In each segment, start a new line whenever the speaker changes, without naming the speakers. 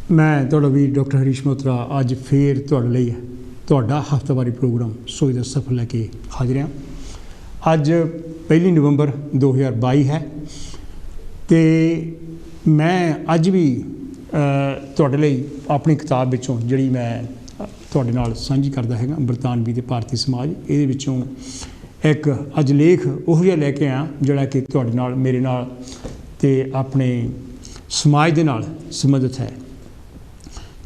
मैं तुहाडा वीर डॉक्टर हरीश मोत्रा अज फिर तुहाडे लई तुहाडा हफ्तावारी प्रोग्राम सोच दा सफर लैके हाजिर हाँ। अज 1 नवंबर 2022 है तो मैं अज भी तुहाडे लई अपनी किताब विचों जिहड़ी मैं तुहाडे नाल सांझी करदा हैगा बरतानवी ते भारती समाज इहदे विचों एक अज लेख उहो जिहा लैके आया जिहड़ा कि तुहाडे नाल मेरे नाल ते अपने समाज दे नाल संबंधित है।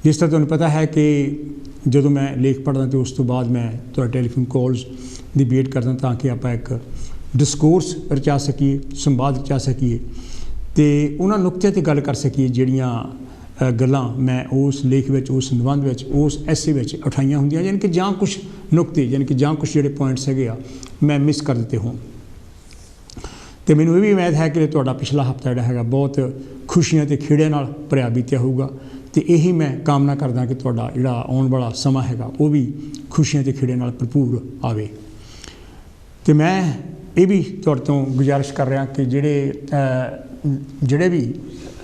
जिस तरह तुहानूं पता है कि जदों मैं लेख पढ़दा तो उस तो बाद मैं तुहाडे टैलीफोन कॉल्स की वेट करदा ताकि आपां एक डिस्कोर्स रचा सकीए, संवाद रचा सकीए तो उन्होंने नुकते ते गल कर सकीए जिहड़ियां गल्लां मैं उस लेख विच, उस निबंध विच, उस ऐसे विच उठाइयां हुंदियां यानी कि जां कुछ नुकते यानी कि जां कुछ जिहड़े पॉइंट्स हैगे आ मैं मिस कर दिते होण। तो मैनूं ये भी उम्मीद है कि तुहाडा पिछला हफ्ता जिहड़ा हैगा बहुत खुशियां ते खेड़िਆਂ नाल भरिया बीतिया होऊगा तो यही मैं कामना करदा कि तुहाडा जिहड़ा आउण वाला समा हैगा वो भी खुशियां ते खेड़िਆਂ नाल भरपूर आवे। तो मैं ये भी तुहाडे तों गुजारिश कर रहा कि जिहड़े भी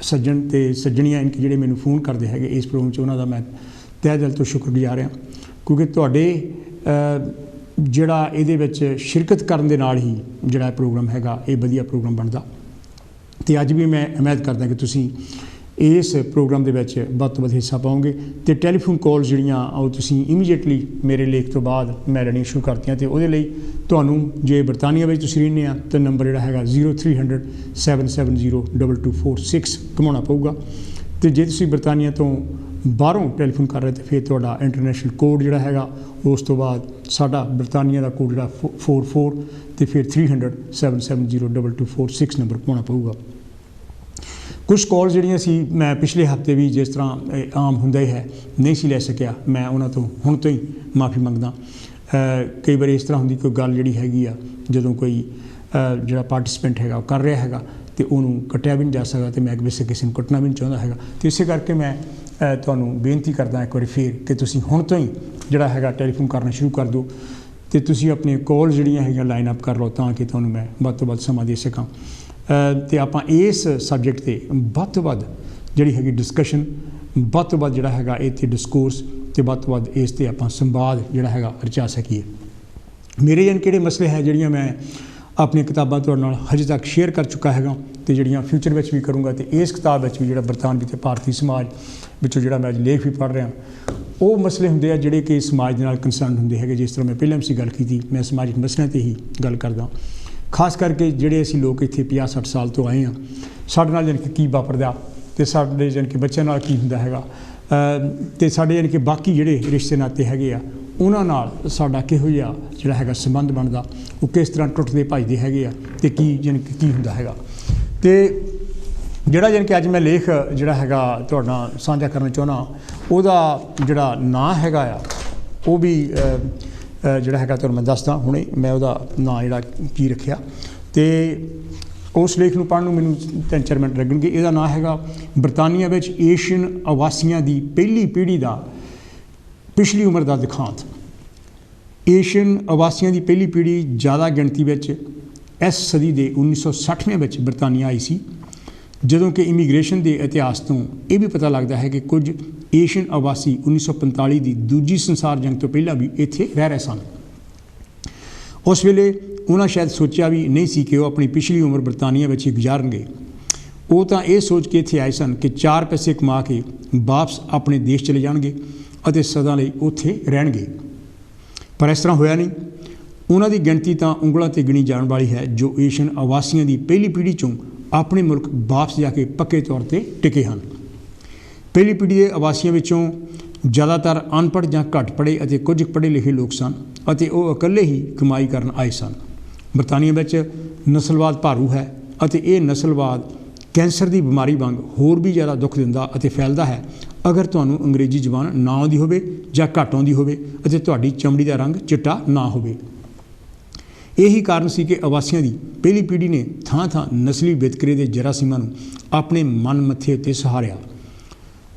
सज्जन ते सज्जणियां इनके जिहड़े मैनूं फोन करते हैं इस प्रोग्राम च उन्हां दा मैं तहे दिल तो शुक्रगुजार हाँ क्योंकि तुहाडे जिहड़ा इहदे विच शिरकत करन दे नाल ही जिहड़ा प्रोग्राम हैगा ये वधिया प्रोग्राम बनदा। तो अज भी मैं उम्मीद करदा कि तुसीं इस प्रोग्राम दे विच वध तो वध हिस्सा पाओगे तो टैलीफोन कॉल्स जिहड़ियां ਉਹ ਤੁਸੀਂ ਇਮੀਡੀਏਟਲੀ ਮੇਰੇ लेख तो बाद मैं ਲੈਣੀਆਂ शुरू करतियां तो ਉਹਦੇ ਲਈ ਤੁਹਾਨੂੰ ਜੇ ਬਰਤਾਨੀਆ ਵਿੱਚ ਤੁਸੀਂ ਰਹਿੰਦੇ ਆ ਤਾਂ ਨੰਬਰ ਜਿਹੜਾ ਹੈਗਾ 0300 770 2246 ਘੁਮਾਉਣਾ ਪਊਗਾ ਤੇ ਜੇ ਤੁਸੀਂ ਬਰਤਾਨੀਆ ਤੋਂ ਬਾਹਰੋਂ ਟੈਲੀਫੋਨ ਕਰ ਰਹੇ ਤੇ ਫਿਰ ਤੁਹਾਡਾ ਇੰਟਰਨੈਸ਼ਨਲ ਕੋਡ ਜਿਹੜਾ ਹੈਗਾ ਉਸ ਤੋਂ ਬਾਅਦ ਸਾਡਾ ਬਰਤਾਨੀਆ ਦਾ ਕੋਡ ਜਿਹੜਾ 44 ਤੇ ਫਿਰ 300 770 2246 ਨੰਬਰ ਘੁਮਾਉਣਾ ਪਊਗਾ। कुछ कॉल जिहड़ियां सी मैं पिछले हफ्ते भी जिस तरह आम हुंदा ही है नहीं सी लै सकिया मैं उन्हां तो हुण तो ही माफ़ी मंगदा। कई बार इस तरह हुंदी कोई गल जिहड़ी हैगी आ जदों कोई जिहड़ा पार्टिसिपेंट हैगा कर रहा हैगा तो उन्होंने कट्टिया भी नहीं जा सकता तो मैं वैसे किसी को कट्टना भी नहीं चाहता हैगा तो इस करके मैं तुहानूं बेनती करदा एक बार फिर कि तुसीं हुण तो ही जिहड़ा हैगा टैलीफोन करना शुरू कर दो तो तुसीं अपने कॉल जिहड़ियां हैगियां लाइन अप कर लो ताकि तुहानूं मैं वध तो वध समा दे सकां तो आपां इस सबजैक्ट ते वध तो वध जिहड़ी हैगी डिस्कशन वध तो वध जिहड़ा हैगा इत्थे डिस्कोर्स ते वध तो वध इस ते आपां संवाद जिहड़ा हैगा रचा सकीए। मेरे यानी किहड़े मसले है जिहड़ियां मैं अपनी किताबां तुहाडे नाल हजे तक शेयर कर चुका हैगा तो जिहड़ियां फ्यूचर विच भी करूँगा तो इस किताब विच भी जिहड़ा बरतानवी ते भारती समाज विचों जिहड़ा मैं अज लेख भी पढ़ रहा वो मसले हुंदे आ जिहड़े कि समाज दे नाल कंसर्न हुंदे हैगे। जिस तरह मैं पहले भी गल कीती मैं समाजिक मसलिਆਂ ते ही गल करदा खास करके जिहड़े असीं लोग इत्थे 50-60 साल तो आए हाँ साडे नाल जानी कि की वापरदा ते साडे जानी कि बच्चों नाल की हुंदा हैगा ते साडे जानी कि बाकी जिहड़े रिश्ते नाते हैगे आ उन्हां नाल साडा किहो जिहा जिहड़ा हैगा संबंध बनदा वो किस तरह टुटदे भजदे हैगे आ ते की जानी कि की हुंदा हैगा। ते जिहड़ा जानी कि अज मैं लेख जिहड़ा हैगा तुहाडे नाल साझा करना चाहुंदा उहदा जिहड़ा नां हैगा आ वो भी जिहड़ा हैगा तुहानूं मैं दसदा हुणे मैं उहदा नां जिहड़ा की रखिया ते उस लेख नूं पढ़न नूं मैनूं 3-4 मिनट लगणगे। इहदा नां हैगा बरतानिया विच एशियन अवासियां दी पहली पीढ़ी दा पिछली उम्र दा दिखांत। एशियन अवासियां दी पहली पीढ़ी ज़्यादा गिणती विच इस सदी दे 1960वें विच बरतानिया आई सी जदों कि इमीग्रेशन के इतिहास तो यह भी पता लगता है कि कुछ एशियन अवासी 1945 की दूजी संसार जंग तो पहला भी इत्थे रह रहे सन। उस वेले उन्होंने शायद सोचा भी नहीं सी कि वो अपनी पिछली उम्र बरतानिया में ही गुजारनगे। वो तो ये सोच के इत्थे आए सन कि 4 पैसे कमा के वापस अपने देश चले जाएंगे और सदा लई उत्थे रहणगे, पर इस तरह होया नहीं। उन्हों की गिणती तो उंगलों ते गिनी जाने वाली है जो एशियन अवासियों की पहली पीढ़ी चों अपने मुल्क वापस जाके पक्के तौर पर टिके हैं। पहली पीढ़ी के अवासियों विचों ज़्यादातर अनपढ़ जां घट पढ़े और कुछ पढ़े लिखे लोग सन और वो अकेले ही कमाई करन आए सन। बरतानिया विच नस्लवाद भारू है और ये नस्लवाद कैंसर की बीमारी वांग होर भी ज़्यादा दुख दिंदा और फैलदा है अगर तुहानूं अंग्रेजी जबान ना आउंदी होवे जां घट आउंदी होवे और तुहाडी चमड़ी का रंग चिट्टा ना होवे। यही कारण सी कि अवासियों की पहली पीढ़ी ने थां थां नस्ली वितकरे के जरासीमां नूं अपने मन मत्थे उत्ते सहारिया।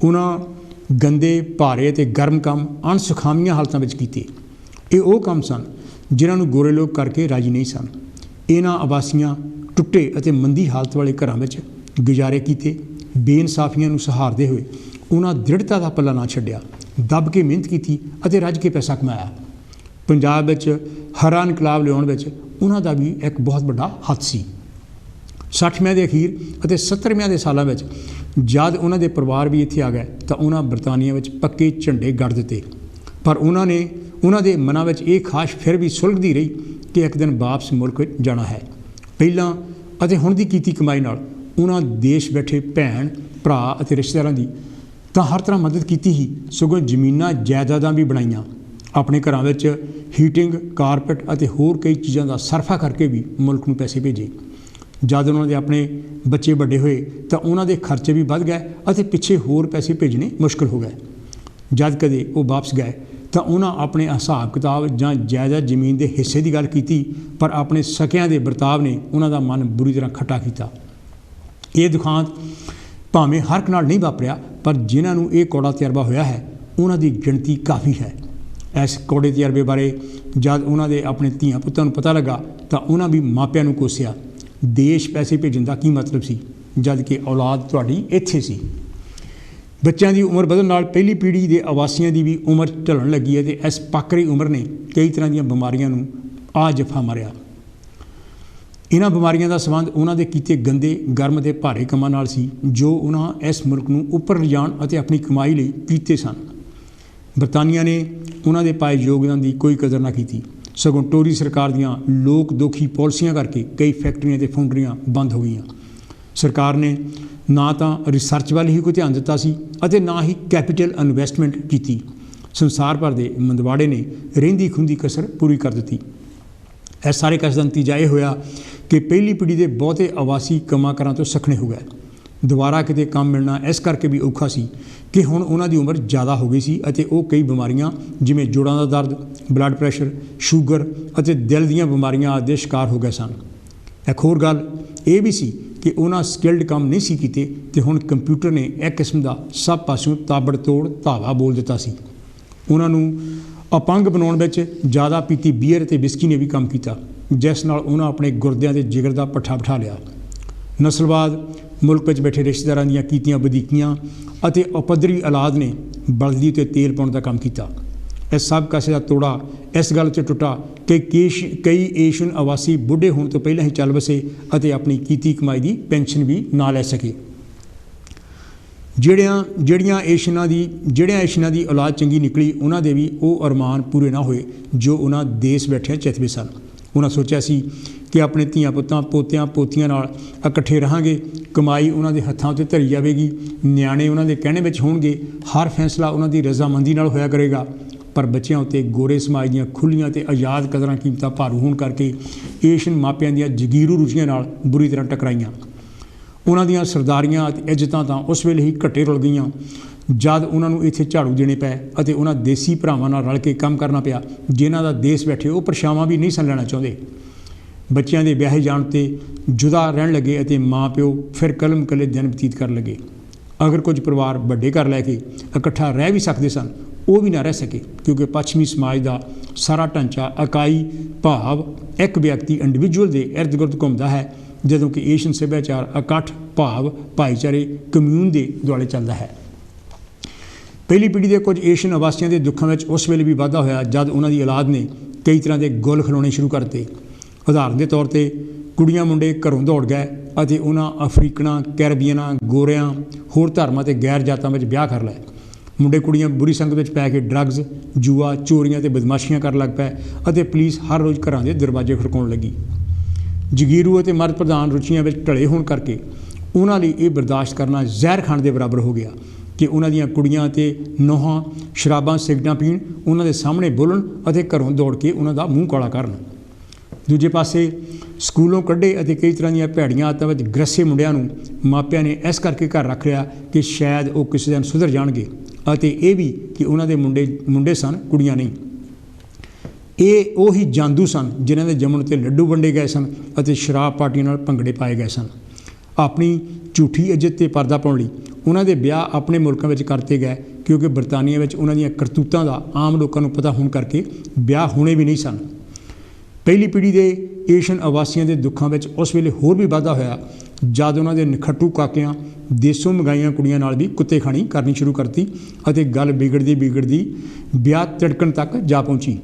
उन्हां गंदे भारे ते गर्म काम अणसुखावीआं हालतां विच कीते। ये वो काम सन जिन्हां नूं गोरे लोग करके राजी नहीं सन। इन्हां अवासियां टुੱਟੇ ਅਤੇ मंदी हालत वाले घरां विच गुजारे कीते बेइंसाफियां नूं सहारदे हुए ਉਹਨਾਂ ਦ੍ਰਿੜਤਾ ਦਾ ਪੱਲਾ ਨਾ ਛੱਡਿਆ, ਦੱਬ ਕੇ ਮਿਹਨਤ ਕੀਤੀ ਅਤੇ ਰੱਜ ਕੇ ਪੈਸਾ ਕਮਾਇਆ। ਪੰਜਾਬ ਵਿੱਚ ਹਰਾ ਇਨਕਲਾਬ ਲਿਆਉਣ ਵਿੱਚ ਉਹਨਾਂ ਦਾ ਵੀ ਇੱਕ ਬਹੁਤ ਵੱਡਾ ਹੱਥ ਸੀ। 60ਵਿਆਂ ਦੇ ਅਖੀਰ ਅਤੇ 70ਵਿਆਂ ਦੇ ਸਾਲਾਂ ਵਿੱਚ ਜਦ ਉਹਨਾਂ ਦੇ ਪਰਿਵਾਰ ਵੀ ਇੱਥੇ ਆ ਗਏ ਤਾਂ ਉਹਨਾਂ ਬਰਤਾਨੀਆ ਵਿੱਚ ਪੱਕੇ ਝੰਡੇ ਗੱਡ ਦਿੱਤੇ। ਪਰ ਉਹਨਾਂ ਦੇ ਮਨਾਂ ਵਿੱਚ ਇਹ ਖਾਸ਼ ਫਿਰ ਵੀ ਸੁਲਗਦੀ ਰਹੀ ਕਿ ਇੱਕ ਦਿਨ ਵਾਪਸ ਮੁਲਕ ਜਾਣਾ ਹੈ। ਪਹਿਲਾਂ ਅਤੇ ਹੁਣ ਦੀ ਕੀਤੀ ਕਮਾਈ ਨਾਲ ਉਹਨਾਂ ਦੇਸ਼ ਬੈਠੇ ਭੈਣ ਭਰਾ ਅਤੇ ਰਿਸ਼ਤੇਦਾਰਾਂ ਦੀ ਤਾਂ ਹਰ ਤਰ੍ਹਾਂ ਮਦਦ ਕੀਤੀ ਹੀ, ਸਗੋਂ ਜ਼ਮੀਨਾਂ ਜਾਇਦਾਦਾਂ ਵੀ ਬਣਾਈਆਂ। ਆਪਣੇ ਘਰਾਂ ਵਿੱਚ ਹੀਟਿੰਗ, ਕਾਰਪੈਟ ਅਤੇ ਹੋਰ ਕਈ ਚੀਜ਼ਾਂ ਦਾ ਸਰਫਾ ਕਰਕੇ ਵੀ ਮੁਲਕ ਨੂੰ ਪੈਸੇ ਭੇਜੇ। ਜਦ ਉਹਨਾਂ ਦੇ ਆਪਣੇ ਬੱਚੇ ਵੱਡੇ ਹੋਏ ਤਾਂ ਉਹਨਾਂ ਦੇ ਖਰਚੇ ਵੀ ਵੱਧ ਗਏ ਅਤੇ ਪਿੱਛੇ ਹੋਰ ਪੈਸੇ ਭੇਜਣੇ ਮੁਸ਼ਕਲ ਹੋ ਗਏ। ਜਦ ਕਦੇ ਉਹ ਵਾਪਸ ਗਏ ਤਾਂ ਉਹਨਾਂ ਆਪਣੇ ਹਿਸਾਬ ਕਿਤਾਬ ਜਾਂ ਜਾਇਦਾਦ ਜ਼ਮੀਨ ਦੇ ਹਿੱਸੇ ਦੀ ਗੱਲ ਕੀਤੀ, ਪਰ ਆਪਣੇ ਸਕਿਆਂ ਦੇ ਵਰਤਾਵ ਨੇ ਉਹਨਾਂ ਦਾ ਮਨ ਬੁਰੀ ਤਰ੍ਹਾਂ ਖੱਟਾ ਕੀਤਾ। ਇਹ ਦੁਖਾਂਤ ਭਾਵੇਂ ਹਰ ਇੱਕ ਨਾਲ ਨਹੀਂ ਵਾਪਰਿਆ, ਪਰ ਜਿਨ੍ਹਾਂ ਨੂੰ ਇਹ ਕੌੜਾ ਤਜਰਬਾ ਹੋਇਆ ਹੈ ਉਹਨਾਂ ਦੀ ਗਿਣਤੀ ਕਾਫੀ ਹੈ। ਇਸ ਕੌੜੇ ਤਜਰਬੇ ਬਾਰੇ ਜਦ ਉਹਨਾਂ ਦੇ ਆਪਣੇ ਧੀਆਂ ਪੁੱਤਾਂ ਨੂੰ ਪਤਾ ਲੱਗਾ ਤਾਂ ਉਹਨਾਂ ਵੀ ਮਾਪਿਆਂ ਨੂੰ ਕੋਸਿਆ। ਦੇਸ਼ ਪੈਸੇ ਭੇਜਣ ਦਾ ਕੀ ਮਤਲਬ ਸੀ ਜਦ ਕਿ ਔਲਾਦ ਤੁਹਾਡੀ ਇੱਥੇ ਸੀ। ਬੱਚਿਆਂ ਦੀ ਉਮਰ ਵਧਣ ਨਾਲ ਪਹਿਲੀ ਪੀੜ੍ਹੀ ਦੇ ਆਵਾਸੀਆਂ ਦੀ ਵੀ ਉਮਰ ਢਲਣ ਲੱਗੀ ਹੈ ਅਤੇ ਇਸ ਪਾਕਰੀ ਉਮਰ ਨੇ ਕਈ ਤਰ੍ਹਾਂ ਦੀਆਂ ਬਿਮਾਰੀਆਂ ਨੂੰ ਆ ਜੱਫਾ ਮਾਰਿਆ। ਇਹਨਾਂ ਬਿਮਾਰੀਆਂ ਦਾ ਸੰਬੰਧ ਉਹਨਾਂ ਦੇ ਕੀਤੇ ਗੰਦੇ, ਗਰਮ ਅਤੇ ਭਾਰੇ ਕੰਮਾਂ ਨਾਲ ਸੀ ਜੋ ਉਹਨਾਂ ਇਸ ਮੁਲਕ ਨੂੰ ਉੱਪਰ ਲਿਜਾਣ ਅਤੇ ਆਪਣੀ ਕਮਾਈ ਲਈ ਕੀਤੇ ਸਨ। ਬਰਤਾਨੀਆ ਨੇ ਉਹਨਾਂ ਦੇ ਪਾਏ ਯੋਗਦਾਨ ਦੀ ਕੋਈ ਕਦਰ ਨਾ ਕੀਤੀ, ਸਗੋਂ ਟੋਰੀ ਸਰਕਾਰ ਦੀਆਂ ਲੋਕ ਦੋਖੀ ਪਾਲਿਸੀਆਂ ਕਰਕੇ ਕਈ ਫੈਕਟਰੀਆਂ ਅਤੇ ਫਾਊਂਡਰੀਆਂ ਬੰਦ ਹੋ ਗਈਆਂ। ਸਰਕਾਰ ਨੇ ਨਾ ਤਾਂ ਰਿਸਰਚ ਵੱਲ ਹੀ ਕੋਈ ਧਿਆਨ ਦਿੱਤਾ ਸੀ ਅਤੇ ਨਾ ਹੀ ਕੈਪੀਟਲ ਇਨਵੈਸਟਮੈਂਟ ਕੀਤੀ। ਸੰਸਾਰ ਭਰ ਦੇ ਮੰਦਵਾੜੇ ਨੇ ਰਹਿੰਦੀ ਖੁੰਦੀ ਕਸਰ ਪੂਰੀ ਕਰ ਦਿੱਤੀ। ਇਸ ਸਾਰੇ ਕਸ ਦਾ ਨਤੀਜਾ ਇਹ ਹੋਇਆ ਕਿ ਪਹਿਲੀ ਪੀੜ੍ਹੀ ਦੇ ਬਹੁਤੇ ਆਵਾਸੀ ਕੰਮਾਂ ਕਾਰਾਂ ਤੋਂ ਸੱਖਣੇ ਹੋ ਗਏ। ਦੁਬਾਰਾ ਕਿਤੇ ਕੰਮ ਮਿਲਣਾ ਇਸ ਕਰਕੇ ਵੀ ਔਖਾ ਸੀ ਕਿ ਹੁਣ ਉਹਨਾਂ ਦੀ ਉਮਰ ਜ਼ਿਆਦਾ ਹੋ ਗਈ ਸੀ ਅਤੇ ਉਹ ਕਈ ਬਿਮਾਰੀਆਂ ਜਿਵੇਂ ਜੋੜਾਂ ਦਾ ਦਰਦ, ਬਲੱਡ ਪ੍ਰੈਸ਼ਰ, ਸ਼ੂਗਰ ਅਤੇ ਦਿਲ ਦੀਆਂ ਬਿਮਾਰੀਆਂ ਆਦਿ ਦੇ ਸ਼ਿਕਾਰ ਹੋ ਗਏ ਸਨ। ਇੱਕ ਹੋਰ ਗੱਲ ਇਹ ਵੀ ਸੀ ਕਿ ਉਹਨਾਂ ਸਕਿਲਡ ਕੰਮ ਨਹੀਂ ਸੀ ਕੀਤੇ ਅਤੇ ਹੁਣ ਕੰਪਿਊਟਰ ਨੇ ਇੱਕ ਕਿਸਮ ਦਾ ਸਭ ਪਾਸਿਓਂ ਤਾਬੜਤੋੜ ਧਾਵਾ ਬੋਲ ਦਿੱਤਾ ਸੀ। ਉਹਨਾਂ ਨੂੰ ਅਪੰਗ ਬਣਾਉਣ ਵਿੱਚ ਜ਼ਿਆਦਾ ਪੀਤੀ ਬੀਅਰ ਅਤੇ ਵਿਸਕੀ ਨੇ ਵੀ ਕੰਮ ਕੀਤਾ, ਜਿਸ ਨਾਲ ਉਹਨਾਂ ਆਪਣੇ ਗੁਰਦਿਆਂ ਦੇ ਜਿਗਰ ਦਾ ਪੱਠਾ ਬਿਠਾ ਲਿਆ। ਨਸਲਵਾਦ, ਮੁਲਕ ਵਿੱਚ ਬੈਠੇ ਰਿਸ਼ਤੇਦਾਰਾਂ ਦੀਆਂ ਕੀਤੀਆਂ ਵਧੀਕੀਆਂ ਅਤੇ ਉਪੱਧਰੀ ਔਲਾਦ ਨੇ ਬਲਦੀ ਉੱਤੇ ਤੇਲ ਪਾਉਣ ਦਾ ਕੰਮ ਕੀਤਾ। ਇਸ ਸਭ ਕਾਸੇ ਦਾ ਤੋੜਾ ਇਸ ਗੱਲ 'ਚ ਟੁੱਟਾ ਕਿ ਕਈ ਏਸ਼ੀਅਨ ਆਵਾਸੀ ਬੁੱਢੇ ਹੋਣ ਤੋਂ ਪਹਿਲਾਂ ਹੀ ਚੱਲ ਵਸੇ ਅਤੇ ਆਪਣੀ ਕੀਤੀ ਕਮਾਈ ਦੀ ਪੈਨਸ਼ਨ ਵੀ ਨਾ ਲੈ ਸਕੇ। ਜਿਹੜਿਆਂ ਏਸ਼ੀਅਨਾਂ ਦੀ ਔਲਾਦ ਚੰਗੀ ਨਿਕਲੀ, ਉਹਨਾਂ ਦੇ ਵੀ ਉਹ ਅਰਮਾਨ ਪੂਰੇ ਨਾ ਹੋਏ ਜੋ ਉਹਨਾਂ ਦੇਸ਼ ਬੈਠਿਆਂ ਚਿੱਤਵੇ ਸਨ। ਉਹਨਾਂ ਸੋਚਿਆ ਸੀ ਕਿ ਆਪਣੇ ਧੀਆਂ ਪੁੱਤਾਂ, ਪੋਤਿਆਂ ਪੋਤੀਆਂ ਨਾਲ ਇਕੱਠੇ ਰਹਾਂਗੇ, ਕਮਾਈ ਉਹਨਾਂ ਦੇ ਹੱਥਾਂ ਉੱਤੇ ਧਰੀ ਜਾਵੇਗੀ, ਨਿਆਣੇ ਉਹਨਾਂ ਦੇ ਕਹਿਣੇ ਵਿੱਚ ਹੋਣਗੇ, ਹਰ ਫੈਸਲਾ ਉਹਨਾਂ ਦੀ ਰਜ਼ਾਮੰਦੀ ਨਾਲ ਹੋਇਆ ਕਰੇਗਾ। ਪਰ ਬੱਚਿਆਂ ਉੱਤੇ ਗੋਰੇ ਸਮਾਜ ਦੀਆਂ ਖੁੱਲ੍ਹੀਆਂ ਅਤੇ ਆਜ਼ਾਦ ਕਦਰਾਂ ਕੀਮਤਾਂ ਭਾਰੂ ਹੋਣ ਕਰਕੇ ਏਸ਼ੀਅਨ ਮਾਪਿਆਂ ਦੀਆਂ ਜਗੀਰੂ ਰੁਚੀਆਂ ਨਾਲ ਬੁਰੀ ਤਰ੍ਹਾਂ ਟਕਰਾਈਆਂ। ਉਹਨਾਂ ਦੀਆਂ ਸਰਦਾਰੀਆਂ ਅਤੇ ਇੱਜ਼ਤਾਂ ਤਾਂ ਉਸ ਵੇਲੇ ਹੀ ਘੱਟੇ ਰੁਲ ਗਈਆਂ ਜਦ ਉਹਨਾਂ ਨੂੰ ਇੱਥੇ ਝਾੜੂ ਦੇਣੇ ਪਏ ਅਤੇ ਉਹਨਾਂ ਦੇਸੀ ਭਰਾਵਾਂ ਨਾਲ ਰਲ ਕੇ ਕੰਮ ਕਰਨਾ ਪਿਆ ਜਿਨ੍ਹਾਂ ਦਾ ਦੇਸ਼ ਬੈਠੇ ਉਹ ਪਰਛਾਵਾਂ ਵੀ ਨਹੀਂ ਸਨ ਲੈਣਾ ਚਾਹੁੰਦੇ। ਬੱਚਿਆਂ ਦੇ ਵਿਆਹੇ ਜਾਣ 'ਤੇ ਜੁਦਾ ਰਹਿਣ ਲੱਗੇ ਅਤੇ ਮਾਂ ਪਿਓ ਫਿਰ ਕਲਮ ਕੱਲੇ ਦਿਨ ਬਤੀਤ ਕਰਨ ਲੱਗੇ। ਅਗਰ ਕੁਝ ਪਰਿਵਾਰ ਵੱਡੇ ਘਰ ਲੈ ਕੇ ਇਕੱਠਾ ਰਹਿ ਵੀ ਸਕਦੇ ਸਨ, ਉਹ ਵੀ ਨਾ ਰਹਿ ਸਕੇ ਕਿਉਂਕਿ ਪੱਛਮੀ ਸਮਾਜ ਦਾ ਸਾਰਾ ਢਾਂਚਾ ਇਕਾਈ ਭਾਵ ਇੱਕ ਵਿਅਕਤੀ ਇੰਡੀਵਿਜੂਅਲ ਦੇ ਇਰਦ ਗਿਰਦ ਘੁੰਮਦਾ ਹੈ, ਜਦੋਂ ਕਿ ਏਸ਼ੀਅਨ ਸੱਭਿਆਚਾਰ ਇਕੱਠ ਭਾਵ ਭਾਈਚਾਰੇ ਕਮਿਊਨ ਦੇ ਦੁਆਲੇ ਚੱਲਦਾ ਹੈ। ਪਹਿਲੀ ਪੀੜ੍ਹੀ ਦੇ ਕੁਝ ਏਸ਼ੀਅਨ ਆਵਾਸੀਆਂ ਦੇ ਦੁੱਖਾਂ ਵਿੱਚ ਉਸ ਵੇਲੇ ਵੀ ਵਾਧਾ ਹੋਇਆ ਜਦ ਉਹਨਾਂ ਦੀ ਔਲਾਦ ਨੇ ਕਈ ਤਰ੍ਹਾਂ ਦੇ ਗੁੱਲ ਖਿਲਾਉਣੇ ਸ਼ੁਰੂ ਕਰ ਦਿੱਤੇ। ਉਦਾਹਰਨ ਦੇ ਤੌਰ 'ਤੇ ਕੁੜੀਆਂ ਮੁੰਡੇ ਘਰੋਂ ਦੌੜ ਗਏ ਅਤੇ ਉਹਨਾਂ ਅਫਰੀਕਨਾਂ, ਕੈਰਬੀਅਨਾਂ, ਗੋਰਿਆਂ, ਹੋਰ ਧਰਮਾਂ ਅਤੇ ਗੈਰ ਜਾਤਾਂ ਵਿੱਚ ਵਿਆਹ ਕਰ ਲਏ। ਮੁੰਡੇ ਕੁੜੀਆਂ ਬੁਰੀ ਸੰਗਤ ਵਿੱਚ ਪੈ ਕੇ ਡਰੱਗਸ, ਜੂਆ, ਚੋਰੀਆਂ ਅਤੇ ਬਦਮਾਸ਼ੀਆਂ ਕਰਨ ਲੱਗ ਪਏ ਅਤੇ ਪੁਲਿਸ ਹਰ ਰੋਜ਼ ਘਰਾਂ ਦੇ ਦਰਵਾਜ਼ੇ ਖੜਕਾਉਣ ਲੱਗੀ। ਜਗੀਰੂ ਅਤੇ ਮਰਦ ਪ੍ਰਧਾਨ ਰੁਚੀਆਂ ਵਿੱਚ ਢਲੇ ਹੋਣ ਕਰਕੇ ਉਹਨਾਂ ਲਈ ਇਹ ਬਰਦਾਸ਼ਤ ਕਰਨਾ ਜ਼ਹਿਰ ਖਾਣ ਦੇ ਬਰਾਬਰ ਹੋ ਗਿਆ ਕਿ ਉਹਨਾਂ ਦੀਆਂ ਕੁੜੀਆਂ ਅਤੇ ਨੂੰਹਾਂ ਸ਼ਰਾਬਾਂ, ਸਿਗਰਟਾਂ ਪੀਣ, ਉਹਨਾਂ ਦੇ ਸਾਹਮਣੇ ਬੋਲਣ ਅਤੇ ਘਰੋਂ ਦੌੜ ਕੇ ਉਹਨਾਂ ਦਾ ਮੂੰਹ ਕਾਲਾ ਕਰਨ। ਦੂਜੇ ਪਾਸੇ ਸਕੂਲੋਂ ਕੱਢੇ ਅਤੇ ਕਈ ਤਰ੍ਹਾਂ ਦੀਆਂ ਭੈੜੀਆਂ ਆਦਤਾਂ ਵਿੱਚ ਗ੍ਰਸੇ ਮੁੰਡਿਆਂ ਨੂੰ ਮਾਪਿਆਂ ਨੇ ਇਸ ਕਰਕੇ ਘਰ ਰੱਖ ਲਿਆ ਕਿ ਸ਼ਾਇਦ ਉਹ ਕਿਸੇ ਦਿਨ ਸੁਧਰ ਜਾਣਗੇ ਅਤੇ ਇਹ ਵੀ ਕਿ ਉਹਨਾਂ ਦੇ ਮੁੰਡੇ ਸਨ, ਕੁੜੀਆਂ ਨਹੀਂ। ਇਹ ਉਹੀ ਜਾਂਦੂ ਸਨ ਜਿਨ੍ਹਾਂ ਦੇ ਜੰਮਣ 'ਤੇ ਲੱਡੂ ਵੰਡੇ ਗਏ ਸਨ ਅਤੇ ਸ਼ਰਾਬ ਪਾਰਟੀਆਂ ਨਾਲ ਭੰਗੜੇ ਪਾਏ ਗਏ ਸਨ। ਆਪਣੀ ਝੂਠੀ ਇੱਜ਼ਤ 'ਤੇ ਪਰਦਾ ਪਾਉਣ ਲਈ ਉਹਨਾਂ ਦੇ ਵਿਆਹ ਆਪਣੇ ਮੁਲਕਾਂ ਵਿੱਚ ਕਰਤੇ ਗਏ ਕਿਉਂਕਿ ਬਰਤਾਨੀਆ ਵਿੱਚ ਉਹਨਾਂ ਦੀਆਂ ਕਰਤੂਤਾਂ ਦਾ ਆਮ ਲੋਕਾਂ ਨੂੰ ਪਤਾ ਹੋਣ ਕਰਕੇ ਵਿਆਹ ਹੋਣੇ ਵੀ ਨਹੀਂ ਸਨ। ਪਹਿਲੀ ਪੀੜ੍ਹੀ ਦੇ ਏਸ਼ੀਅਨ ਆਵਾਸੀਆਂ ਦੇ ਦੁੱਖਾਂ ਵਿੱਚ ਉਸ ਵੇਲੇ ਹੋਰ ਵੀ ਵਾਧਾ ਹੋਇਆ ਜਦ ਉਹਨਾਂ ਦੇ ਨਖੱਟੂ ਕਾਕਿਆਂ ਦੇਸੋਂ ਮੰਗਾਈਆਂ ਕੁੜੀਆਂ ਨਾਲ ਵੀ ਕੁੱਤੇ ਖਾਣੀ ਕਰਨੀ ਸ਼ੁਰੂ ਕਰਤੀ ਅਤੇ ਗੱਲ ਵਿਗੜਦੀ ਵਿਆਹ ਤਿੜਕਣ ਤੱਕ ਜਾ ਪਹੁੰਚੀ।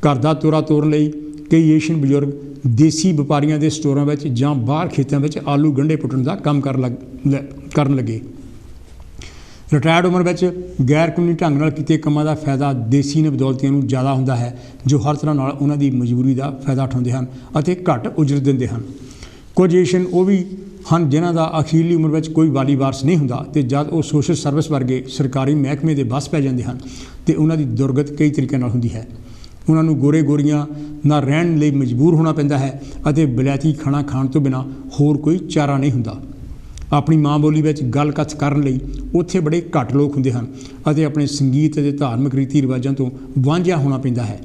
ਘਰ ਦਾ ਤੋਰਾ ਤੋਰਨ ਲਈ ਕਈ ਏਸ਼ੀਅਨ ਬਜ਼ੁਰਗ ਦੇਸੀ ਵਪਾਰੀਆਂ ਦੇ ਸਟੋਰਾਂ ਵਿੱਚ ਜਾਂ ਬਾਹਰ ਖੇਤਾਂ ਵਿੱਚ ਆਲੂ ਗੰਢੇ ਪੁੱਟਣ ਦਾ ਕੰਮ ਕਰਨ ਲੱਗੇ। ਰਿਟਾਇਰਡ ਉਮਰ ਵਿੱਚ ਗੈਰ ਕਾਨੂੰਨੀ ਢੰਗ ਨਾਲ ਕੀਤੇ ਕੰਮਾਂ ਦਾ ਫਾਇਦਾ ਦੇਸੀ ਨਵਦੌਲਤੀਆਂ ਨੂੰ ਜ਼ਿਆਦਾ ਹੁੰਦਾ ਹੈ, ਜੋ ਹਰ ਤਰ੍ਹਾਂ ਨਾਲ ਉਹਨਾਂ ਦੀ ਮਜਬੂਰੀ ਦਾ ਫਾਇਦਾ ਉਠਾਉਂਦੇ ਹਨ ਅਤੇ ਘੱਟ ਉਜਰਤ ਦਿੰਦੇ ਹਨ। ਕੁਝ ਏਸ਼ੀਅਨ ਉਹ ਵੀ ਹਨ ਜਿਨ੍ਹਾਂ ਦਾ ਅਖੀਰਲੀ ਉਮਰ ਵਿੱਚ ਕੋਈ ਵਾਲੀ ਵਾਰਸ ਨਹੀਂ ਹੁੰਦਾ ਅਤੇ ਜਦ ਉਹ ਸੋਸ਼ਲ ਸਰਵਿਸ ਵਰਗੇ ਸਰਕਾਰੀ ਮਹਿਕਮੇ ਦੇ ਵੱਸ ਪੈ ਜਾਂਦੇ ਹਨ ਅਤੇ ਉਹਨਾਂ ਦੀ ਦੁਰਗਤ ਕਈ ਤਰੀਕਿਆਂ ਨਾਲ ਹੁੰਦੀ ਹੈ। ਉਹਨਾਂ ਨੂੰ ਗੋਰੇ ਗੋਰੀਆਂ ਨਾਲ ਰਹਿਣ ਲਈ ਮਜਬੂਰ ਹੋਣਾ ਪੈਂਦਾ ਹੈ ਅਤੇ ਵਿਲਾਇਤੀ ਖਾਣਾ ਖਾਣ ਤੋਂ ਬਿਨਾਂ ਹੋਰ ਕੋਈ ਚਾਰਾ ਨਹੀਂ ਹੁੰਦਾ। ਆਪਣੀ ਮਾਂ ਬੋਲੀ ਵਿੱਚ ਗੱਲਕਥ ਕਰਨ ਲਈ ਉੱਥੇ ਬੜੇ ਘੱਟ ਲੋਕ ਹੁੰਦੇ ਹਨ ਅਤੇ ਆਪਣੇ ਸੰਗੀਤ ਅਤੇ ਧਾਰਮਿਕ ਰੀਤੀ ਰਿਵਾਜਾਂ ਤੋਂ ਵਾਂਝਿਆ ਹੋਣਾ ਪੈਂਦਾ ਹੈ।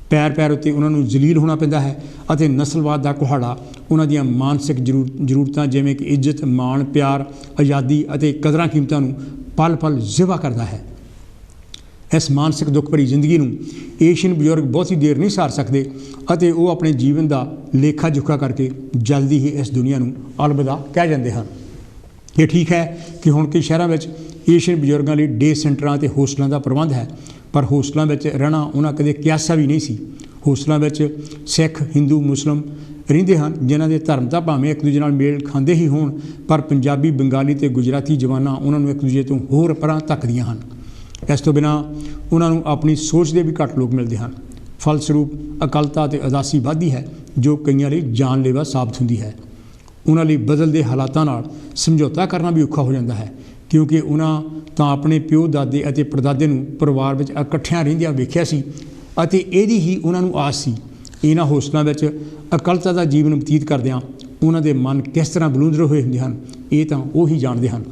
ਪੈਰ ਉੱਤੇ ਉਹਨਾਂ ਨੂੰ ਜ਼ਲੀਲ ਹੋਣਾ ਪੈਂਦਾ ਹੈ ਅਤੇ ਨਸਲਵਾਦ ਦਾ ਕੁਹਾੜਾ ਉਹਨਾਂ ਦੀਆਂ ਮਾਨਸਿਕ ਜ਼ਰੂਰਤਾਂ ਜਿਵੇਂ ਕਿ ਇੱਜ਼ਤ, ਮਾਣ, ਪਿਆਰ, ਆਜ਼ਾਦੀ ਅਤੇ ਕਦਰਾਂ ਕੀਮਤਾਂ ਨੂੰ ਪਲ ਜ਼ਿਵਾ ਕਰਦਾ ਹੈ। ਇਸ ਮਾਨਸਿਕ ਦੁੱਖ ਭਰੀ ਜ਼ਿੰਦਗੀ ਨੂੰ ਏਸ਼ੀਅਨ ਬਜ਼ੁਰਗ ਬਹੁਤੀ ਦੇਰ ਨਹੀਂ ਸਾਰ ਸਕਦੇ ਅਤੇ ਉਹ ਆਪਣੇ ਜੀਵਨ ਦਾ ਲੇਖਾ ਜੋਖਾ ਕਰਕੇ ਜਲਦੀ ਹੀ ਇਸ ਦੁਨੀਆ ਨੂੰ ਅਲਵਿਦਾ ਕਹਿ ਜਾਂਦੇ ਹਨ। ਇਹ ਠੀਕ ਹੈ ਕਿ ਹੁਣ ਕਈ ਸ਼ਹਿਰਾਂ ਵਿੱਚ ਏਸ਼ੀਅਨ ਬਜ਼ੁਰਗਾਂ ਲਈ ਡੇ ਸੈਂਟਰਾਂ ਅਤੇ ਹੋਸਟਲਾਂ ਦਾ ਪ੍ਰਬੰਧ ਹੈ, ਪਰ ਹੋਸਟਲਾਂ ਵਿੱਚ ਰਹਿਣਾ ਉਹਨਾਂ ਕਦੇ ਕਿਆਸਾ ਵੀ ਨਹੀਂ ਸੀ। ਹੋਸਟਲਾਂ ਵਿੱਚ ਸਿੱਖ, ਹਿੰਦੂ, ਮੁਸਲਿਮ ਰਹਿੰਦੇ ਹਨ, ਜਿਨ੍ਹਾਂ ਦੇ ਧਰਮ ਤਾਂ ਭਾਵੇਂ ਇੱਕ ਦੂਜੇ ਨਾਲ ਮੇਲ ਖਾਂਦੇ ਹੀ ਹੋਣ, ਪਰ ਪੰਜਾਬੀ, ਬੰਗਾਲੀ ਅਤੇ ਗੁਜਰਾਤੀ ਜਵਾਨਾਂ ਉਹਨਾਂ ਨੂੰ ਇੱਕ ਦੂਜੇ ਤੋਂ ਹੋਰ ਪਰਾਂ ਧੱਕਦੀਆਂ ਹਨ। ਇਸ ਤੋਂ ਬਿਨਾਂ ਉਹਨਾਂ ਨੂੰ ਆਪਣੀ ਸੋਚ ਦੇ ਵੀ ਘੱਟ ਲੋਕ ਮਿਲਦੇ ਹਨ। ਫਲਸਰੂਪ ਇਕੱਲਤਾ ਅਤੇ ਉਦਾਸੀ ਵੱਧਦੀ ਹੈ, ਜੋ ਕਈਆਂ ਲਈ ਜਾਨਲੇਵਾ ਸਾਬਤ ਹੁੰਦੀ ਹੈ। ਉਹਨਾਂ ਲਈ ਬਦਲਦੇ ਹਾਲਾਤਾਂ ਨਾਲ ਸਮਝੌਤਾ ਕਰਨਾ ਵੀ ਔਖਾ ਹੋ ਜਾਂਦਾ ਹੈ, ਕਿਉਂਕਿ ਉਹਨਾਂ ਤਾਂ ਆਪਣੇ ਪਿਓ, ਦਾਦੇ ਅਤੇ ਪੜਦਾਦੇ ਨੂੰ ਪਰਿਵਾਰ ਵਿੱਚ ਇਕੱਠਿਆਂ ਰਹਿੰਦਿਆਂ ਵੇਖਿਆ ਸੀ ਅਤੇ ਇਹਦੀ ਹੀ ਉਹਨਾਂ ਨੂੰ ਆਸ ਸੀ। ਇਹਨਾਂ ਹੋਸਟਲਾਂ ਵਿੱਚ ਇਕੱਲਤਾ ਦਾ ਜੀਵਨ ਬਤੀਤ ਕਰਦਿਆਂ ਉਹਨਾਂ ਦੇ ਮਨ ਕਿਸ ਤਰ੍ਹਾਂ ਬਲੂੰਦਰੇ ਹੋਏ ਹੁੰਦੇ ਹਨ, ਇਹ ਤਾਂ ਉਹ ਹੀ ਜਾਣਦੇ ਹਨ।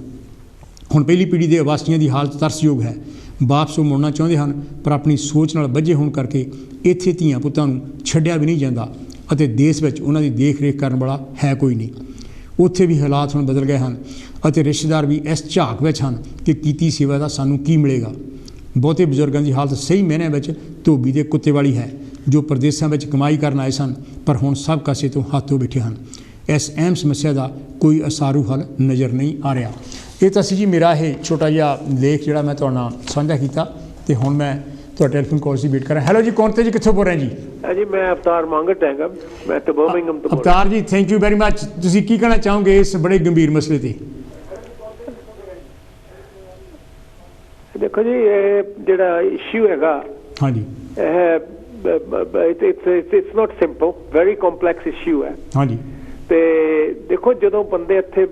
ਹੁਣ ਪਹਿਲੀ ਪੀੜ੍ਹੀ ਦੇ ਆਵਾਸੀਆਂ ਦੀ ਹਾਲਤ ਤਰਸਯੋਗ ਹੈ। ਵਾਪਸ ਉਹ ਮੁੜਨਾ ਚਾਹੁੰਦੇ ਹਨ, ਪਰ ਆਪਣੀ ਸੋਚ ਨਾਲ ਬੱਝੇ ਹੋਣ ਕਰਕੇ ਇੱਥੇ ਧੀਆਂ ਪੁੱਤਾਂ ਨੂੰ ਛੱਡਿਆ ਵੀ ਨਹੀਂ ਜਾਂਦਾ ਅਤੇ ਦੇਸ਼ ਵਿੱਚ ਉਹਨਾਂ ਦੀ ਦੇਖ ਰੇਖ ਕਰਨ ਵਾਲਾ ਹੈ ਕੋਈ ਨਹੀਂ। ਉੱਥੇ ਵੀ ਹਾਲਾਤ ਹੁਣ ਬਦਲ ਗਏ ਹਨ ਅਤੇ ਰਿਸ਼ਤੇਦਾਰ ਵੀ ਇਸ ਝਾਕ ਵਿੱਚ ਹਨ ਕਿ ਕੀਤੀ ਸੇਵਾ ਦਾ ਸਾਨੂੰ ਕੀ ਮਿਲੇਗਾ। ਬਹੁਤੇ ਬਜ਼ੁਰਗਾਂ ਦੀ ਹਾਲਤ ਸਹੀ ਮਾਇਨਿਆਂ ਵਿੱਚ ਧੋਬੀ ਦੇ ਕੁੱਤੇ ਵਾਲੀ ਹੈ, ਜੋ ਪ੍ਰਦੇਸ਼ਾਂ ਵਿੱਚ ਕਮਾਈ ਕਰਨ ਆਏ ਸਨ ਪਰ ਹੁਣ ਸਭ ਕਾਸੇ ਤੋਂ ਹੱਥ ਧੋ ਬੈਠੇ ਹਨ। ਇਸ ਅਹਿਮ ਸਮੱਸਿਆ ਦਾ ਕੋਈ ਅਸਾਰੂ ਹੱਲ ਨਜ਼ਰ ਨਹੀਂ ਆ ਰਿਹਾ। ਇਹ ਤਾਂ ਸੀ ਜੀ ਮੇਰਾ ਇਹ ਛੋਟਾ ਜਿਹਾ ਲੇਖ ਜਿਹੜਾ ਮੈਂ ਤੁਹਾਡੇ ਨਾਲ ਸਾਂਝਾ ਕੀਤਾ ਅਤੇ ਹੁਣ ਮੈਂ ਤੁਹਾਡੇ ਟੈਲੀਫੋਨ ਕਾਲ ਦੀ ਵੇਟ ਕਰ ਰਿਹਾ। ਹੈਲੋ ਜੀ, ਕੌਣ ਤੇ ਜੀ, ਕਿੱਥੋਂ ਬੋਲ ਰਹੇ ਜੀ?
ਜੀ ਮੈਂ ਅਵਤਾਰ ਮੰਗਟ ਹੈਗਾ, ਮੈਂ ਤਾਂ ਬਰਮਿੰਘਮ ਤੋਂ।
ਅਵਤਾਰ ਜੀ, ਥੈਂਕ ਯੂ ਵੈਰੀ ਮੱਚ। ਤੁਸੀਂ ਕੀ ਕਹਿਣਾ ਚਾਹੋਗੇ ਇਸ ਬੜੇ ਗੰਭੀਰ ਮਸਲੇ 'ਤੇ?
ਦੇਖੋ ਜੀ, ਇਹ ਜਿਹੜਾ ਇਸ਼ੂ ਹੈਗਾ,
ਹਾਂਜੀ,
it's not simple, very complex issue ਹੈ।
ਹਾਂਜੀ।
ਤੇ ਦੇਖੋ, ਜਦੋਂ ਬੰਦੇ ਇੱਥੇ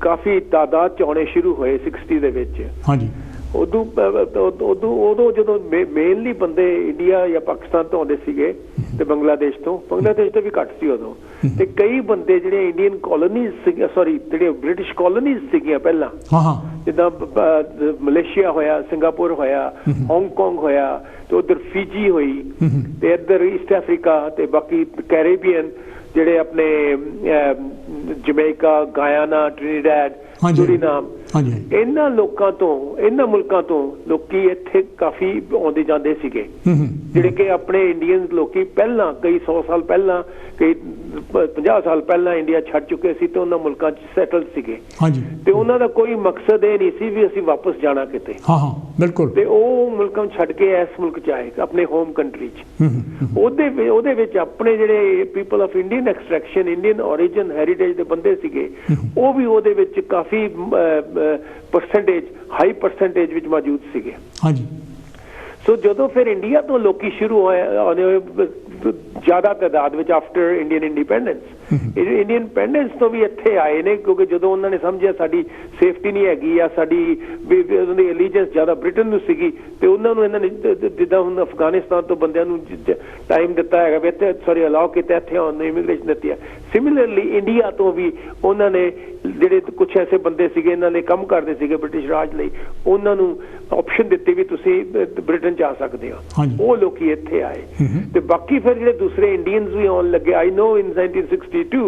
ਕਾਫੀ ਤਾਦਾਦ 'ਚ ਆਉਣੇ ਸ਼ੁਰੂ ਹੋਏ 60 ਦੇ ਵਿੱਚ,
ਹਾਂਜੀ,
ਉਦੋਂ ਜਦੋਂ ਮੇਨਲੀ ਬੰਦੇ ਇੰਡੀਆ ਜਾਂ ਪਾਕਿਸਤਾਨ ਤੋਂ ਆਉਂਦੇ ਸੀਗੇ ਤੇ ਬੰਗਲਾਦੇਸ਼ ਤੋਂ ਵੀ ਘੱਟ ਸੀ ਉਦੋਂ। ਤੇ ਕਈ ਬੰਦੇ ਜਿਹੜੇ ਇੰਡੀਅਨ ਕਾਲੋਨੀਜ਼ ਜਿਹੜੇ ਬ੍ਰਿਟਿਸ਼ ਕਾਲੋਨੀਜ਼ ਸੀਗੀਆਂ ਪਹਿਲਾਂ, ਜਿੱਦਾਂ ਮਲੇਸ਼ੀਆ ਹੋਇਆ, ਸਿੰਗਾਪੁਰ ਹੋਇਆ, ਹਾਂਗਕਾਂਗ ਹੋਇਆ, ਤੇ ਉਧਰ ਫੀਜੀ ਹੋਈ, ਤੇ ਇੱਧਰ ਈਸਟ ਅਫਰੀਕਾ, ਤੇ ਬਾਕੀ ਕੈਰੇਬੀਅਨ ਜਿਹੜੇ ਆਪਣੇ ਜਮੈਕਾ, ਗਾਇਆਨਾ, ਟ੍ਰਿਨੀਡੈਡ, ਸੁਰੀਨਾਮ, ਇਹਨਾਂ ਲੋਕਾਂ ਤੋਂ, ਇਹਨਾਂ ਮੁਲਕਾਂ ਤੋਂ ਲੋਕੀ ਇੱਥੇ ਕਾਫੀ ਆਉਂਦੇ ਜਾਂਦੇ ਸੀਗੇ, ਜਿਹੜੇ ਕਿ ਆਪਣੇ ਇੰਡੀਅਨ ਲੋਕੀ ਪਹਿਲਾਂ ਕਈ 100 ਸਾਲ ਪਹਿਲਾਂ, ਕਈ 50 ਸਾਲ ਪਹਿਲਾਂ ਇੰਡੀਆ ਛੱਡ ਚੁੱਕੇ ਸੀ ਤੇ ਉਹਨਾਂ ਮੁਲਕਾਂ 'ਚ ਸੈਟਲ ਸੀਗੇ। ਤੇ ਉਹਨਾਂ ਦਾ ਕੋਈ ਮਕਸਦ ਇਹ ਨਹੀਂ ਸੀ ਵੀ ਅਸੀਂ ਵਾਪਸ ਜਾਣਾ ਕਿਤੇ।
ਬਿਲਕੁਲ।
ਤੇ ਉਹ ਮੁਲਕਾਂ ਨੂੰ ਛੱਡ ਕੇ ਇਸ ਮੁਲਕ 'ਚ ਆਏ, ਆਪਣੇ ਹੋਮ ਕੰਟਰੀ 'ਚ। ਉਹਦੇ ਵਿੱਚ ਆਪਣੇ ਜਿਹੜੇ people of Indian extraction, Indian origin, heritage ਦੇ ਬੰਦੇ ਸੀਗੇ, ਉਹ ਵੀ ਉਹਦੇ ਵਿੱਚ ਕਾਫੀ ਪਰਸੈਂਟੇਜ, ਹਾਈ ਪਰਸੈਂਟੇਜ ਵਿੱਚ ਮੌਜੂਦ ਸੀਗੇ। ਸੋ ਜਦੋਂ ਫਿਰ ਇੰਡੀਆ ਤੋਂ ਲੋਕੀ ਸ਼ੁਰੂ ਹੋਏ ਜ਼ਿਆਦਾ ਤਾਦਾਦ ਵਿੱਚ after Indian independence, Indian independence ਤੋਂ ਵੀ ਇੱਥੇ ਆਏ ਨੇ, ਕਿਉਂਕਿ ਜਦੋਂ ਉਹਨਾਂ ਨੇ ਸਮਝਿਆ ਸਾਡੀ ਸੇਫਟੀ ਨਹੀਂ ਹੈਗੀ ਜਾਂ ਸਾਡੀ ਉਹਨਾਂ ਦੀ ਅਲੀਜੈਂਸ ਜ਼ਿਆਦਾ ਬ੍ਰਿਟਨ ਨੂੰ ਸੀਗੀ, ਤੇ ਉਹਨਾਂ ਨੂੰ ਇਹਨਾਂ ਨੇ ਜਿੱਦਾਂ ਹੁਣ ਅਫਗਾਨਿਸਤਾਨ ਤੋਂ ਬੰਦਿਆਂ ਨੂੰ ਟਾਈਮ ਦਿੱਤਾ ਹੈਗਾ ਵੀ ਇੱਥੇ ਅਲਾਓ ਕੀਤਾ, ਇੱਥੇ ਆਉਣ ਨੂੰ ਇਮੀਗ੍ਰੇਸ਼ਨ ਦਿੱਤੀ ਹੈ। ਸਿਮਿਲਰਲੀ ਇੰਡੀਆ ਤੋਂ ਵੀ ਉਹਨਾਂ ਨੇ ਜਿਹੜੇ ਕੁਛ ਐਸੇ ਬੰਦੇ ਸੀਗੇ, ਇਹਨਾਂ ਲਈ ਕੰਮ ਕਰਦੇ ਸੀਗੇ ਬ੍ਰਿਟਿਸ਼ ਰਾਜ ਲਈ, ਉਹਨਾਂ ਨੂੰ ਆਪਸ਼ਨ ਦਿੱਤੀ ਵੀ ਤੁਸੀਂ ਬ੍ਰਿਟਨ 'ਚ ਆ ਸਕਦੇ ਹੋ। ਉਹ ਲੋਕੀ ਇੱਥੇ ਆਏ, ਤੇ ਬਾਕੀ ਫਿਰ ਜਿਹੜੇ ਦੂਸਰੇ ਇੰਡੀਅਨਸ ਵੀ ਆਉਣ ਲੱਗੇ। ਆਈ ਨੋ ਇਨ 1962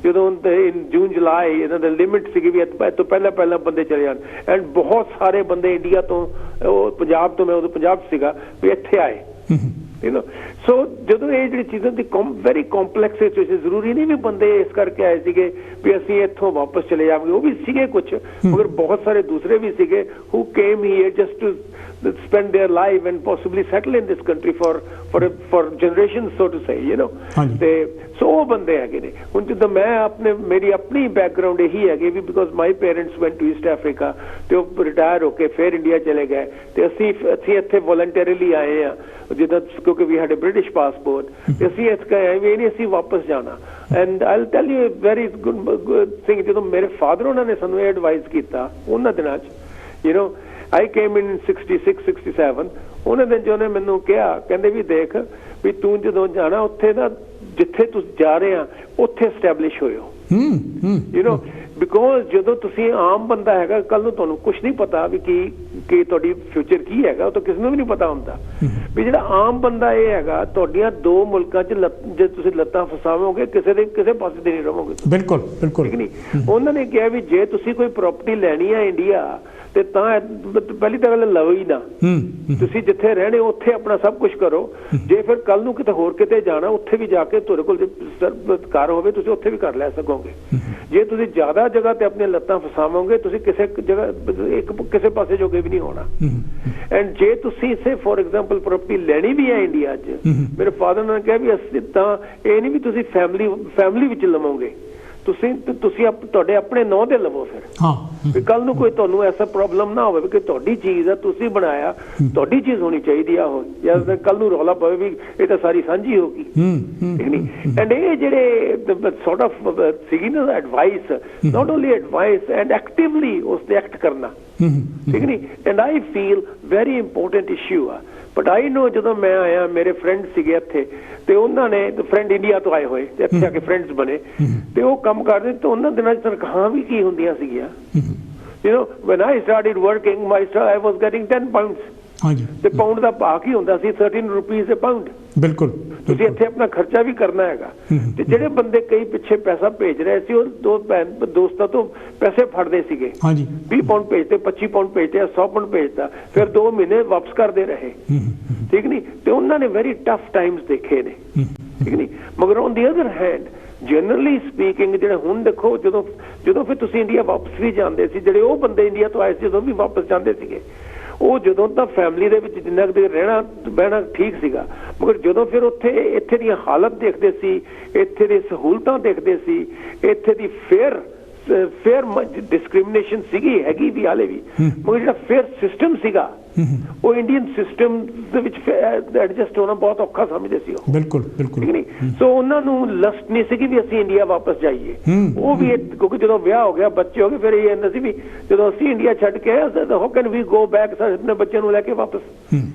ਜਦੋਂ ਜੂਨ ਜੁਲਾਈ ਇਹਨਾਂ ਦਾ ਲਿਮਿਟ ਸੀਗੀ ਵੀ ਇਹ ਤੋਂ ਪਹਿਲਾਂ ਬੰਦੇ ਚਲੇ ਜਾਣ, ਐਂਡ ਬਹੁਤ ਸਾਰੇ ਬੰਦੇ ਇੰਡੀਆ ਤੋਂ, ਉਹ ਪੰਜਾਬ ਤੋਂ, ਮੈਂ ਉਦੋਂ ਪੰਜਾਬ ਸੀਗਾ, ਵੀ ਇੱਥੇ ਆਏ। ਯੂ ਨੋ ਸੋ ਜਦੋਂ ਇਹ ਜਿਹੜੀ ਚੀਜ਼ਾਂ ਦੀ ਵੈਰੀ ਕੰਪਲੈਕਸ ਸਿਚੁਏਸ਼ਨ, ਜ਼ਰੂਰੀ ਨਹੀਂ ਵੀ ਬੰਦੇ ਇਸ ਕਰਕੇ ਆਏ ਸੀਗੇ ਵੀ ਅਸੀਂ ਇੱਥੋਂ ਵਾਪਸ ਚਲੇ ਜਾਵਾਂਗੇ, ਉਹ ਵੀ ਸੀਗੇ ਕੁਝ, ਮਗਰ ਬਹੁਤ ਸਾਰੇ ਦੂਸਰੇ ਵੀ ਸੀਗੇ who came here just to spend their life and possibly settle in this country for generations, so to say, you know. ਤੇ ਸੋ ਉਹ ਬੰਦੇ ਹੈਗੇ ਨੇ। ਹੁਣ ਜਦੋਂ ਮੈਂ ਮੇਰੀ ਆਪਣੀ ਬੈਕਗਰਾਉਂਡ ਇਹੀ ਹੈਗੀ ਵੀ because my parents went to East Africa, ਤੇ ਉਹ ਰਿਟਾਇਰ ਹੋ ਕੇ ਫਿਰ ਇੰਡੀਆ ਚਲੇ ਗਏ, ਤੇ ਅਸੀਂ ਇੱਥੇ ਵੋਲੰਟਰੀਲੀ ਆਏ ਆ ਜਿੱਦਾਂ, ਕਿਉਂਕਿ ਵੀ ਸਾਡੇ ਬ੍ਰਿਟਿਸ਼ ਪਾਸਪੋਰਟ, ਤੇ ਅਸੀਂ ਇੱਥੇ ਆਏ ਵੀ ਨਹੀਂ ਅਸੀਂ ਵਾਪਸ ਜਾਣਾ। And I will tell you very good thing, ਜਦੋਂ ਮੇਰੇ ਫਾਦਰ ਉਹਨਾਂ ਨੇ ਸਾਨੂੰ ਇਹ ਐਡਵਾਈਸ ਕੀਤਾ ਉਹਨਾਂ ਦਿਨਾਂ 'ਚ, you know I came in 66, 67, ਉਹਨਾਂ ਦਿਨ ਜੋ ਨੇ ਮੈਨੂੰ ਕਿਹਾ, ਕਹਿੰਦੇ ਵੀ ਦੇਖ ਵੀ ਤੂੰ ਜਦੋਂ ਜਾਣਾ ਉੱਥੇ ਨਾ ਜਿੱਥੇ ਤੁਸੀਂ ਜਾ ਰਹੇ ਆ ਉੱਥੇ ਐਸਟੈਬਲਿਸ਼ ਹੋਇਓ, ਯੂ ਨੋ, ਬਿਕੋਜ਼ ਜਦੋਂ ਤੁਸੀਂ ਆਮ ਬੰਦਾ ਹੈਗਾ, ਕੱਲ ਨੂੰ ਤੁਹਾਨੂੰ ਕੁਝ ਨਹੀਂ ਪਤਾ ਵੀ ਕੀ ਤੁਹਾਡੀ ਫਿਊਚਰ ਕੀ ਹੈਗਾ, ਉਹ ਤਾਂ ਕਿਸੇ ਨੂੰ ਵੀ ਨਹੀਂ ਪਤਾ ਹੁੰਦਾ। ਵੀ ਜਿਹੜਾ ਆਮ ਬੰਦਾ ਇਹ ਹੈਗਾ, ਤੁਹਾਡੀਆਂ ਦੋ ਮੁਲਕਾਂ 'ਚ ਜੇ ਤੁਸੀਂ ਲੱਤਾਂ ਫਸਾਵੋਗੇ ਕਿਸੇ ਪਾਸੇ ਦੇ ਨਹੀਂ ਰਹੋਗੇ।
ਬਿਲਕੁਲ ਬਿਲਕੁਲ
ਠੀਕ ਨਹੀਂ। ਉਹਨਾਂ ਨੇ ਕਿਹਾ ਵੀ ਜੇ ਤੁਸੀਂ ਕੋਈ ਪ੍ਰਾਪਰਟੀ ਲੈਣੀ ਹੈ ਇੰਡੀਆ ਤੇ ਤਾਂ ਪਹਿਲੀ ਤਾਂ ਗੱਲ ਲਵੋ ਹੀ ਨਾ, ਤੁਸੀਂ ਜਿੱਥੇ ਰਹਿਣੇ ਉੱਥੇ ਆਪਣਾ ਸਭ ਕੁਝ ਕਰੋ। ਜੇ ਫਿਰ ਕੱਲ ਨੂੰ ਕਿਤੇ ਹੋਰ ਕਿਤੇ ਜਾਣਾ, ਉੱਥੇ ਵੀ ਜਾ ਕੇ ਤੁਹਾਡੇ ਕੋਲ ਘਰ ਹੋਵੇ ਤੁਸੀਂ ਉੱਥੇ ਵੀ ਕਰ ਲੈ ਸਕੋਗੇ। ਜੇ ਤੁਸੀਂ ਜ਼ਿਆਦਾ ਜਗ੍ਹਾ ਤੇ ਆਪਣੀਆਂ ਲੱਤਾਂ ਫਸਾਵੋਗੇ, ਤੁਸੀਂ ਕਿਸੇ ਜਗ੍ਹਾ ਕਿਸੇ ਪਾਸੇ ਜੋਗੇ ਵੀ ਨਹੀਂ ਹੋਣਾ। ਐਂਡ ਜੇ ਤੁਸੀਂ ਸੇ ਫੋਰ ਐਗਜ਼ਾਮਪਲ ਪ੍ਰਾਪਰਟੀ ਲੈਣੀ ਵੀ ਹੈ ਇੰਡੀਆ 'ਚ, ਮੇਰੇ ਫਾਦਰ ਨੇ ਕਿਹਾ ਵੀ ਅਸੀਂ ਤਾਂ ਇਹ ਨਹੀਂ ਵੀ ਤੁਸੀਂ ਫੈਮਿਲੀ ਵਿੱਚ ਲਵੋਗੇ, ਤੁਸੀਂ ਤੁਹਾਡੇ ਆਪਣੇ ਨਾਂ ਦੇ ਲਵੋ ਫਿਰ, ਵੀ ਕੱਲ ਨੂੰ ਕੋਈ ਤੁਹਾਨੂੰ ਐਸਾ ਪ੍ਰੋਬਲਮ ਨਾ ਹੋਵੇ ਕਿ ਤੁਹਾਡੀ ਚੀਜ਼ ਆ, ਤੁਸੀਂ ਬਣਾਇਆ, ਤੁਹਾਡੀ ਚੀਜ਼ ਹੋਣੀ ਚਾਹੀਦੀ ਆ ਉਹ, ਜਾਂ ਕੱਲ ਨੂੰ ਰੌਲਾ ਪਵੇ ਵੀ ਇਹ ਤਾਂ ਸਾਰੀ ਸਾਂਝੀ ਹੋ ਗਈ, ਠੀਕ ਨਹੀਂ। ਐਂਡ ਇਹ ਜਿਹੜੇ ਸੌਰਟ ਆਫ ਸੀਗੀ ਨਾ advice, not only advice and actively ਉਸ ਤੇ ਐਕਟ ਕਰਨਾ, ਠੀਕ ਨਹੀਂ। And I feel very important issue ਆ। ਬਟ ਆਈ ਨੋ ਜਦੋਂ ਮੈਂ ਆਇਆ, ਮੇਰੇ ਫਰੈਂਡ ਸੀਗੇ ਇੱਥੇ, ਤੇ ਉਹਨਾਂ ਨੇ ਫਰੈਂਡ ਇੰਡੀਆ ਤੋਂ ਆਏ ਹੋਏ ਤੇ ਇੱਥੇ ਆ ਕੇ ਫਰੈਂਡਸ ਬਣੇ, ਤੇ ਉਹ ਕੰਮ ਕਰਦੇ, ਤੇ ਉਹਨਾਂ ਦਿਨਾਂ 'ਚ ਤਨਖਾਹਾਂ ਵੀ ਕੀ ਹੁੰਦੀਆਂ ਸੀਗੀਆਂ, you know. Van I started working I was getting 10 pounds, ਤੇ ਪਾਉਂਡ ਦਾ ਭਾਅ ਕੀ ਹੁੰਦਾ ਸੀ 13 ਰੁਪੀਸ ਅ ਪਾਉਂਡ।
ਬਿਲਕੁਲ,
ਤੁਸੀਂ ਇੱਥੇ ਆਪਣਾ ਖਰਚਾ ਵੀ ਕਰਨਾ ਹੈਗਾ। ਤੇ ਜਿਹੜੇ ਬੰਦੇ ਕਈ ਪਿੱਛੇ ਪੈਸਾ ਭੇਜ ਰਹੇ ਸੀ, ਉਹ ਦੋਸਤਾਂ ਤੋਂ ਪੈਸੇ ਫੜਦੇ ਸੀਗੇ, 20 ਪਾਉਂਡ ਭੇਜਦੇ, 25 ਪਾਉਂਡ ਭੇਜਦੇ, 100 ਪਾਉਂਡ ਭੇਜਦਾ, ਫਿਰ 2 ਮਹੀਨੇ ਵਾਪਸ ਕਰਦੇ ਰਹੇ, ਠੀਕ ਨਹੀਂ। ਤੇ ਉਹਨਾਂ ਨੇ ਵੈਰੀ ਟਫ ਟਾਈਮਸ ਦੇਖੇ ਨੇ, ਠੀਕ ਨਹੀਂ। ਮਗਰ on the other hand generally speaking, ਜਿਹੜੇ ਹੁਣ ਦੇਖੋ ਜਦੋਂ ਫਿਰ ਤੁਸੀਂ ਇੰਡੀਆ ਵਾਪਸ ਵੀ ਜਾਂਦੇ ਸੀ, ਜਿਹੜੇ ਉਹ ਬੰਦੇ ਇੰਡੀਆ ਤੋਂ ਆਏ ਸੀ ਜਦੋਂ ਵੀ ਵਾਪਸ ਜਾਂਦੇ ਸੀਗੇ, ਉਹ ਜਦੋਂ ਤਾਂ ਫੈਮਿਲੀ ਦੇ ਵਿੱਚ ਜਿੰਨਾ ਕੁ ਰਹਿਣਾ ਬਹਿਣਾ ਠੀਕ ਸੀਗਾ, ਮਗਰ ਜਦੋਂ ਫਿਰ ਇੱਥੇ ਦੀਆਂ ਹਾਲਤ ਦੇਖਦੇ ਸੀ, ਇੱਥੇ ਦੀ ਸਹੂਲਤਾਂ ਦੇਖਦੇ ਸੀ, ਇੱਥੇ ਦੀ ਫੇਅਰ ਡਿਸਕ੍ਰਿਮੀਨੇਸ਼ਨ ਸੀਗੀ, ਹੈਗੀ ਵੀ ਹਾਲੇ ਵੀ, ਮਗਰ ਜਿਹੜਾ ਫੇਅਰ ਸਿਸਟਮ ਸੀਗਾ ਉਹ ਇੰਡੀਅਨ ਸਿਸਟਮ ਦੇ ਵਿੱਚ ਐਡਜਸਟ ਹੋਣਾ ਬਹੁਤ ਔਖਾ ਸਮਝਦੇ ਸੀ ਉਹ। ਬਿਲਕੁਲ ਬਿਲਕੁਲ, ਠੀਕ ਨਹੀਂ। ਸੋ ਉਹਨਾਂ ਨੂੰ ਲਸਟ ਨਹੀਂ ਸੀਗੀ ਵੀ ਅਸੀਂ ਇੰਡੀਆ ਵਾਪਸ ਜਾਈਏ। ਉਹ ਵੀ ਕਿਉਂਕਿ ਜਦੋਂ ਵਿਆਹ ਹੋ ਗਿਆ, ਬੱਚੇ ਹੋ ਗਏ, ਫਿਰ ਇਹ ਕਹਿੰਦਾ ਸੀ ਵੀ ਜਦੋਂ ਅਸੀਂ ਇੰਡੀਆ ਛੱਡ ਕੇ ਆਏ, how can we go back, ਆਪਣੇ ਬੱਚਿਆਂ ਨੂੰ ਲੈ ਕੇ ਵਾਪਸ।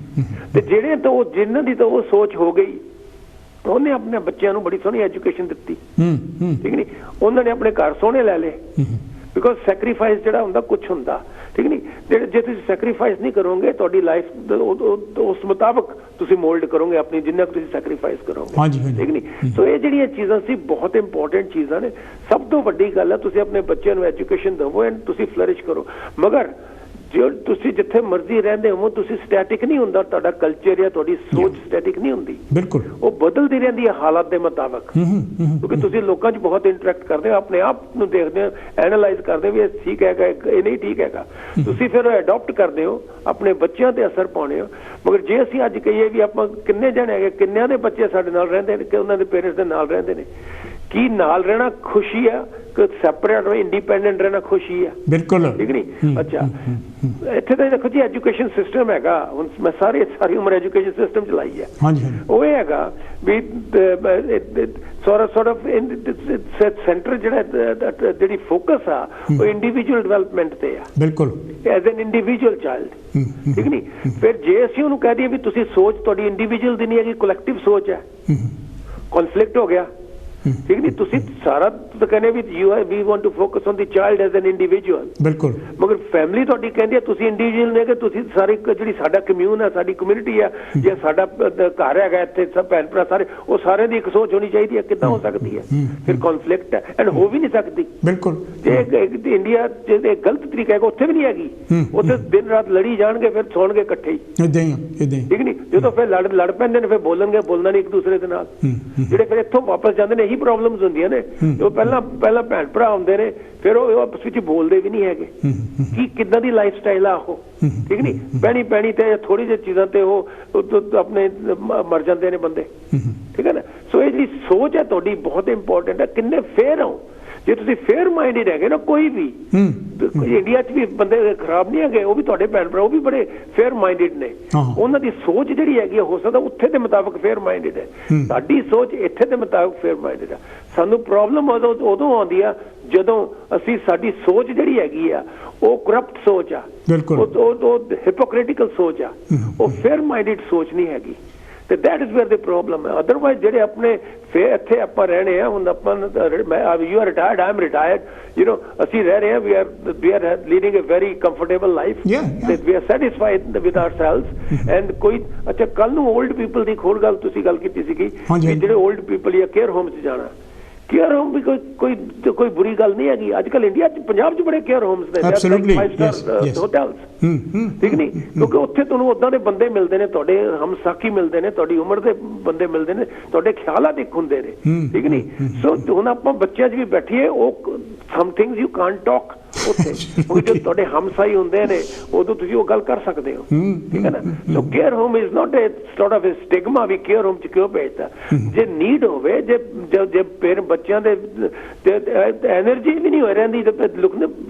ਤੇ ਜਿਨ੍ਹਾਂ ਦੀ ਤਾਂ ਉਹ ਸੋਚ ਹੋ ਗਈ, ਉਹਨੇ ਆਪਣੇ ਬੱਚਿਆਂ ਨੂੰ ਬੜੀ ਸੋਹਣੀ ਐਜੂਕੇਸ਼ਨ ਦਿੱਤੀ, ਠੀਕ ਨਹੀਂ। ਉਹਨਾਂ ਨੇ ਆਪਣੇ ਘਰ ਸੋਹਣੇ ਲੈ ਲਏ, ਬਿਕੋਜ਼ ਸੈਕਰੀਫਾਈਸ ਜਿਹੜਾ ਹੁੰਦਾ ਕੁਛ ਹੁੰਦਾ, ਠੀਕ ਨਹੀਂ। ਜੇ ਤੁਸੀਂ ਸੈਕਰੀਫਾਈਸ ਨਹੀਂ ਕਰੋਗੇ, ਤੁਹਾਡੀ ਲਾਈਫ ਉਸ ਮੁਤਾਬਕ ਤੁਸੀਂ ਮੋਲਡ ਕਰੋਗੇ ਆਪਣੀ, ਜਿੰਨਾ ਕੁ ਤੁਸੀਂ ਸੈਕਰੀਫਾਈਸ ਕਰੋਗੇ, ਠੀਕ ਨਹੀਂ। ਸੋ ਇਹ ਜਿਹੜੀਆਂ ਚੀਜ਼ਾਂ ਸੀ ਬਹੁਤ ਇੰਪੋਰਟੈਂਟ ਚੀਜ਼ਾਂ ਨੇ। ਸਭ ਤੋਂ ਵੱਡੀ ਗੱਲ ਹੈ ਤੁਸੀਂ ਆਪਣੇ ਬੱਚਿਆਂ ਨੂੰ ਐਜੂਕੇਸ਼ਨ ਦਿਵੋ ਐਂਡ ਤੁਸੀਂ ਫਲਰਿਸ਼ ਕਰੋ। ਮਗਰ ਜੇ ਤੁਸੀਂ ਜਿੱਥੇ ਮਰਜ਼ੀ ਰਹਿੰਦੇ ਹੋ, ਤੁਸੀਂ ਸਟੈਟਿਕ ਨਹੀਂ ਹੁੰਦਾ, ਤੁਹਾਡਾ ਕਲਚਰ ਜਾਂ ਤੁਹਾਡੀ ਸੋਚ ਸਟੈਟਿਕ ਨਹੀਂ ਹੁੰਦੀ, ਬਿਲਕੁਲ ਉਹ ਬਦਲਦੀ ਰਹਿੰਦੀ ਹੈ ਹਾਲਾਤ ਦੇ ਮੁਤਾਬਕ। ਕਿਉਂਕਿ ਤੁਸੀਂ ਲੋਕਾਂ 'ਚ ਬਹੁਤ ਇੰਟਰੈਕਟ ਕਰਦੇ ਹੋ, ਆਪਣੇ ਆਪ ਨੂੰ ਦੇਖਦੇ ਹੋ, ਐਨਾਲਾਈਜ਼ ਕਰਦੇ ਹੋ ਵੀ ਇਹ ਠੀਕ ਹੈਗਾ, ਇਹ ਨਹੀਂ ਠੀਕ ਹੈਗਾ, ਤੁਸੀਂ ਫਿਰ ਅਡਾਪਟ ਕਰਦੇ ਹੋ, ਆਪਣੇ ਬੱਚਿਆਂ ਤੇ ਅਸਰ ਪਾਉਂਦੇ ਹੋ। ਮਗਰ ਜੇ ਅਸੀਂ ਅੱਜ ਕਹੀਏ ਵੀ ਆਪਾਂ ਕਿੰਨੇ ਜਣੇ ਹੈਗੇ, ਕਿੰਨਿਆਂ ਦੇ ਬੱਚੇ ਸਾਡੇ ਨਾਲ ਰਹਿੰਦੇ ਨੇ, ਕਿ ਉਹਨਾਂ ਦੇ ਪੇਰੈਂਟਸ ਦੇ ਨਾਲ ਰਹਿੰਦੇ ਨੇ, ਕੀ ਨਾਲ ਰਹਿਣਾ ਖੁਸ਼ੀ ਆ ਕਿ ਸੈਪਰੇਟ ਇੰਡੀਪੈਂਡੈਂਟ ਰਹਿਣਾ ਖੁਸ਼ੀ ਆ? ਬਿਲਕੁਲ, ਠੀਕ ਨਹੀਂ। ਅੱਛਾ, ਇੱਥੇ ਤਾਂ ਦੇਖੋ ਜੀ ਐਜੂਕੇਸ਼ਨ ਸਿਸਟਮ ਹੈਗਾ, ਹੁਣ ਮੈਂ ਸਾਰੀ ਉਮਰ ਐਜੂਕੇਸ਼ਨ ਸਿਸਟਮ ਚਲਾਈ ਹੈ, ਉਹ ਇਹ ਹੈਗਾ ਵੀ ਸੋਰਟ ਆਫ ਸੈਂਟਰ ਜਿਹੜੀ ਫੋਕਸ ਆ ਉਹ ਇੰਡੀਵਿਜੂਅਲ ਡਿਵੈਲਪਮੈਂਟ ਤੇ ਆ, ਬਿਲਕੁਲ ਐਜ਼ ਐਨ ਇੰਡੀਵਿਜੂਅਲ ਚਾਈਲਡ, ਠੀਕ ਨਹੀਂ। ਫਿਰ ਜੇ ਅਸੀਂ ਉਹਨੂੰ ਕਹਿ ਦਈਏ ਵੀ ਤੁਸੀਂ ਸੋਚ ਤੁਹਾਡੀ ਇੰਡੀਵਿਜੂਅਲ ਦੀ ਨਹੀਂ ਹੈਗੀ, ਕਲੈਕਟਿਵ ਸੋਚ ਹੈ, ਕਨਫਲਿਕਟ ਹੋ ਗਿਆ। ਠੀਕ ਨਹੀਂ ਤੁਸੀਂ ਸਾਰਾ ਤਾਂ ਕਹਿੰਦੇ ਵੀ we want to focus on the child as an individual
ਬਿਲਕੁਲ
ਮਗਰ ਫੈਮਿਲੀ ਤੁਹਾਡੀ ਕਹਿੰਦੀ ਹੈ ਤੁਸੀਂ ਇੰਡੀਵਿਜੂਅਲ ਨੇ ਕਿ ਤੁਸੀਂ ਸਾਰੇ ਜਿਹੜੀ ਸਾਡਾ ਕਮਿਊਨ ਹੈ ਸਾਡੀ ਕਮਿਊਨਿਟੀ ਹੈ ਜਾਂ ਸਾਡਾ ਘਰ ਹੈਗਾ ਇੱਥੇ ਸਭ ਭੈਣ ਭਰਾ ਸਾਰੇ ਉਹ ਸਾਰਿਆਂ ਦੀ ਇੱਕ ਸੋਚ ਹੋਣੀ ਚਾਹੀਦੀ ਹੈ ਕਿੱਦਾਂ ਹੋ ਸਕਦੀ ਹੈ ਫਿਰ ਕੌਨਫਲਿਕਟ ਹੈ ਐਂਡ ਹੋ ਵੀ ਨਹੀਂ ਸਕਦੀ
ਬਿਲਕੁਲ
ਜੇ ਇੰਡੀਆ ਜੇ ਗਲਤ ਤਰੀਕਾ ਹੈਗਾ ਉੱਥੇ ਵੀ ਨਹੀਂ ਹੈਗੀ ਉੱਥੇ ਦਿਨ ਰਾਤ ਲੜੀ ਜਾਣਗੇ ਫਿਰ ਸੌਣਗੇ ਇਕੱਠੇ ਹੀ
ਇਦਾਂ ਹੀ
ਠੀਕ ਨਹੀਂ ਜਦੋਂ ਫਿਰ ਲੜ ਪੈਂਦੇ ਨੇ ਫਿਰ ਬੋਲਣਗੇ ਬੋਲਣਾ ਨਹੀਂ ਇੱਕ ਦੂਸਰੇ ਦੇ ਨਾਲ ਜਿਹੜੇ ਫਿਰ ਇੱਥੋਂ ਵਾਪਸ ਜਾਂਦੇ ਨੇ ਇਹੀ ਪ੍ਰੋਬਲਮਸ ਹੁੰਦੀਆਂ ਨੇ ਉਹ ਪਹਿਲਾਂ ਭੈਣ ਭਰਾ ਹੁੰਦੇ ਨੇ ਫਿਰ ਉਹ ਆਪਸ ਵਿੱਚ ਬੋਲਦੇ ਵੀ ਨਹੀਂ ਹੈਗੇ ਕੀ ਕਿੱਦਾਂ ਦੀ ਲਾਈਫ ਸਟਾਈਲ ਆ ਉਹ ਠੀਕ ਨਹੀਂ ਪੈਣੀ ਤੇ ਥੋੜੀ ਜਿਹੀ ਚੀਜ਼ਾਂ ਤੇ ਉਹ ਆਪਣੇ ਮਰ ਜਾਂਦੇ ਨੇ ਬੰਦੇ ਠੀਕ ਹੈ ਨਾ ਸੋ ਇਹ ਜਿਹੜੀ ਸੋਚ ਹੈ ਤੁਹਾਡੀ ਬਹੁਤ ਇੰਪੋਰਟੈਂਟ ਹੈ ਕਿੰਨੇ ਫੇਅਰ ਹੋ ਜੇ ਤੁਸੀਂ ਫੇਅਰ ਮਾਈਂਡਡ ਹੈਗੇ ਨਾ ਕੋਈ ਵੀ ਇੰਡੀਆ 'ਚ ਵੀ ਬੰਦੇ ਖਰਾਬ ਨਹੀਂ ਹੈਗੇ ਉਹ ਵੀ ਤੁਹਾਡੇ ਭੈਣ ਭਰਾ ਉਹ ਵੀ ਬੜੇ ਫੇਅਰ ਮਾਈਂਡਡ ਨੇ ਉਹਨਾਂ ਦੀ ਸੋਚ ਜਿਹੜੀ ਹੈਗੀ ਹੋ ਸਕਦਾ ਉੱਥੇ ਦੇ ਮੁਤਾਬਕ ਫੇਅਰ ਮਾਈਂਡਡ ਹੈ ਸਾਡੀ ਸੋਚ ਇੱਥੇ ਦੇ ਮੁਤਾਬਕ ਫੇਅਰ ਮਾਈਂਡਡ ਹੈ ਸਾਨੂੰ ਪ੍ਰੋਬਲਮ ਉਦੋਂ ਆਉਂਦੀ ਆ ਜਦੋਂ ਅਸੀਂ ਸਾਡੀ ਸੋਚ ਜਿਹੜੀ ਹੈਗੀ ਆ ਉਹ ਕਰਪਟ ਸੋਚ ਆ ਉਹ ਹਿਪੋਕ੍ਰਿਟੀਕਲ ਸੋਚ ਆ ਉਹ ਫੇਅਰ ਮਾਈਂਡਡ ਸੋਚ ਨਹੀਂ ਹੈਗੀ ਤੇ that is where the problem ਹੈ ਅਦਰਵਾਈਜ਼ ਜਿਹੜੇ ਆਪਣੇ ਫੇਰ ਇੱਥੇ ਆਪਾਂ ਰਹਿਣੇ ਆ ਹੁਣ ਆਪਾਂ you are retired I am retired ਅਸੀਂ ਰਹਿ ਰਹੇ ਹਾਂ we are leading a very comfortable life we are satisfied with ourselves and ਕੋਈ ਅੱਛਾ ਕੱਲ ਨੂੰ ਓਲਡ ਪੀਪਲ ਦੀ ਇੱਕ ਹੋਰ ਗੱਲ ਤੁਸੀਂ ਗੱਲ ਕੀਤੀ ਸੀਗੀ ਜਿਹੜੇ ਓਲਡ ਪੀਪਲ ਜਾਂ ਕੇਅਰ ਹੋਮ 'ਚ ਜਾਣਾ ਕੇਅਰ ਹੋਮ ਵੀ ਕੋਈ ਬੁਰੀ ਗੱਲ ਨਹੀਂ ਹੈਗੀ ਅੱਜ ਕੱਲ੍ਹ ਇੰਡੀਆ 'ਚ ਪੰਜਾਬ 'ਚ ਬੜੇ ਕੇਅਰ ਹੋਮਸ ਨੇ 5 ਸਟਾਰ ਹੋਟਲਸ ਠੀਕ ਨਹੀਂ ਕਿਉਂਕਿ ਉੱਥੇ ਤੁਹਾਨੂੰ ਉੱਦਾਂ ਦੇ ਬੰਦੇ ਮਿਲਦੇ ਨੇ ਤੁਹਾਡੇ ਹਮਸਾਖੀ ਮਿਲਦੇ ਨੇ ਤੁਹਾਡੀ ਉਮਰ ਦੇ ਬੰਦੇ ਮਿਲਦੇ ਨੇ ਤੁਹਾਡੇ ਖਿਆਲਾਤ ਇੱਕ ਹੁੰਦੇ ਨੇ ਠੀਕ ਨਹੀਂ ਸੋ ਹੁਣ ਆਪਾਂ ਬੱਚਿਆਂ 'ਚ ਵੀ ਬੈਠੀਏ ਉਹ ਸਮ ਥਿੰਗਸ ਯੂ ਕਾਂਟ ਟਾਕ ਉੱਥੇ ਜਦੋਂ ਤੁਹਾਡੇ ਹਮਸਾਈ ਹੁੰਦੇ ਨੇ ਉਦੋਂ ਤੁਸੀਂ ਉਹ ਗੱਲ ਕਰ ਸਕਦੇ ਹੋ ਠੀਕ ਹੈ ਨਾ so care home is not a sort of stigma ਵੀ ਕੇਅਰ ਹੋਮ 'ਚ ਕਿਉਂ ਭੇਜਦਾ ਜੇ ਨੀਡ ਹੋਵੇ ਜੇ ਪੇਰ ਬੱਚਿਆਂ ਦੇ ਐਨਰਜੀ ਵੀ ਨਹੀਂ ਹੋ ਰਹਿੰਦੀ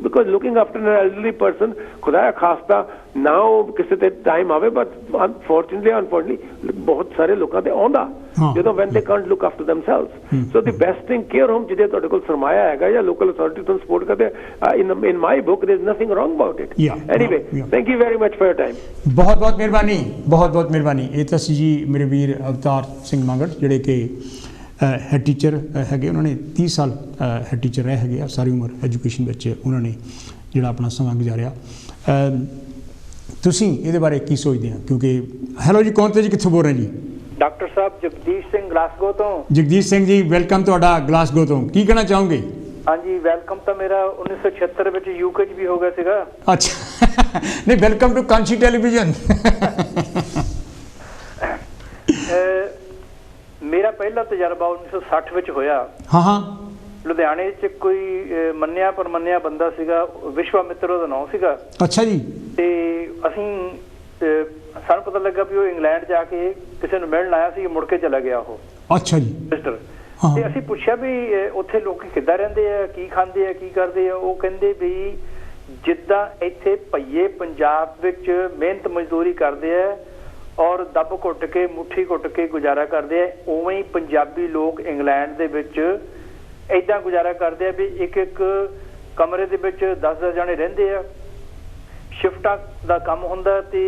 because looking after N elderly person ਖੁਦਾ ਖਾਸਤਾ ਨਾ ਉਹ ਕਿਸੇ ਤੇ ਟਾਈਮ ਆਵੇ ਬਟ ਅਨਫੋਰਚੂਨਟਲੀ ਬਹੁਤ ਸਾਰੇ ਲੋਕਾਂ ਤੇ ਆਉਂਦਾ ਜਦੋਂ ਵੈਨ ਦੇ ਕਾਂਟ ਲੁੱਕ ਆਫਟਰ ਦੈਮਸੈਲਵਸ ਸੋ ਦੀ ਬੈਸਟ ਥਿੰਗ ਕੇਅਰ ਹੋਮ ਜਿਹਦੇ ਤੁਹਾਡੇ ਕੋਲ ਸਰਮਾਇਆ ਹੈਗਾ ਜਾਂ ਲੋਕਲ ਅਥਾਰਟੀ ਤੋਂ ਸਪੋਰਟ ਕਰਦੇ in my book there is nothing wrong about it anyway thank you very much for your time
ਬਹੁਤ ਮਿਹਰਬਾਨੀ ਇਹ ਤਾਂ ਸੀ ਜੀ ਮੇਰੇ ਵੀਰ ਅਵਤਾਰ ਸਿੰਘ ਮੰਗੜ ਜਿਹੜੇ ਕਿ ਹੈਡ ਟੀਚਰ ਹੈਗੇ ਉਹਨਾਂ ਨੇ 30 ਸਾਲ ਹੈਡ ਟੀਚਰ ਰਹੇ ਹੈਗੇ ਆ ਸਾਰੀ ਉਮਰ ਐਜੂਕੇਸ਼ਨ ਵਿੱਚ ਉਹਨਾਂ ਨੇ ਜਿਹੜਾ ਆਪਣਾ ਸਮਾਂ ਗੁਜ਼ਾਰਿਆ ਤੁਸੀਂ ਇਹਦੇ ਬਾਰੇ ਕੀ ਸੋਚਦੇ ਹੋ ਕਿਉਂਕਿ ਹੈਲੋ ਜੀ ਕੌਣ ਤੇ ਜੀ ਕਿੱਥੋਂ ਬੋਲ ਰਹੇ ਜੀ
ਡਾਕਟਰ ਸਾਹਿਬ ਜਗਦੀਸ਼ ਸਿੰਘ ਗਲਾਸਗੋ ਤੋਂ
ਜਗਦੀਸ਼ ਸਿੰਘ ਜੀ ਵੈਲਕਮ ਤੁਹਾਡਾ ਗਲਾਸਗੋ ਤੋਂ ਕੀ ਕਹਿਣਾ ਚਾਹੋਗੇ
ਹਾਂਜੀ ਵੈਲਕਮ ਤਾਂ ਮੇਰਾ 1976 ਵਿੱਚ ਯੂਕੇ 'ਚ ਵੀ ਹੋ ਗਿਆ ਸੀਗਾ
ਅੱਛਾ ਨਹੀਂ ਵੈਲਕਮ ਟੂ ਕਾਂਚੀ ਟੈਲੀਵਿਜ਼ਨ
ਮੇਰਾ ਪਹਿਲਾ ਤਜਰਬਾ 1960 ਵਿੱਚ ਹੋਇਆ
ਹਾਂ
ਲੁਧਿਆਣੇ 'ਚ ਕੋਈ ਮੰਨਿਆ ਪਰਮੰਨਿਆ ਬੰਦਾ ਸੀਗਾ ਵਿਸ਼ਵਾਮਿਤਰ ਉਹਦਾ ਨਾਮ ਸੀਗਾ
ਅੱਛਾ ਜੀ ਤੇ
ਅਸੀਂ ਸਾਨੂੰ ਪਤਾ ਲੱਗਾ ਵੀ ਉਹ ਇੰਗਲੈਂਡ ਜਾ ਕੇ ਕਿਸੇ ਨੂੰ ਮਿਲਣ ਆਇਆ ਸੀ ਮੁੜ ਕੇ ਚਲਾ ਗਿਆ ਉਹ
ਅੱਛਾ ਜੀ
ਮਿਸਟਰ ਤੇ ਅਸੀਂ ਪੁੱਛਿਆ ਵੀ ਉੱਥੇ ਲੋਕ ਕਿੱਦਾਂ ਰਹਿੰਦੇ ਆ ਕੀ ਖਾਂਦੇ ਆ ਕੀ ਕਰਦੇ ਆ ਉਹ ਕਹਿੰਦੇ ਵੀ ਜਿੱਦਾਂ ਇੱਥੇ ਭਈਏ ਪੰਜਾਬ ਵਿੱਚ ਮਿਹਨਤ ਮਜ਼ਦੂਰੀ ਕਰਦੇ ਆ ਔਰ ਦੱਬ ਘੁੱਟ ਕੇ ਮੁੱਠੀ ਘੁੱਟ ਕੇ ਗੁਜ਼ਾਰਾ ਕਰਦੇ ਆ ਉਵੇਂ ਹੀ ਪੰਜਾਬੀ ਲੋਕ ਇੰਗਲੈਂਡ ਦੇ ਵਿੱਚ ਏਦਾਂ ਗੁਜ਼ਾਰਾ ਕਰਦੇ ਆ ਵੀ ਇੱਕ ਕਮਰੇ ਦੇ ਵਿੱਚ 10 ਜਾਣੇ ਰਹਿੰਦੇ ਆ ਸ਼ਿਫਟਾਂ ਦਾ ਕੰਮ ਹੁੰਦਾ ਤੇ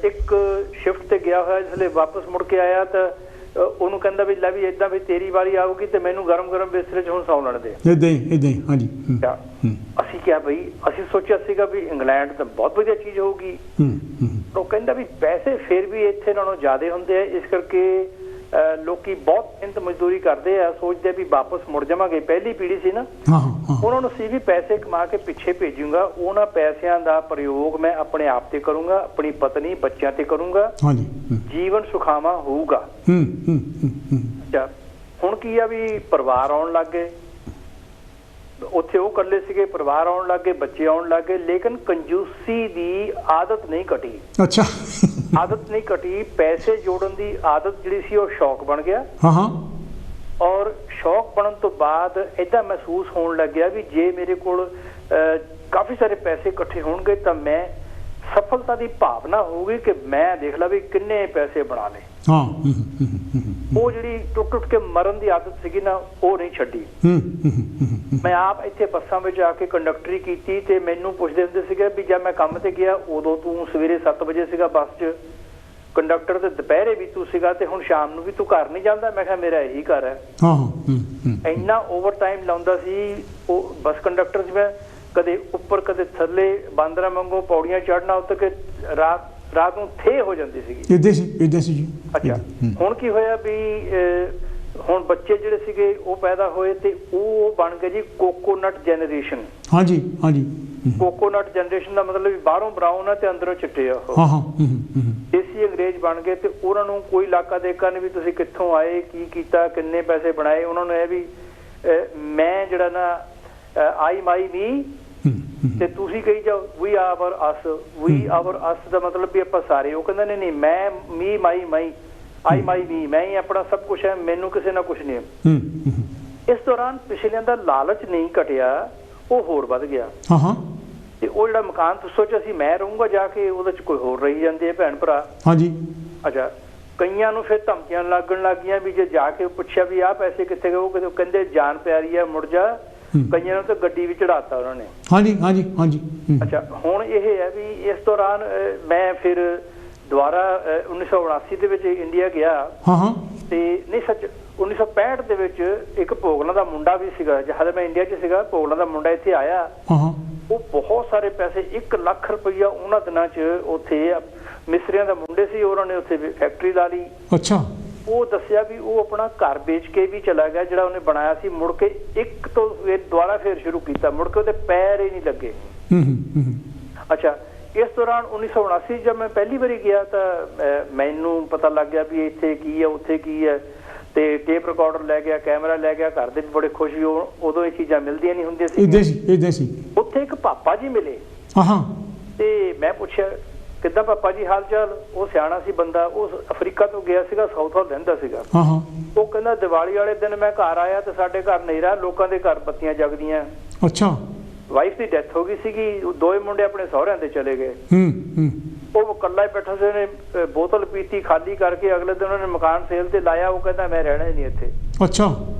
ਇੱਕ ਸ਼ਿਫਟ ਤੇ ਗਿਆ ਹੋਇਆ ਜਿਸਲੇ ਵਾਪਸ ਮੁੜ ਕੇ ਆਇਆ ਤਾਂ ਉਹਨੂੰ ਕਹਿੰਦਾ ਵੀ ਲੈ ਵੀ ਏਦਾਂ ਵੀ ਤੇਰੀ ਵਾਰੀ ਆਊਗੀ ਤੇ ਮੈਨੂੰ ਗਰਮ ਬਿਸਤਰੇ 'ਚ ਹੁਣ ਸੌਂ ਲੈਣ ਦੇ
ਏਦਾਂ ਹੀ ਹਾਂਜੀ
ਅਸੀਂ ਕਿਹਾ ਬਈ ਅਸੀਂ ਸੋਚਿਆ ਸੀਗਾ ਵੀ ਇੰਗਲੈਂਡ ਤਾਂ ਬਹੁਤ ਵਧੀਆ ਚੀਜ਼ ਹੋਊਗੀ ਉਹ ਕਹਿੰਦਾ ਵੀ ਪੈਸੇ ਫਿਰ ਵੀ ਇੱਥੇ ਨਾਲੋਂ ਜ਼ਿਆਦਾ ਹੁੰਦੇ ਆ ਇਸ ਕਰਕੇ ਲੋਕੀ ਬਹੁਤ ਮਿਹਨਤ ਮਜ਼ਦੂਰੀ ਕਰਦੇ ਆ ਸੋਚਦੇ ਵੀ ਵਾਪਸ ਮੁੜ ਜਾਵਾਂਗੇ ਪਹਿਲੀ ਪੀੜ੍ਹੀ ਸੀ ਨਾ ਉਹਨਾਂ ਨੂੰ ਸੀ ਵੀ ਪੈਸੇ ਕਮਾ ਕੇ ਪਿੱਛੇ ਭੇਜੂਗਾ ਉਹਨਾਂ ਪੈਸਿਆਂ ਦਾ ਪ੍ਰਯੋਗ ਮੈਂ ਆਪਣੇ ਆਪ ਤੇ ਕਰੂੰਗਾ ਆਪਣੀ ਪਤਨੀ ਬੱਚਿਆਂ ਤੇ ਕਰੂੰਗਾ ਜੀਵਨ ਸੁਖਾਵਾਂ ਹੋਊਗਾ ਹੁਣ ਕੀ ਆ ਵੀ ਪਰਿਵਾਰ ਆਉਣ ਲੱਗ ਗਏ ਉੱਥੇ ਉਹ ਇਕੱਲੇ ਸੀਗੇ ਪਰਿਵਾਰ ਆਉਣ ਲੱਗ ਗਏ ਬੱਚੇ ਆਉਣ ਲੱਗ ਗਏ ਲੇਕਿਨ ਕੰਜੂਸੀ ਦੀ ਆਦਤ ਨਹੀਂ ਘਟੀ
ਅੱਛਾ
ਆਦਤ ਨਹੀਂ ਘਟੀ ਪੈਸੇ ਜੋੜਨ ਦੀ ਆਦਤ ਜਿਹੜੀ ਸੀ ਉਹ ਸ਼ੌਕ ਬਣ ਗਿਆ ਔਰ ਸ਼ੌਕ ਬਣਨ ਤੋਂ ਬਾਅਦ ਏਦਾਂ ਮਹਿਸੂਸ ਹੋਣ ਲੱਗਿਆ ਵੀ ਜੇ ਮੇਰੇ ਕੋਲ ਕਾਫੀ ਸਾਰੇ ਪੈਸੇ ਇਕੱਠੇ ਹੋਣਗੇ ਤਾਂ ਮੈਂ ਸਫਲਤਾ ਦੀ ਭਾਵਨਾ ਹੋਊਗੀ ਕਿ ਮੈਂ ਦੇਖ ਲਾ ਵੀ ਕਿੰਨੇ ਪੈਸੇ ਬਣਾ ਲਏ ਉਹ ਜਿਹੜੀ ਟੁੱਟ ਕੇ ਮਰਨ ਦੀ ਆਦਤ ਸੀਗੀ ਨਾ ਉਹ ਨਹੀਂ ਛੱਡੀ ਮੈਂ ਆਪ ਇੱਥੇ ਬੱਸਾਂ ਵਿੱਚ ਆ ਕੇ ਕੰਡਕਟਰੀ ਕੀਤੀ ਤੇ ਮੈਨੂੰ ਪੁੱਛਦੇ ਹੁੰਦੇ ਸੀਗੇ ਵੀ ਜਦ ਮੈਂ ਕੰਮ ਤੇ ਗਿਆ ਉਦੋਂ ਤੂੰ ਸਵੇਰੇ 7 ਵਜੇ ਸੀਗਾ ਬੱਸ 'ਚ ਕੰਡਕਟਰ ਤੇ ਦੁਪਹਿਰੇ ਵੀ ਤੂੰ ਸੀਗਾ ਤੇ ਹੁਣ ਸ਼ਾਮ ਨੂੰ ਵੀ ਤੂੰ ਘਰ ਨਹੀਂ ਜਾਂਦਾ। ਮੈਂ ਕਿਹਾ ਮੇਰਾ ਇਹੀ ਘਰ ਹੈ। ਇੰਨਾ ਓਵਰ ਟਾਈਮ ਲਾਉਂਦਾ ਸੀ ਉਹ ਬੱਸ ਕੰਡਕਟਰ ਜਿਵੇਂ, ਕਦੇ ਉੱਪਰ ਕਦੇ ਥੱਲੇ, ਬਾਂਦਰਾਂ ਵਾਂਗੂ ਪੌੜੀਆਂ ਚੜ੍ਹਨਾ ਉੱਤੇ ਕਿ ਰਾਤ ਨੂੰ ਥੇ ਹੋ ਜਾਂਦੀ ਸੀਗੀ।
ਇਦਾਂ ਸੀ ਜੀ।
ਅੱਛਾ, ਹੁਣ ਕੀ ਹੋਇਆ ਵੀ ਹੁਣ ਬੱਚੇ ਜਿਹੜੇ ਸੀਗੇ ਉਹ ਪੈਦਾ ਹੋਏ ਤੇ ਉਹ ਬਣ ਗਏ ਜੀ ਕੋਕੋਨਟ ਜਨਰੇਸ਼ਨ।
ਹਾਂਜੀ ਹਾਂਜੀ।
ਕੋਕੋਨਟ ਜਨਰੇਸ਼ਨ ਦਾ ਮਤਲਬ ਵੀ ਬਾਹਰੋਂ ਬਰਾਊਨ ਆ ਤੇ ਅੰਦਰੋਂ ਚਿੱਟੇ ਆ ਉਹ। ਦੇਸੀ ਅੰਗਰੇਜ਼ ਬਣ ਗਏ ਤੇ ਉਹਨਾਂ ਨੂੰ ਕੋਈ ਇਲਾਕਾ ਦੇਖਾ ਨਹੀਂ ਵੀ ਤੁਸੀਂ ਕਿੱਥੋਂ ਆਏ, ਕੀ ਕੀਤਾ, ਕਿੰਨੇ ਪੈਸੇ ਬਣਾਏ। ਉਹਨਾਂ ਨੂੰ ਇਹ ਵੀ ਮੈਂ ਜਿਹੜਾ ਨਾ ਆਈ ਮਾਈ ਮੀ ਤੇ ਤੁਸੀਂ ਕਹੀ ਜਾਓ ਵੀ ਆਵਰ ਅਸ। ਵੀ ਆਵਰ ਅਸ ਦਾ ਮਤਲਬ ਵੀ ਆਪਾਂ ਸਾਰੇ। ਉਹ ਕਹਿੰਦੇ ਨਹੀਂ ਮੈਂ ਮੀ ਮਾਈ ਮਾਈ ਆਈ ਮਾਈ ਮੀ, ਮੈਂ ਹੀ ਆਪਣਾ ਸਭ ਕੁਛ ਹੈ, ਮੈਨੂੰ ਕਿਸੇ ਨਾਲ ਕੁਛ ਨਹੀਂ। ਇਸ ਦੌਰਾਨ ਪਿਛਲਿਆਂ ਦਾ ਲਾਲਚ ਨਹੀਂ ਘਟਿਆ, ਉਹ ਹੋਰ ਵੱਧ ਗਿਆ। ਤੇ ਉਹ ਜਿਹੜਾ ਮਕਾਨ ਤੁਸੀਂ ਸੋਚਿਆ ਸੀ ਮੈਂ ਰਹੂੰਗਾ ਜਾ ਕੇ, ਉਹਦੇ ਚ ਕੋਈ ਹੋਰ ਰਹੀ ਜਾਂਦੇ ਆ ਭੈਣ ਭਰਾ। ਹਾਂਜੀ। ਅੱਛਾ, ਕਈਆਂ ਨੂੰ ਫਿਰ ਧਮਕੀਆਂ ਲੱਗਣ ਲੱਗ ਗਈਆਂ ਵੀ ਜੇ ਜਾ ਕੇ ਪੁੱਛਿਆ ਵੀ ਆਹ ਪੈਸੇ ਕਿੱਥੇ ਗਏ, ਉਹ ਕਹਿੰਦੇ ਜਾਨ ਪਿਆਰੀ ਆ ਮੁੜ ਜਾ। ਕਈਆਂ ਨੂੰ ਤਾਂ ਗੱਡੀ ਵੀ ਚੜਾਤਾ ਉਹਨਾਂ ਨੇ। ਹਾਂਜੀ ਹਾਂਜੀ ਹਾਂਜੀ। ਅੱਛਾ, ਹੁਣ ਇਹ ਹੈ ਵੀ ਇਸ ਦੌਰਾਨ ਮੈਂ ਫਿਰ ਦੁਬਾਰਾ 1979 ਦੇ ਵਿੱਚ ਇੰਡੀਆ ਗਿਆ। ਤੇ ਨਹੀਂ ਸੱਚ 1965 ਦੇ ਵਿੱਚ ਇੱਕ ਭੋਗਲਾਂ ਦਾ ਮੁੰਡਾ ਵੀ ਸੀਗਾ, ਜਦ ਮੈਂ ਇੰਡੀਆ 'ਚ ਸੀਗਾ। ਭੋਗਲਾਂ ਦਾ ਮੁੰਡਾ ਇੱਥੇ ਆਇਆ, ਉਹ ਬਹੁਤ ਸਾਰੇ ਪੈਸੇ 1 ਲੱਖ ਰੁਪਈਆ ਉਹਨਾਂ ਦਿਨਾਂ 'ਚ ਉੱਥੇ ਮਿਸਤਰੀਆਂ ਦਾ ਮੁੰਡੇ ਸੀ, ਉਹਨਾਂ ਨੇ ਉੱਥੇ ਫੈਕਟਰੀ ਲਾ ਲਈ। ਅੱਛਾ। ਉਹ ਦੱਸਿਆ ਵੀ ਉਹ ਆਪਣਾ ਘਰ ਵੇਚ ਕੇ ਵੀ ਚਲਾ ਗਿਆ ਜਿਹੜਾ ਉਹਨੇ ਬਣਾਇਆ ਸੀ, ਮੁੜ ਕੇ ਇੱਕ ਤੋਂ ਦੁਬਾਰਾ ਫਿਰ ਸ਼ੁਰੂ ਕੀਤਾ, ਮੁੜ ਕੇ ਉਹਦੇ ਪੈਰ ਹੀ ਨਹੀਂ ਲੱਗੇ। ਅੱਛਾ, ਇਸ ਦੌਰਾਨ 1979 ਜਦ ਮੈਂ ਪਹਿਲੀ ਵਾਰੀ ਗਿਆ ਤਾਂ ਮੈਨੂੰ ਪਤਾ ਲੱਗ ਗਿਆ ਵੀ ਇੱਥੇ ਕੀ ਹੈ ਉੱਥੇ ਕੀ ਹੈ। ਤੇ ਟੇਪ ਰਿਕਾਰਡਰ ਲੈ ਗਿਆ, ਕੈਮਰਾ ਲੈ ਗਿਆ, ਘਰ ਦੇ ਵੀ ਬੜੇ ਖੁਸ਼ ਸੀ। ਉਦੋਂ ਇਹ ਚੀਜ਼ਾਂ ਮਿਲਦੀਆਂ ਨਹੀਂ ਹੁੰਦੀਆਂ ਸੀ। ਉੱਥੇ ਇੱਕ ਪਾਪਾ ਜੀ ਮਿਲੇ ਤੇ ਮੈਂ ਪੁੱਛਿਆ ਕਿੱਦਾਂ ਪਾਪਾ ਜੀ ਹਾਲ ਚਾਲ। ਉਹ ਸਿਆਣਾ ਸੀ ਬੰਦਾ, ਉਹ ਅਫਰੀਕਾ ਤੋਂ ਗਿਆ ਸੀਗਾ, ਸਾਊਥ ਹਾਲ ਰਹਿੰਦਾ ਸੀਗਾ। ਉਹ ਕਹਿੰਦਾ ਦੀਵਾਲੀ ਵਾਲੇ ਦਿਨ ਮੈਂ ਘਰ ਆਇਆ ਤੇ ਸਾਡੇ ਘਰ ਹਨੇਰਾ, ਲੋਕਾਂ ਦੇ ਘਰ ਬੱਤੀਆਂ ਜਗਦੀਆਂ। ਅੱਛਾ। ਵਾਈਫ ਦੀ ਡੈਥ ਹੋ ਗਈ ਸੀਗੀ, 2 ਮੁੰਡੇ ਆਪਣੇ ਸਹੁਰਿਆਂ ਦੇ ਚਲੇ ਗਏ। ਉਹ ਇਕੱਲਾ ਹੀ ਬੈਠਾ ਸੀ, ਉਹਨੇ ਬੋਤਲ ਪੀਤੀ, ਖਾਲੀ ਕਰਕੇ ਅਗਲੇ ਦਿਨ ਉਹਨੇ ਮਕਾਨ ਸੇਲ ਤੇ ਲਾਇਆ। ਉਹ ਕਹਿੰਦਾ ਮੈਂ ਰਹਿਣਾ ਹੀ ਨਹੀਂ ਇੱਥੇ। ਅੱਛਾ।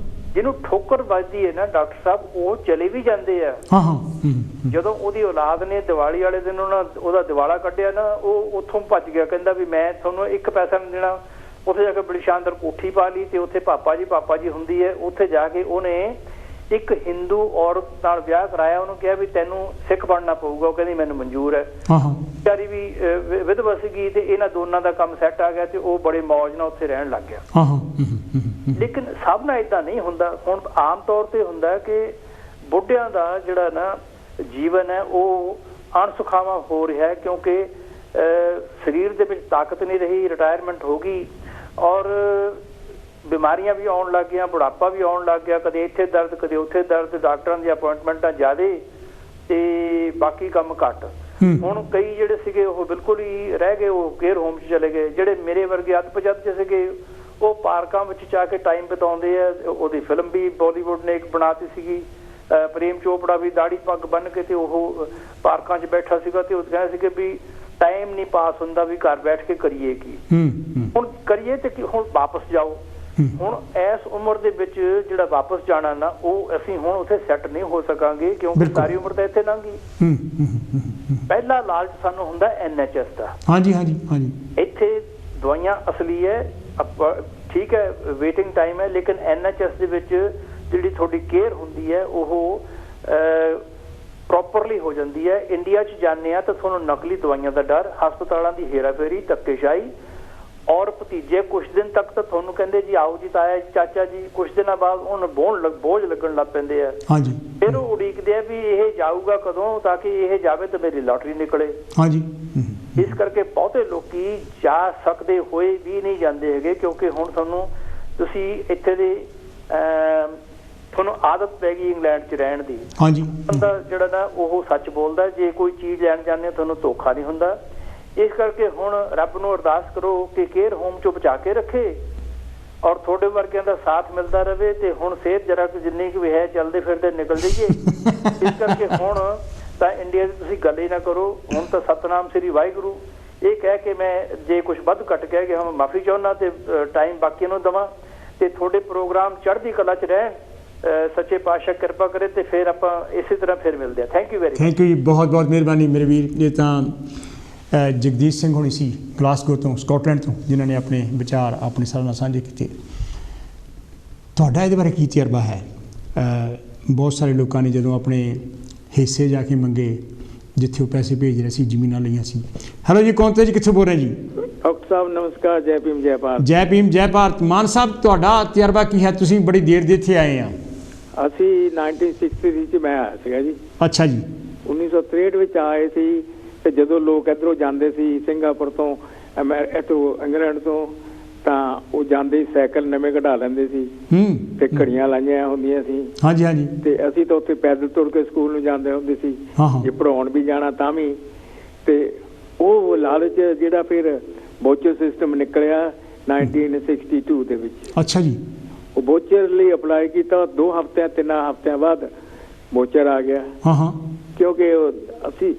ਜਿਹਨੂੰ ਠੋਕਰ ਵੱਜਦੀ ਹੈ ਨਾ ਡਾਕਟਰ ਸਾਹਿਬ, ਉਹ ਚਲੇ ਵੀ ਜਾਂਦੇ ਆ। ਜਦੋਂ ਉਹਦੀ ਔਲਾਦ ਨੇ ਦੀਵਾਲੀ ਵਾਲੇ ਦਿਨ ਉਹਦਾ ਦਿਵਾਲਾ ਕੱਢਿਆ ਨਾ, ਉਹ ਉੱਥੋਂ ਭੱਜ ਗਿਆ, ਕਹਿੰਦਾ ਵੀ ਮੈਂ ਤੁਹਾਨੂੰ 1 ਪੈਸਾ ਨਹੀਂ ਦੇਣਾ। ਉੱਥੇ ਜਾ ਕੇ ਬੜੀ ਸ਼ਾਨਦਾਰ ਕੋਠੀ ਪਾ ਲਈ ਤੇ ਉੱਥੇ ਪਾਪਾ ਜੀ ਹੁੰਦੀ ਹੈ। ਉੱਥੇ ਜਾ ਕੇ ਉਹਨੇ ਇੱਕ ਹਿੰਦੂ ਔਰਤ ਨਾਲ ਵਿਆਹ ਕਰਾਇਆ। ਉਹਨੂੰ ਕਿਹਾ ਵੀ ਤੈਨੂੰ ਸਿੱਖ ਬਣਨਾ ਪਊਗਾ। ਉਹ ਕਹਿੰਦੀ ਮੈਨੂੰ ਮਨਜ਼ੂਰ ਹੈ। ਵਿਚਾਰੀ ਵੀ ਵਿਧਵਾ ਸੀਗੀ ਤੇ ਇਹਨਾਂ ਦੋਨਾਂ ਦਾ ਕੰਮ ਸੈੱਟ ਆ ਗਿਆ ਤੇ ਉਹ ਬੜੇ ਮੌਜ ਨਾਲ ਉੱਥੇ ਰਹਿਣ ਲੱਗ ਗਿਆ। ਲੇਕਿਨ ਸਭ ਨਾਲ ਏਦਾਂ ਨਹੀਂ ਹੁੰਦਾ। ਹੁਣ ਆਮ ਤੌਰ ਤੇ ਹੁੰਦਾ ਕਿ ਬੁੱਢਿਆਂ ਦਾ ਜਿਹੜਾ ਨਾ ਜੀਵਨ ਹੈ ਉਹ ਅਣਸੁਖਾਵਾਂ ਹੋ ਰਿਹਾ ਕਿਉਂਕਿ ਸਰੀਰ ਦੇ ਵਿੱਚ ਤਾਕਤ ਨਹੀਂ ਰਹੀ, ਰਿਟਾਇਰਮੈਂਟ ਹੋ ਗਈ ਔਰ ਬਿਮਾਰੀਆਂ ਵੀ ਆਉਣ ਲੱਗ ਗਈਆਂ, ਬੁਢਾਪਾ ਵੀ ਆਉਣ ਲੱਗ ਗਿਆ। ਕਦੇ ਇੱਥੇ ਦਰਦ, ਕਦੇ ਉੱਥੇ ਦਰਦ, ਡਾਕਟਰਾਂ ਦੀਆਂ ਅਪੁਆਇੰਟਮੈਂਟਾਂ ਜ਼ਿਆਦਾ ਤੇ ਬਾਕੀ ਕੰਮ ਘੱਟ। ਹੁਣ ਕਈ ਜਿਹੜੇ ਸੀਗੇ ਉਹ ਬਿਲਕੁਲ ਹੀ ਰਹਿ ਗਏ, ਉਹ ਕੇਅਰ ਹੋਮ 'ਚ ਚਲੇ ਗਏ। ਜਿਹੜੇ ਮੇਰੇ ਵਰਗੇ ਅੱਧ-ਪਜੱਧ 'ਚ ਸੀਗੇ ਉਹ ਪਾਰਕਾਂ ਵਿੱਚ ਜਾ ਕੇ ਟਾਈਮ ਬਿਤਾਉਂਦੇ ਆ। ਉਹਦੀ ਫਿਲਮ ਵੀ ਬਾਲੀਵੁੱਡ ਨੇ ਇੱਕ ਬਣਾਤੀ ਸੀਗੀ, ਪ੍ਰੇਮ ਚੋਪੜਾ ਵੀ ਦਾੜੀ ਪੱਗ ਬੰਨ੍ਹ ਕੇ ਤੇ ਉਹ ਪਾਰਕਾਂ 'ਚ ਬੈਠਾ ਸੀਗਾ ਤੇ ਉਹ ਕਹਿੰਦੇ ਸੀਗੇ ਵੀ ਟਾਈਮ ਨਹੀਂ ਪਾਸ ਹੁੰਦਾ, ਵੀ ਘਰ ਬੈਠ ਕੇ ਕਰੀਏ ਕੀ। ਹੁਣ ਕਰੀਏ ਤੇ ਹੁਣ ਵਾਪਸ ਜਾਓ। ਹੁਣ ਇਸ ਉਮਰ ਦੇ ਵਿੱਚ ਜਿਹੜਾ ਵਾਪਸ ਜਾਣਾ ਨਾ, ਉਹ ਅਸੀਂ ਹੁਣ ਉੱਥੇ ਸੈੱਟ ਨਹੀਂ ਹੋ ਸਕਾਂਗੇ ਕਿਉਂਕਿ ਸਾਰੀ ਉਮਰ ਤਾਂ ਇੱਥੇ ਲੰਘ ਗਈ। ਪਹਿਲਾ ਲਾਲਚ ਸਾਨੂੰ ਹੁੰਦਾ NHS ਦਾ। ਇੱਥੇ ਦਵਾਈਆਂ ਅਸਲੀ ਹੈ, ਠੀਕ ਹੈ, ਵੇਟਿੰਗ ਟਾਈਮ ਹੈ, ਲੇਕਿਨ NHS ਦੇ ਵਿੱਚ ਜਿਹੜੀ ਤੁਹਾਡੀ ਕੇਅਰ ਹੁੰਦੀ ਹੈ ਉਹ ਪ੍ਰੋਪਰਲੀ ਹੋ ਜਾਂਦੀ ਹੈ। ਇੰਡੀਆ 'ਚ ਜਾਂਦੇ ਆ ਤਾਂ ਤੁਹਾਨੂੰ ਨਕਲੀ ਦਵਾਈਆਂ ਦਾ ਡਰ, ਹਸਪਤਾਲਾਂ ਦੀ ਹੇਰਾਫੇਰੀ, ਧੱਕੇਸ਼ਾਹੀ ਔਰ ਭਤੀਜੇ ਕੁਛ ਦਿਨ ਤੱਕ ਤਾਂ ਤੁਹਾਨੂੰ ਕਹਿੰਦੇ ਜੀ ਆਓ ਜੀ ਤਾਇਆ ਜੀ, ਚਾਚਾ ਜੀ, ਕੁਛ ਦਿਨਾਂ ਬਾਅਦ ਉਹਨੂੰ ਬੋਝ ਲੱਗਣ ਲੱਗ ਪੈਂਦੇ ਆ। ਫਿਰ ਉਹ ਉਡੀਕਦੇ ਆ ਵੀ ਇਹ ਜਾਊਗਾ ਕਦੋਂ ਤਾਂ ਕਿ ਇਹ ਜਾਵੇ ਤਾਂ ਮੇਰੀ ਲਾਟਰੀ ਨਿਕਲੇ। ਇਸ ਕਰਕੇ ਬਹੁਤੇ ਲੋਕੀ ਜਾ ਸਕਦੇ ਹੋਏ ਵੀ ਨਹੀਂ ਜਾਂਦੇ ਹੈਗੇ ਕਿਉਂਕਿ ਹੁਣ ਤੁਸੀਂ ਇੱਥੇ ਦੇ ਤੁਹਾਨੂੰ ਆਦਤ ਪੈ ਗਈ ਇੰਗਲੈਂਡ 'ਚ ਰਹਿਣ ਦੀ। ਬੰਦਾ ਜਿਹੜਾ ਨਾ ਉਹ ਸੱਚ ਬੋਲਦਾ, ਜੇ ਕੋਈ ਚੀਜ਼ ਲੈਣ ਜਾਂਦੇ ਤੁਹਾਨੂੰ ਧੋਖਾ ਨਹੀਂ ਹੁੰਦਾ। ਇਸ ਕਰਕੇ ਹੁਣ ਰੱਬ ਨੂੰ ਅਰਦਾਸ ਕਰੋ ਕਿ ਕੇਅਰ ਹੋਮ 'ਚੋਂ ਬਚਾ ਕੇ ਰੱਖੇ ਔਰ ਤੁਹਾਡੇ ਵਰਗਿਆਂ ਦਾ ਸਾਥ ਮਿਲਦਾ ਰਹੇ ਤੇ ਹੁਣ ਸਿਹਤ ਜਰਾ ਜਿੰਨੀ ਕੁ ਵੀ ਹੈ ਚੱਲਦੇ ਫਿਰਦੇ ਨਿਕਲ ਜਾਈਏ। ਇਸ ਕਰਕੇ ਹੁਣ ਤਾਂ ਇੰਡੀਆ ਦੀ ਤੁਸੀਂ ਗੱਲ ਹੀ ਨਾ ਕਰੋ। ਹੁਣ ਤਾਂ ਸਤਨਾਮ ਸ੍ਰੀ ਵਾਹਿਗੁਰੂ ਇਹ ਕਹਿ ਕੇ ਮੈਂ ਜੇ ਕੁਛ ਵੱਧ ਘੱਟ ਕਹਿ ਗਿਆ ਮਾਫੀ ਚਾਹੁੰਦਾ ਤੇ ਟਾਈਮ ਬਾਕੀਆਂ ਨੂੰ ਦੇਵਾਂ ਤੇ ਤੁਹਾਡੇ ਪ੍ਰੋਗਰਾਮ ਚੜ੍ਹਦੀ ਕਲਾ 'ਚ ਰਹਿਣ। ਸੱਚੇ ਪਾਤਸ਼ਾਹ ਕਿਰਪਾ ਕਰੇ ਤੇ ਫਿਰ ਆਪਾਂ ਇਸੇ ਤਰ੍ਹਾਂ ਫਿਰ ਮਿਲਦੇ ਹਾਂ। ਥੈਂਕ ਯੂ ਜੀ, ਬਹੁਤ ਬਹੁਤ ਮਿਹਰਬਾਨੀ ਮੇਰੇ ਵੀਰ। ਇਹ ਤਾਂ
ਜਗਦੀਸ਼ ਸਿੰਘ ਹੋਣੀ ਸੀ ਗਲਾਸਗੋ ਤੋਂ, ਸਕਾਟਲੈਂਡ ਤੋਂ, ਜਿਨ੍ਹਾਂ ਨੇ ਆਪਣੇ ਵਿਚਾਰ ਆਪਣੇ ਸਾਡੇ ਨਾਲ ਸਾਂਝੇ ਕੀਤੇ। ਤੁਹਾਡਾ ਇਹਦੇ ਬਾਰੇ ਕੀ ਤਜਰਬਾ ਹੈ? ਬਹੁਤ ਸਾਰੇ ਲੋਕਾਂ ਨੇ ਜਦੋਂ ਆਪਣੇ ਹਿੱਸੇ ਜਾ ਕੇ ਮੰਗੇ, ਜਿੱਥੇ ਉਹ ਪੈਸੇ ਭੇਜ ਰਹੇ ਸੀ, ਜ਼ਮੀਨਾਂ ਲਈਆਂ ਸੀ। ਹੈਲੋ ਜੀ, ਕੌਣ ਤੇ ਜੀ, ਕਿੱਥੋਂ ਬੋਲ ਰਹੇ ਜੀ?
ਡਾਕਟਰ ਸਾਹਿਬ ਨਮਸਕਾਰ, ਜੈ ਭੀਮ ਜੈ ਭਾਰਤ।
ਜੈ ਭੀਮ ਜੈ ਭਾਰਤ। ਮਾਨ ਸਾਹਿਬ, ਤੁਹਾਡਾ ਤਜਰਬਾ ਕੀ ਹੈ? ਤੁਸੀਂ ਬੜੀ ਦੇਰ ਦੇ ਇੱਥੇ ਆਏ ਆ।
ਅਸੀਂ 1963 ਚ ਮੈਂ ਆਇਆ ਸੀਗਾ ਜੀ।
ਅੱਛਾ ਜੀ।
1963 ਵਿੱਚ ਆਏ ਸੀ ਤੇ ਜਦੋਂ ਲੋਕ ਇੱਧਰੋਂ ਜਾਂਦੇ ਸੀ ਸਿੰਗਾਪੁਰ ਤੋਂ, ਇੱਥੋਂ ਇੰਗਲੈਂਡ ਤੋਂ, ਤਾਂ ਉਹ ਜਾਂਦੇ ਹੀ ਸਾਈਕਲ ਨਵੇਂ ਕਢਾ ਲੈਂਦੇ ਸੀ ਤੇ ਘੜੀਆਂ ਲਾਈਆਂ ਹੁੰਦੀਆਂ ਸੀ।
ਹਾਂਜੀ ਹਾਂਜੀ।
ਤੇ ਅਸੀਂ ਤਾਂ ਉੱਥੇ ਪੈਦਲ ਤੁਰ ਕੇ ਸਕੂਲ ਨੂੰ ਜਾਂਦੇ ਹੁੰਦੇ ਸੀ, ਜੇ ਪੜ੍ਹਾਉਣ ਵੀ ਜਾਣਾ ਤਾਂ ਵੀ। ਤੇ ਉਹ ਲਾਲਚ ਜਿਹੜਾ ਫਿਰ ਵੋਚਰ ਸਿਸਟਮ ਨਿਕਲਿਆ 1962 ਦੇ ਵਿੱਚ।
ਅੱਛਾ ਜੀ।
ਉਹ ਵੋਚਰ ਲਈ ਅਪਲਾਈ ਕੀਤਾ, 2 ਹਫ਼ਤਿਆਂ 3 ਹਫ਼ਤਿਆਂ ਬਾਅਦ ਵੋਚਰ ਆ ਗਿਆ। ਕਿਉਂਕਿ ਅਸੀਂ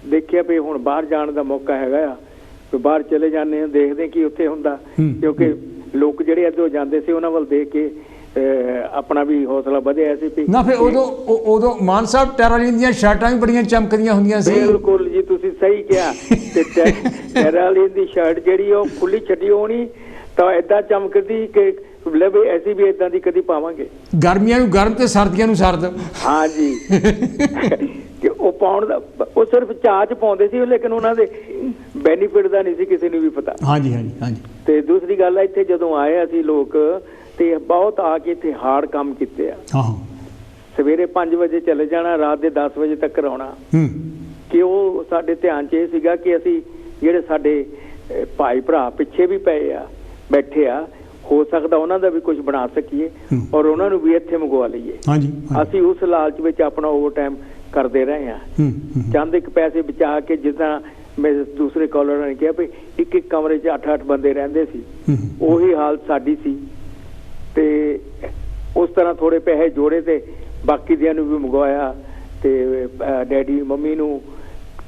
ਦੇਖਿਆ ਵੀ ਹੁਣ ਬਾਹਰ ਜਾਣ ਦਾ ਮੌਕਾ ਹੈਗਾ ਆ, ਤੇ ਬਾਹਰ ਚਲੇ ਜਾਂਦੇ ਹਾਂ, ਦੇਖਦੇ ਕੀ ਉੱਥੇ ਹੁੰਦਾ। ਕਿਉਂਕਿ ਲੋਕ ਜਿਹੜੇ ਇੱਧਰੋਂ ਜਾਂਦੇ ਸੀ ਉਹਨਾਂ ਵੱਲ ਦੇਖ ਕੇ ਆਪਣਾ ਵੀ ਹੌਸਲਾ ਵਧਿਆ ਸੀ
ਨਾ। ਫਿਰ ਉਦੋਂ ਮਾਨ ਸਾਹਿਬ ਟੈਰਾਲੀਨ ਦੀਆਂ ਸ਼ਰਟਾਂ ਵੀ ਬੜੀਆਂ ਚਮਕਦੀਆਂ ਹੁੰਦੀਆਂ ਸੀ।
ਬਿਲਕੁਲ ਜੀ, ਤੁਸੀਂ ਸਹੀ ਕਿਹਾ। ਤੇ ਟੈਰਾਲੀਨ ਦੀ ਸ਼ਰਟ ਜਿਹੜੀ ਉਹ ਖੁੱਲੀ ਛੱਡੀ ਹੋਣੀ ਤਾਂ ਏਦਾਂ ਚਮਕਦੀ ਕਿ ਅਸੀਂ ਵੀ ਏਦਾਂ ਦੀ ਕਦੀ ਪਾਵਾਂਗੇ।
ਗਰਮੀਆਂ ਨੂੰ ਗਰਮ ਤੇ ਸਰਦੀਆਂ ਨੂੰ ਸਰਦ। ਹਾਂ
ਜੀ। ਕਿ ਉਹ ਪਾਉਣ ਦਾ ਉਹ ਸਿਰਫ ਚਾਅ 'ਚ ਪਾਉਂਦੇ ਸੀ, ਲੇਕਿਨ ਉਹਨਾਂ ਦੇ ਬੈਨੀਫਿਟ ਦਾ ਨਹੀਂ ਸੀ ਕਿਸੇ ਨੂੰ ਵੀ ਪਤਾ।
ਹਾਂਜੀ ਹਾਂਜੀ ਹਾਂਜੀ।
ਤੇ ਦੂਸਰੀ ਗੱਲ ਹੈ, ਇੱਥੇ ਜਦੋਂ ਆਏ ਅਸੀਂ ਲੋਕ ਤੇ ਬਹੁਤ ਆ ਕੇ ਇੱਥੇ ਹਾਰਡ ਕੰਮ ਕੀਤੇ ਆ। ਸਵੇਰੇ 5 ਵਜੇ ਚਲੇ ਜਾਣਾ, ਰਾਤ ਦੇ 10 ਵਜੇ ਤੱਕ ਆਉਣਾ। ਕਿ ਉਹ ਸਾਡੇ ਧਿਆਨ 'ਚ ਇਹ ਸੀਗਾ ਕਿ ਅਸੀਂ ਜਿਹੜੇ ਸਾਡੇ ਭਾਈ ਭਰਾ ਪਿੱਛੇ ਵੀ ਪਏ ਆ, ਬੈਠੇ ਆ, ਹੋ ਸਕਦਾ ਉਹਨਾਂ ਦਾ ਵੀ ਕੁਝ ਬਣਾ ਸਕੀਏ ਔਰ ਉਹਨਾਂ ਨੂੰ ਵੀ ਇੱਥੇ ਮੰਗਵਾ ਲਈਏ। ਅਸੀਂ ਉਸ ਲਾਲਚ ਵਿੱਚ ਆਪਣਾ ਓਵਰ ਟਾਈਮ ਕਰਦੇ ਰਹੇ ਹਾਂ, ਚੰਦ ਇੱਕ ਪੈਸੇ ਬਚਾ ਕੇ। ਜਿੱਦਾਂ ਮੈਂ ਦੂਸਰੇ ਕਾਲਰਾਂ ਨੇ ਕਿਹਾ ਵੀ ਇੱਕ ਕਮਰੇ 'ਚ 8-8 ਬੰਦੇ ਰਹਿੰਦੇ ਸੀ, ਉਹੀ ਹਾਲਤ ਸਾਡੀ ਸੀ। ਤੇ ਉਸ ਤਰ੍ਹਾਂ ਥੋੜੇ ਪੈਸੇ ਜੋੜੇ ਤੇ ਬਾਕੀ ਦਿਆਂ ਨੂੰ ਵੀ ਮੰਗਵਾਇਆ, ਤੇ ਡੈਡੀ ਮੰਮੀ ਨੂੰ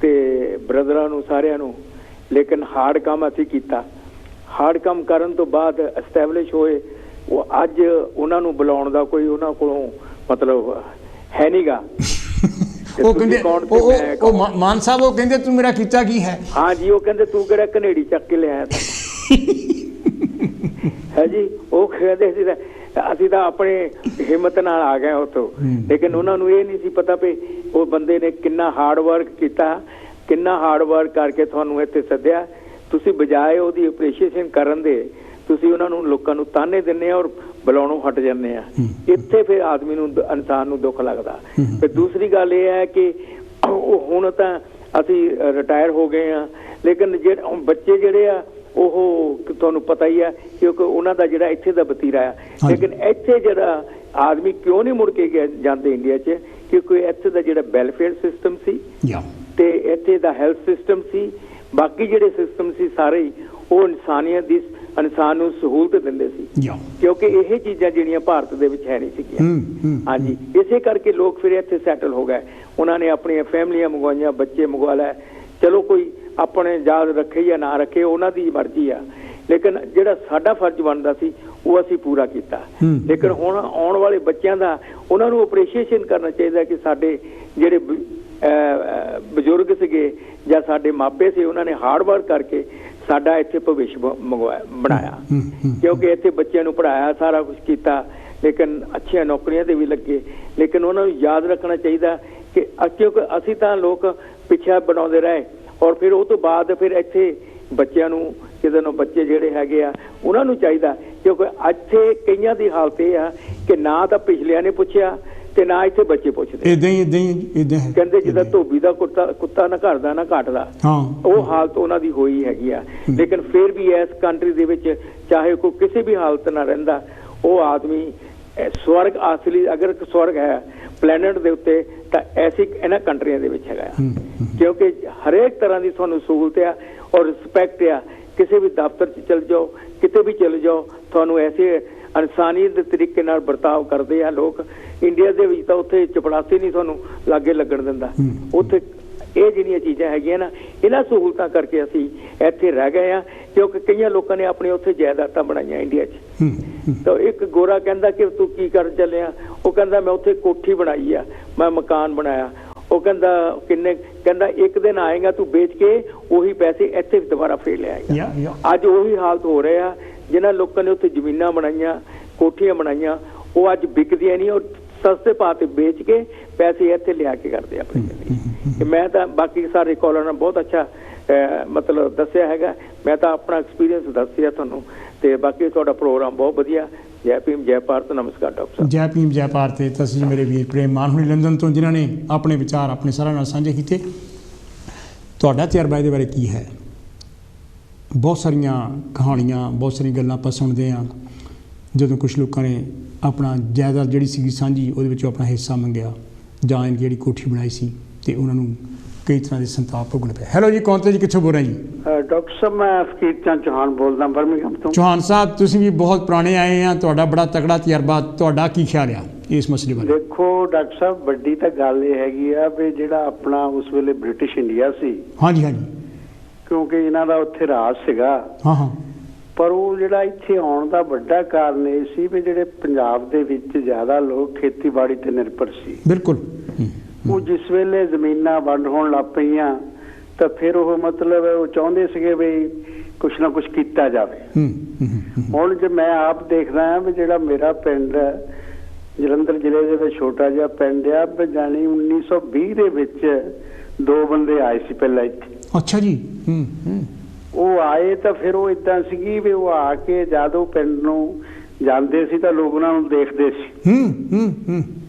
ਤੇ ਬ੍ਰਦਰਾਂ ਨੂੰ, ਸਾਰਿਆਂ ਨੂੰ। ਲੇਕਿਨ ਹਾਰਡ ਕੰਮ ਅਸੀਂ ਕੀਤਾ। ਹਾਰਡ ਕੰਮ ਕਰਨ ਤੋਂ ਬਾਅਦ ਐਸਟੈਬਲਿਸ਼ ਹੋਏ। ਉਹ ਅੱਜ ਉਹਨਾਂ ਨੂੰ ਬੁਲਾਉਣ ਦਾ ਕੋਈ ਉਹਨਾਂ ਕੋਲੋਂ ਮਤਲਬ ਹੈ ਨਹੀਂਗਾ।
ਉਹ ਕਹਿੰਦੇ ਮਾਨ ਸਾਹਿਬ, ਉਹ ਕਹਿੰਦੇ ਤੂੰ ਮੇਰਾ ਕੀਤਾ ਕੀ ਹੈ? ਹਾਂ
ਜੀ, ਉਹ ਕਹਿੰਦੇ ਤੂੰ ਕਿਹੜਾ ਕਨੇਡੀ ਚੱਕ ਕੇ ਲਿਆਇਆ ਹੈ ਜੀ। ਉਹ ਕਹਿੰਦੇ ਅਸੀਂ ਤਾਂ ਆਪਣੇ ਹਿੰਮਤ ਨਾਲ ਆ ਗਏ ਉੱਥੋਂ। ਲੇਕਿਨ ਉਹਨਾਂ ਨੂੰ ਇਹ ਨਹੀਂ ਸੀ ਪਤਾ ਵੀ ਉਹ ਬੰਦੇ ਨੇ ਕਿੰਨਾ ਹਾਰਡ ਵਰਕ ਕੀਤਾ, ਕਿੰਨਾ ਹਾਰਡ ਵਰਕ ਕਰਕੇ ਤੁਹਾਨੂੰ ਇੱਥੇ ਸੱਦਿਆ। ਤੁਸੀਂ ਬਜਾਏ ਉਹਦੀ ਅਪਰੀਸ਼ੀਏਸ਼ਨ ਕਰਨ ਦੇ, ਤੁਸੀਂ ਉਹਨਾਂ ਨੂੰ, ਲੋਕਾਂ ਨੂੰ ਤਾਨੇ ਦਿੰਦੇ ਆ ਔਰ ਬੁਲਾਉਣੋਂ ਹਟ ਜਾਂਦੇ ਆ। ਇੱਥੇ ਫਿਰ ਆਦਮੀ ਨੂੰ, ਇਨਸਾਨ ਨੂੰ ਦੁੱਖ ਲੱਗਦਾ। ਫਿਰ ਦੂਸਰੀ ਗੱਲ ਇਹ ਹੈ ਕਿ ਹੁਣ ਤਾਂ ਅਸੀਂ ਰਿਟਾਇਰ ਹੋ ਗਏ ਆ, ਲੇਕਿਨ ਜਿਹੜੇ ਬੱਚੇ ਜਿਹੜੇ ਆ ਉਹ ਤੁਹਾਨੂੰ ਪਤਾ ਹੀ ਆ, ਕਿਉਂਕਿ ਉਹਨਾਂ ਦਾ ਜਿਹੜਾ ਇੱਥੇ ਦਾ ਵਤੀਰਾ ਆ। ਲੇਕਿਨ ਇੱਥੇ ਜਿਹੜਾ ਆਦਮੀ ਕਿਉਂ ਨਹੀਂ ਮੁੜ ਕੇ ਜਾਂਦੇ ਇੰਡੀਆ 'ਚ? ਕਿਉਂਕਿ ਇੱਥੇ ਦਾ ਜਿਹੜਾ ਵੈਲਫੇਅਰ ਸਿਸਟਮ ਸੀ ਤੇ ਇੱਥੇ ਦਾ ਹੈਲਥ ਸਿਸਟਮ ਸੀ, ਬਾਕੀ ਜਿਹੜੇ ਸਿਸਟਮ ਸੀ ਸਾਰੇ ਹੀ, ਉਹ ਇਨਸਾਨੀਅਤ ਦੀ, ਇਨਸਾਨ ਨੂੰ ਸਹੂਲਤ ਦਿੰਦੇ ਸੀ। ਕਿਉਂਕਿ ਇਹ ਚੀਜ਼ਾਂ ਜਿਹੜੀਆਂ ਭਾਰਤ ਦੇ ਵਿੱਚ ਹੈ ਨਹੀਂ ਸੀਗੀਆਂ। ਹਾਂਜੀ, ਇਸੇ ਕਰਕੇ ਲੋਕ ਫਿਰ ਇੱਥੇ ਸੈਟਲ ਹੋ ਗਏ। ਉਹਨਾਂ ਨੇ ਆਪਣੀਆਂ ਫੈਮਲੀਆਂ ਮੰਗਵਾਈਆਂ, ਬੱਚੇ ਮੰਗਵਾ ਲਏ। ਚਲੋ ਕੋਈ ਆਪਣੇ ਯਾਦ ਰੱਖੇ ਜਾਂ ਨਾ ਰੱਖੇ, ਉਹਨਾਂ ਦੀ ਮਰਜ਼ੀ ਆ। ਲੇਕਿਨ ਜਿਹੜਾ ਸਾਡਾ ਫਰਜ਼ ਬਣਦਾ ਸੀ ਉਹ ਅਸੀਂ ਪੂਰਾ ਕੀਤਾ। ਲੇਕਿਨ ਹੁਣ ਆਉਣ ਵਾਲੇ ਬੱਚਿਆਂ ਦਾ ਉਹਨਾਂ ਨੂੰ ਅਪਰੀਸ਼ੀਏਸ਼ਨ ਕਰਨਾ ਚਾਹੀਦਾ ਕਿ ਸਾਡੇ ਜਿਹੜੇ ਬਜ਼ੁਰਗ ਸੀਗੇ ਜਾਂ ਸਾਡੇ ਮਾਪੇ ਸੀ, ਉਹਨਾਂ ਨੇ ਹਾਰਡ ਵਰਕ ਕਰਕੇ ਸਾਡਾ ਇੱਥੇ ਭਵਿੱਖ ਬਣਾਇਆ। ਕਿਉਂਕਿ ਇੱਥੇ ਬੱਚਿਆਂ ਨੂੰ ਪੜ੍ਹਾਇਆ, ਸਾਰਾ ਕੁਝ ਕੀਤਾ, ਲੇਕਿਨ ਅੱਛੀਆਂ ਨੌਕਰੀਆਂ 'ਤੇ ਵੀ ਲੱਗੇ। ਲੇਕਿਨ ਉਹਨਾਂ ਨੂੰ ਯਾਦ ਰੱਖਣਾ ਚਾਹੀਦਾ ਕਿ ਕਿਉਂਕਿ ਅਸੀਂ ਤਾਂ ਲੋਕ ਪਿੱਛਾ ਬਣਾਉਂਦੇ ਰਹੇ ਔਰ ਫਿਰ ਉਹ ਤੋਂ ਬਾਅਦ ਫਿਰ ਇੱਥੇ ਬੱਚਿਆਂ ਨੂੰ, ਕਿਸੇ ਨੂੰ ਬੱਚੇ ਜਿਹੜੇ ਹੈਗੇ ਆ ਉਹਨਾਂ ਨੂੰ ਚਾਹੀਦਾ। ਕਿਉਂਕਿ ਇੱਥੇ ਕਈਆਂ ਦੀ ਹਾਲਤ ਇਹ ਆ ਕਿ ਨਾ ਤਾਂ ਪਿਛਲਿਆਂ ਨੇ ਪੁੱਛਿਆ ਤੇ ਨਾ ਇੱਥੇ ਬੱਚੇ ਪੁੱਛਦੇ। ਕਹਿੰਦੇ ਜਿੱਦਾਂ ਧੋਬੀ ਦਾ ਕੁੱਤਾ ਨਾ ਘਰ ਦਾ ਨਾ ਘਾਟ ਦਾ, ਉਹ ਹਾਲਤ ਉਹਨਾਂ ਦੀ ਹੋਈ ਹੈਗੀ ਆ। ਲੇਕਿਨ ਫਿਰ ਵੀ ਇਸ ਕੰਟਰੀ ਦੇ ਵਿੱਚ ਚਾਹੇ ਕੋਈ ਕਿਸੇ ਵੀ ਹਾਲਤ ਨਾਲ ਰਹਿੰਦਾ, ਉਹ ਆਦਮੀ ਸਵਰਗ ਅਸਲੀ, ਅਗਰ ਸਵਰਗ ਹੈ ਪਲੈਨਟ ਦੇ ਉੱਤੇ ਤਾਂ ਐਸੀ ਇਹਨਾਂ ਕੰਟਰੀਆਂ ਦੇ ਵਿੱਚ ਹੈਗਾ। ਕਿਉਂਕਿ ਹਰੇਕ ਤਰ੍ਹਾਂ ਦੀ ਤੁਹਾਨੂੰ ਸਹੂਲਤ ਆ ਔਰ ਰਿਸਪੈਕਟ ਆ। ਕਿਸੇ ਵੀ ਦਫ਼ਤਰ 'ਚ ਚਲ ਜਾਓ, ਕਿਤੇ ਵੀ ਚਲੇ ਜਾਓ, ਤੁਹਾਨੂੰ ਐਸੇ ਇਨਸਾਨੀਅਤ ਦੇ ਤਰੀਕੇ ਨਾਲ ਵਰਤਾਓ ਕਰਦੇ ਆ ਲੋਕ। ਇੰਡੀਆ ਦੇ ਵਿੱਚ ਤਾਂ ਉੱਥੇ ਚਪੜਾਸੀ ਨਹੀਂ ਤੁਹਾਨੂੰ ਲਾਗੇ ਲੱਗਣ ਦਿੰਦਾ। ਉੱਥੇ ਇਹ ਜਿਹੜੀਆਂ ਚੀਜ਼ਾਂ ਹੈਗੀਆਂ ਨਾ, ਇਹਨਾਂ ਸਹੂਲਤਾਂ ਕਰਕੇ ਅਸੀਂ ਇੱਥੇ ਰਹਿ ਗਏ ਆ। ਕਿਉਂਕਿ ਕਈਆਂ ਲੋਕਾਂ ਨੇ ਆਪਣੇ ਉੱਥੇ ਜਾਇਦਾਦਾਂ ਬਣਾਈਆਂ ਇੰਡੀਆ 'ਚ। ਤਾਂ ਇੱਕ ਗੋਰਾ ਕਹਿੰਦਾ ਕਿ ਤੂੰ ਕੀ ਕਰਨ ਚੱਲਿਆ? ਉਹ ਕਹਿੰਦਾ ਮੈਂ ਉੱਥੇ ਕੋਠੀ ਬਣਾਈ ਆ, ਮੈਂ ਮਕਾਨ ਬਣਾਇਆ। ਉਹ ਕਹਿੰਦਾ ਇੱਕ ਦਿਨ ਆਏਗਾ ਤੂੰ ਵੇਚ ਕੇ ਉਹੀ ਪੈਸੇ ਇੱਥੇ ਦੁਬਾਰਾ ਫੇਰ ਲਿਆਏਗਾ। ਅੱਜ ਉਹੀ ਹਾਲਤ ਹੋ ਰਿਹਾ। ਜਿਨ੍ਹਾਂ ਲੋਕਾਂ ਨੇ ਉੱਥੇ ਜ਼ਮੀਨਾਂ ਬਣਾਈਆਂ, ਕੋਠੀਆਂ ਬਣਾਈਆਂ, ਉਹ ਅੱਜ ਵਿਕਦੀਆਂ ਨਹੀਂ, ਔਰ ਸਸਤੇ ਭਾਅ ਤੇ ਵੇਚ ਕੇ ਪੈਸੇ ਇੱਥੇ ਲਿਆ ਕੇ ਕਰਦੇ ਆਪਣੇ। ਮੈਂ ਤਾਂ ਬਾਕੀ ਸਾਰੇ ਕਾਲਰ ਨਾਲ ਬਹੁਤ ਅੱਛਾ ਮਤਲਬ ਦੱਸਿਆ ਹੈਗਾ, ਮੈਂ ਤਾਂ ਆਪਣਾ ਐਕਸਪੀਰੀਅੰਸ ਦੱਸਿਆ ਤੁਹਾਨੂੰ, ਤੇ ਬਾਕੀ ਤੁਹਾਡਾ ਪ੍ਰੋਗਰਾਮ ਬਹੁਤ ਵਧੀਆ। ਜੈ ਭੀਮ, ਜੈ ਭਾਰਤ, ਨਮਸਕਾਰ ਡਾਕਟਰ ਸਾਹਿਬ।
ਜੈ ਭੀਮ, ਜੈ ਭਾਰਤ। ਤੁਸੀਂ ਮੇਰੇ ਵੀਰ ਪ੍ਰੇਮ ਮਾਨ ਹੁਣੀ ਲੰਡਨ ਤੋਂ, ਜਿਨ੍ਹਾਂ ਨੇ ਆਪਣੇ ਵਿਚਾਰ ਆਪਣੇ ਸਾਰਿਆਂ ਨਾਲ ਸਾਂਝੇ ਕੀਤੇ। ਤੁਹਾਡਾ ਤਜਰਬਾ ਇਹਦੇ ਬਾਰੇ ਕੀ ਹੈ? ਬਹੁਤ ਸਾਰੀਆਂ ਕਹਾਣੀਆਂ, ਬਹੁਤ ਸਾਰੀਆਂ ਗੱਲਾਂ ਆਪਾਂ ਸੁਣਦੇ ਹਾਂ। ਜਦੋਂ ਕੁਛ ਲੋਕਾਂ ਨੇ ਆਪਣਾ ਜਾਇਦਾਦ ਜਿਹੜੀ ਸੀਗੀ ਸਾਂਝੀ, ਉਹਦੇ ਵਿੱਚੋਂ ਆਪਣਾ ਹਿੱਸਾ ਮੰਗਿਆ, ਜਾਂ ਜਿਹੜੀ ਕੋਠੀ ਬਣਾਈ ਸੀ, ਅਤੇ ਉਹਨਾਂ ਨੂੰ ਕਈ ਤਰ੍ਹਾਂ ਦੇ ਸੰਤਾਪ ਭੋਗਣੇ ਪਏ। ਹੈਲੋ ਜੀ, ਕੌਣ ਤੇ ਜੀ, ਕਿੱਥੋਂ ਬੋਲ ਰਹੇ ਜੀ?
ਡਾਕਟਰ ਸਾਹਿਬ, ਮੈਂ ਫਕੀਰ ਚੰਦ ਚੌਹਾਨ ਬੋਲਦਾ ਬਰਮਿੰਘਮ ਤੋਂ।
ਚੌਹਾਨ ਸਾਹਿਬ, ਤੁਸੀਂ ਵੀ ਬਹੁਤ ਪੁਰਾਣੇ ਆਏ ਆ, ਤੁਹਾਡਾ ਬੜਾ ਤਕੜਾ ਤਜਰਬਾ, ਤੁਹਾਡਾ ਕੀ ਖਿਆਲ ਆ ਇਸ ਮਸਲੇ ਬਾਰੇ?
ਦੇਖੋ ਡਾਕਟਰ ਸਾਹਿਬ, ਵੱਡੀ ਤਾਂ ਗੱਲ ਇਹ ਹੈਗੀ ਆ ਵੀ ਜਿਹੜਾ ਆਪਣਾ ਉਸ ਵੇਲੇ ਬ੍ਰਿਟਿਸ਼ ਇੰਡੀਆ ਸੀ,
ਹਾਂਜੀ ਹਾਂਜੀ,
ਕਿਉਂਕਿ ਇਹਨਾਂ ਦਾ ਉੱਥੇ ਰਾਜ ਸੀਗਾ,
ਹਾਂ ਹਾਂ,
ਪਰ ਉਹ ਜਿਹੜਾ ਇੱਥੇ ਆਉਣ ਦਾ ਵੱਡਾ ਕਾਰਨ ਇਹ ਸੀ ਵੀ ਜਿਹੜੇ ਪੰਜਾਬ ਦੇ ਵਿੱਚ ਜ਼ਿਆਦਾ ਲੋਕ ਖੇਤੀਬਾੜੀ ਤੇ ਨਿਰਭਰ ਸੀ।
ਬਿਲਕੁਲ।
ਉਹ ਜਿਸ ਵੇਲੇ ਜ਼ਮੀਨਾਂ ਵੰਡ ਹੋਣ ਲੱਗ ਪਈਆਂ ਤਾਂ ਫਿਰ ਉਹ ਮਤਲਬ ਉਹ ਚਾਹੁੰਦੇ ਸੀਗੇ ਵੀ ਕੁਛ ਨਾ ਕੁਛ ਕੀਤਾ ਜਾਵੇ। ਹੁਣ ਜੇ ਮੈਂ ਆਪ ਦੇਖਦਾ ਹਾਂ ਵੀ ਜਿਹੜਾ ਮੇਰਾ ਪਿੰਡ ਜਲੰਧਰ ਜ਼ਿਲ੍ਹੇ ਦੇ ਵਿੱਚ ਛੋਟਾ ਜਿਹਾ ਪਿੰਡ ਆ, ਜਾਣੀ 1920 ਦੇ ਵਿੱਚ 2 ਬੰਦੇ ਆਏ ਸੀ ਪਹਿਲਾਂ ਇੱਥੇ।
ਅੱਛਾ ਜੀ।
ਉਹ ਆਏ ਤਾਂ ਫਿਰ ਉਹ ਇਦਾਂ ਸੀਗੀ ਵੀ ਉਹ ਆ ਕੇ ਜਦੋਂ ਪਿੰਡ ਨੂੰ ਜਾਂਦੇ ਸੀ ਤਾਂ ਲੋਕ ਉਹਨਾਂ ਨੂੰ ਦੇਖਦੇ ਸੀ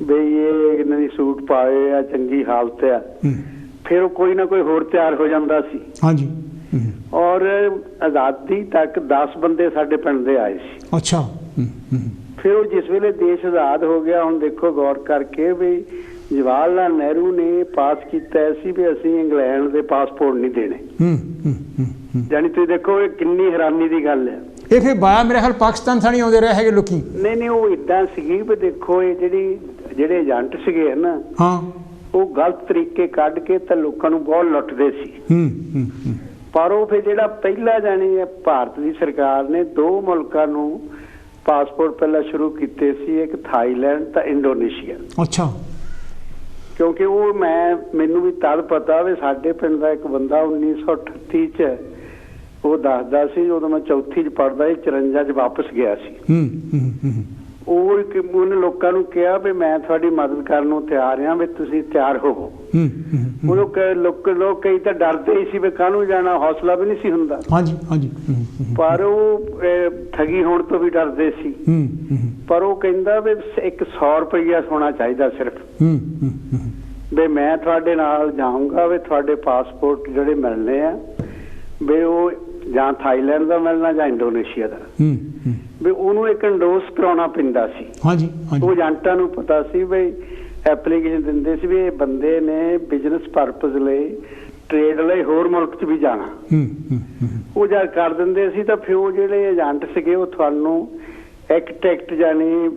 ਵੀ ਇਹ ਇਹਨਾਂ ਦੀ ਸੂਟ ਪਾਏ ਆ, ਚੰਗੀ ਹਾਲਤ ਆ, ਫਿਰ ਉਹ ਕੋਈ ਨਾ ਕੋਈ ਹੋਰ ਤਿਆਰ ਹੋ ਜਾਂਦਾ ਸੀ।
ਹਾਂਜੀ।
ਔਰ ਆਜ਼ਾਦੀ ਤੱਕ 10 ਬੰਦੇ ਸਾਡੇ ਪਿੰਡ ਦੇ ਆਏ ਸੀ।
ਅੱਛਾ।
ਫਿਰ ਉਹ ਜਿਸ ਵੇਲੇ ਦੇਸ਼ ਆਜ਼ਾਦ ਹੋ ਗਿਆ, ਹੁਣ ਦੇਖੋ ਗੌਰ ਕਰਕੇ ਵੀ ਜਵਾਹਰ ਲਾਲ ਨਹਿਰੂ ਨੇ ਪਾਸ ਕੀਤਾ ਸੀ ਵੀ ਅਸੀਂ ਇੰਗਲੈਂਡ ਦੇ ਪਾਸਪੋਰਟ ਨਹੀਂ ਦੇਣੇ। ਜਾਨੀ ਤੁਸੀਂ ਦੇਖੋ ਇਹ ਕਿੰਨੀ ਹੈਰਾਨੀ ਦੀ ਗੱਲ ਹੈ।
ਇਹ ਫਿਰ ਬਾਇਆ ਮੇਰੇ ਖਿਆਲ ਪਾਕਿਸਤਾਨ ਥਾਣੀ ਆਉਂਦੇ ਰਹੇ ਹੈਗੇ ਲੋਕੀ।
ਨਹੀਂ, ਉਹ ਇਦਾਂ ਸੀਗੀ ਵੀ ਦੇਖੋ ਇਹ ਜਿਹੜੇ ਏਜੰਟ ਸੀਗੇ ਨਾ, ਹਾਂ, ਉਹ ਗਲਤ ਤਰੀਕੇ ਕੱਢ ਕੇ ਤਾਂ ਲੋਕਾਂ ਨੂੰ ਬਹੁਤ ਲੁੱਟਦੇ ਸੀ। ਪਰ ਉਹ ਫਿਰ ਜਿਹੜਾ ਪਹਿਲਾ ਜਾਣੀ ਭਾਰਤ ਦੀ ਸਰਕਾਰ ਨੇ 2 ਮੁਲਕਾਂ ਨੂੰ ਪਾਸਪੋਰਟ ਪਹਿਲਾਂ ਸ਼ੁਰੂ ਕੀਤੇ ਸੀ, ਇੱਕ ਥਾਈਲੈਂਡ ਤਾਂ ਇੰਡੋਨੇਸ਼ੀਆ। ਅੱਛਾ। ਕਿਉਂਕਿ ਉਹ ਮੈਨੂੰ ਵੀ ਤਦ ਪਤਾ ਵੀ ਸਾਡੇ ਪਿੰਡ ਦਾ ਇੱਕ ਬੰਦਾ 1938 ਚ ਉਹ ਦੱਸਦਾ ਸੀ, ਜਦੋਂ ਮੈਂ 4ਥੀ ਚ ਪੜ੍ਹਦਾ ਸੀ, 54 ਚ ਵਾਪਸ ਗਿਆ ਸੀ। ਉਹਨੇ ਲੋਕਾਂ ਨੂੰ ਕਿਹਾ ਵੀ ਮੈਂ ਤੁਹਾਡੀ ਮਦਦ ਕਰਨ ਨੂੰ ਤਿਆਰ ਹਾਂ, ਵੀ ਤੁਸੀਂ ਤਿਆਰ ਹੋਵੋ। ਲੋਕ ਕਈ ਤਾਂ ਡਰਦੇ ਹੀ ਸੀ ਵੀ ਕਾਹਨੂੰ ਜਾਣਾ, ਹੌਸਲਾ ਵੀ ਨਹੀਂ ਸੀ ਹੁੰਦਾ। ਹਾਂਜੀ ਹਾਂਜੀ। ਪਰ ਉਹ ਠੱਗੀ ਹੋਣ ਤੋਂ ਵੀ ਡਰਦੇ ਸੀ। ਪਰ ਉਹ ਕਹਿੰਦਾ ਵੀ ਇੱਕ 100 ਰੁਪਈਆ ਹੋਣਾ ਚਾਹੀਦਾ ਸਿਰਫ, ਵੀ ਮੈਂ ਤੁਹਾਡੇ ਨਾਲ ਜਾਊਂਗਾ, ਵੀ ਤੁਹਾਡੇ ਪਾਸਪੋਰਟ ਜਿਹੜੇ ਮਿਲਣੇ ਆ ਵੀ ਉਹ ਜਾਂ ਥਾਈਲੈਂਡ ਦਾ ਮਿਲਣਾ ਜਾਂ ਇੰਡੋਨੇਸ਼ੀਆ ਦਾ, ਵੀ ਉਹਨੂੰ ਇੱਕ ਇੰਡੋਸ ਕਰਾਉਣਾ ਪੈਂਦਾ ਸੀ। ਹਾਂਜੀ। ਉਹ ਏਜੰਟਾਂ ਨੂੰ ਪਤਾ ਸੀ ਵੀ ਐਪਲੀਕੇਸ਼ਨ ਦਿੰਦੇ ਸੀ ਵੀ ਇਹ ਬੰਦੇ ਨੇ ਬਿਜ਼ਨਸ ਪਰਪਸ ਲਈ, ਟ੍ਰੇਡ ਲਈ ਹੋਰ ਮੁਲਕ 'ਚ ਵੀ ਜਾਣਾ। ਉਹ ਜਦ ਕਰ ਦਿੰਦੇ ਸੀ ਤਾਂ ਫਿਰ ਉਹ ਜਿਹੜੇ ਏਜੰਟ ਸੀਗੇ ਉਹ ਤੁਹਾਨੂੰ ਇੱਕ ਟਿਕਟ ਜਾਣੀ